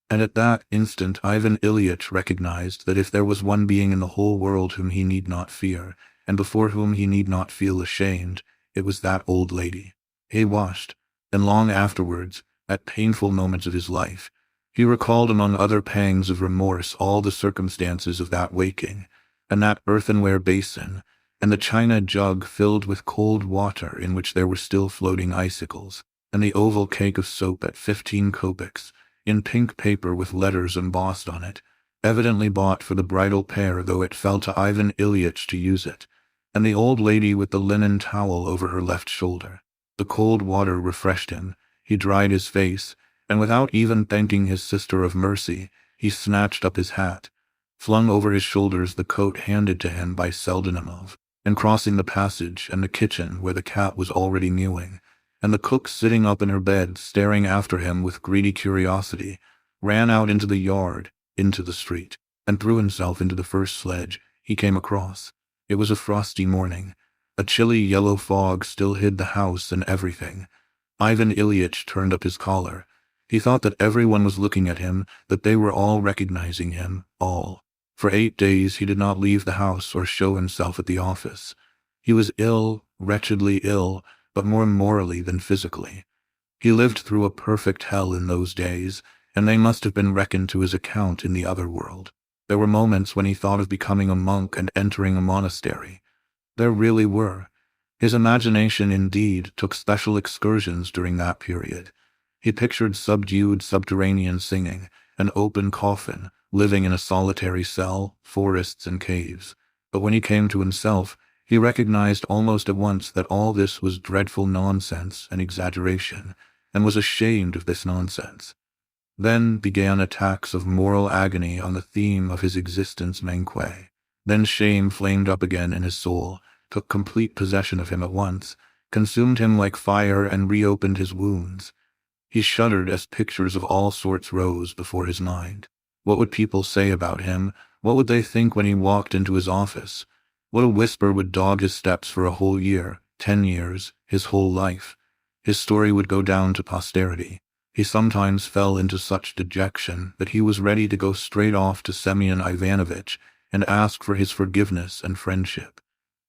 And at that instant Ivan Ilyitch recognized that if there was one being in the whole world whom he need not fear, and before whom he need not feel ashamed, it was that old lady. He washed, and long afterwards, at painful moments of his life, he recalled among other pangs of remorse all the circumstances of that waking, and that earthenware basin, and the china jug filled with cold water in which there were still floating icicles, and the oval cake of soap at 15 kopecks, in pink paper with letters embossed on it, evidently bought for the bridal pair, though it fell to Ivan Ilyitch to use it, and the old lady with the linen towel over her left shoulder. The cold water refreshed him, he dried his face, and without even thanking his sister of mercy, he snatched up his hat, flung over his shoulders the coat handed to him by Seldenimov, and crossing the passage and the kitchen where the cat was already mewing, and the cook sitting up in her bed staring after him with greedy curiosity, ran out into the yard, into the street, and threw himself into the first sledge he came across. It was a frosty morning. A chilly yellow fog still hid the house and everything. Ivan Ilyitch turned up his collar. He thought that everyone was looking at him, that they were all recognizing him, all. For 8 days he did not leave the house or show himself at the office. He was ill, wretchedly ill, but more morally than physically. He lived through a perfect hell in those days, and they must have been reckoned to his account in the other world. There were moments when he thought of becoming a monk and entering a monastery. There really were. His imagination, indeed, took special excursions during that period. He pictured subdued subterranean singing, an open coffin, living in a solitary cell, forests and caves. But when he came to himself, he recognized almost at once that all this was dreadful nonsense and exaggeration, and was ashamed of this nonsense. Then began attacks of moral agony on the theme of his existence manque. Then shame flamed up again in his soul, took complete possession of him at once, consumed him like fire and reopened his wounds. He shuddered as pictures of all sorts rose before his mind. What would people say about him? What would they think when he walked into his office? What a whisper would dog his steps for a whole year, 10 years, his whole life. His story would go down to posterity. He sometimes fell into such dejection that he was ready to go straight off to Semyon Ivanovitch and ask for his forgiveness and friendship.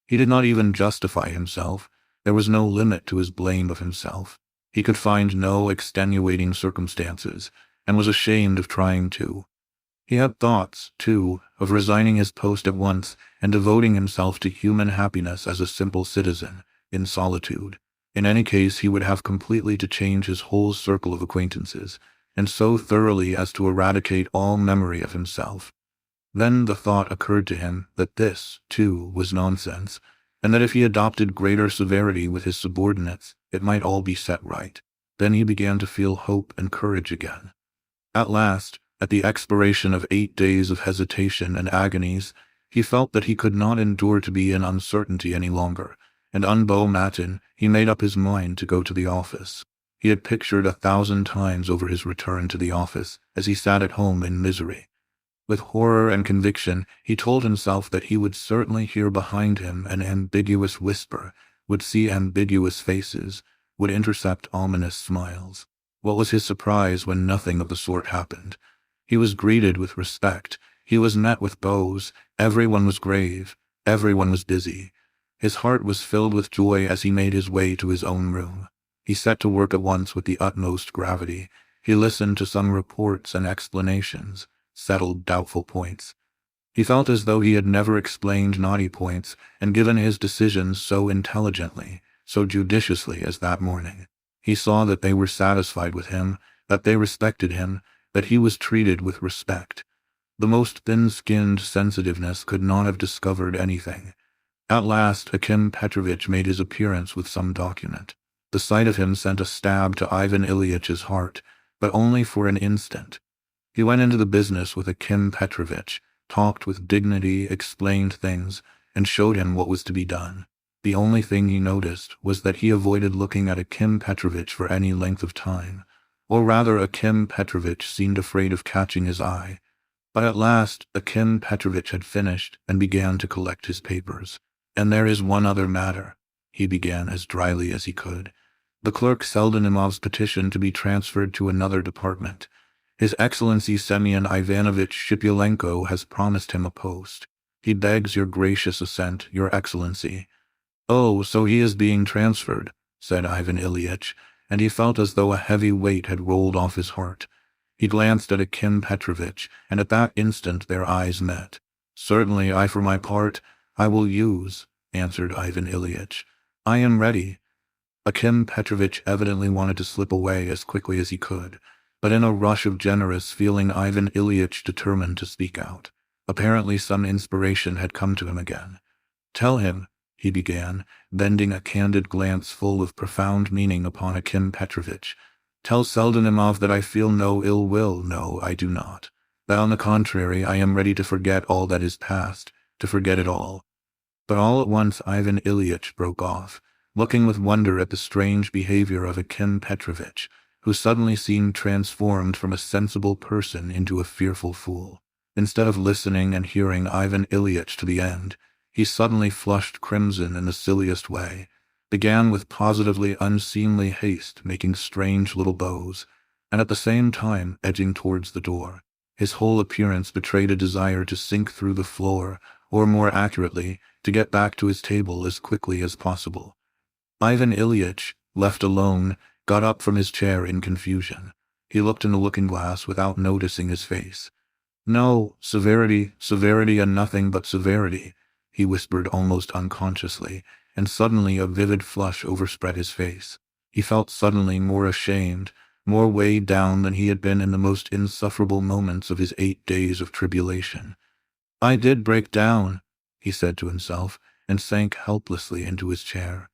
He did not even justify himself. There was no limit to his blame of himself. He could find no extenuating circumstances, and was ashamed of trying to. He had thoughts, too, of resigning his post at once and devoting himself to human happiness as a simple citizen, in solitude. In any case, he would have completely to change his whole circle of acquaintances, and so thoroughly as to eradicate all memory of himself. Then the thought occurred to him that this, too, was nonsense, and that if he adopted greater severity with his subordinates, it might all be set right. Then he began to feel hope and courage again. At last, at the expiration of 8 days of hesitation and agonies, he felt that he could not endure to be in uncertainty any longer, and un beau matin he made up his mind to go to the office. He had pictured 1,000 times over his return to the office as he sat at home in misery. With horror and conviction, he told himself that he would certainly hear behind him an ambiguous whisper, would see ambiguous faces, would intercept ominous smiles. What was his surprise when nothing of the sort happened? He was greeted with respect. He was met with bows. Everyone was grave. Everyone was busy. His heart was filled with joy as he made his way to his own room. He set to work at once with the utmost gravity. He listened to some reports and explanations, settled doubtful points. He felt as though he had never explained knotty points and given his decisions so intelligently, so judiciously as that morning. He saw that they were satisfied with him, that they respected him, that he was treated with respect. The most thin-skinned sensitiveness could not have discovered anything. At last, Akim Petrovich made his appearance with some document. The sight of him sent a stab to Ivan Ilyitch's heart, but only for an instant. He went into the business with Akim Petrovich, talked with dignity, explained things, and showed him what was to be done. The only thing he noticed was that he avoided looking at Akim Petrovich for any length of time, or rather Akim Petrovich seemed afraid of catching his eye. But at last Akim Petrovich had finished and began to collect his papers. "And there is one other matter," he began as dryly as he could. "The clerk Seldenimov's petition to be transferred to another department. His Excellency Semyon Ivanovich Shipulenko has promised him a post. He begs your gracious assent, Your Excellency." "Oh, so he is being transferred," said Ivan Ilyitch, and he felt as though a heavy weight had rolled off his heart. He glanced at Akim Petrovich, and at that instant their eyes met. "Certainly, for my part, I will use," answered Ivan Ilyitch. "I am ready." Akim Petrovich evidently wanted to slip away as quickly as he could, but in a rush of generous feeling Ivan Ilyitch determined to speak out. Apparently some inspiration had come to him again. "Tell him," he began, bending a candid glance full of profound meaning upon Akim Petrovich. "Tell Seldenimov that I feel no ill will, no, I do not. That on the contrary, I am ready to forget all that is past, to forget it all." But all at once Ivan Ilyitch broke off, looking with wonder at the strange behavior of Akim Petrovich, who suddenly seemed transformed from a sensible person into a fearful fool. Instead of listening and hearing Ivan Ilyitch to the end, he suddenly flushed crimson in the silliest way, began with positively unseemly haste making strange little bows, and at the same time edging towards the door. His whole appearance betrayed a desire to sink through the floor, or more accurately, to get back to his table as quickly as possible. Ivan Ilyitch, left alone, got up from his chair in confusion. He looked in the looking-glass without noticing his face. "No, severity, severity and nothing but severity," he whispered almost unconsciously, and suddenly a vivid flush overspread his face. He felt suddenly more ashamed, more weighed down than he had been in the most insufferable moments of his 8 days of tribulation. "I did break down," he said to himself, and sank helplessly into his chair.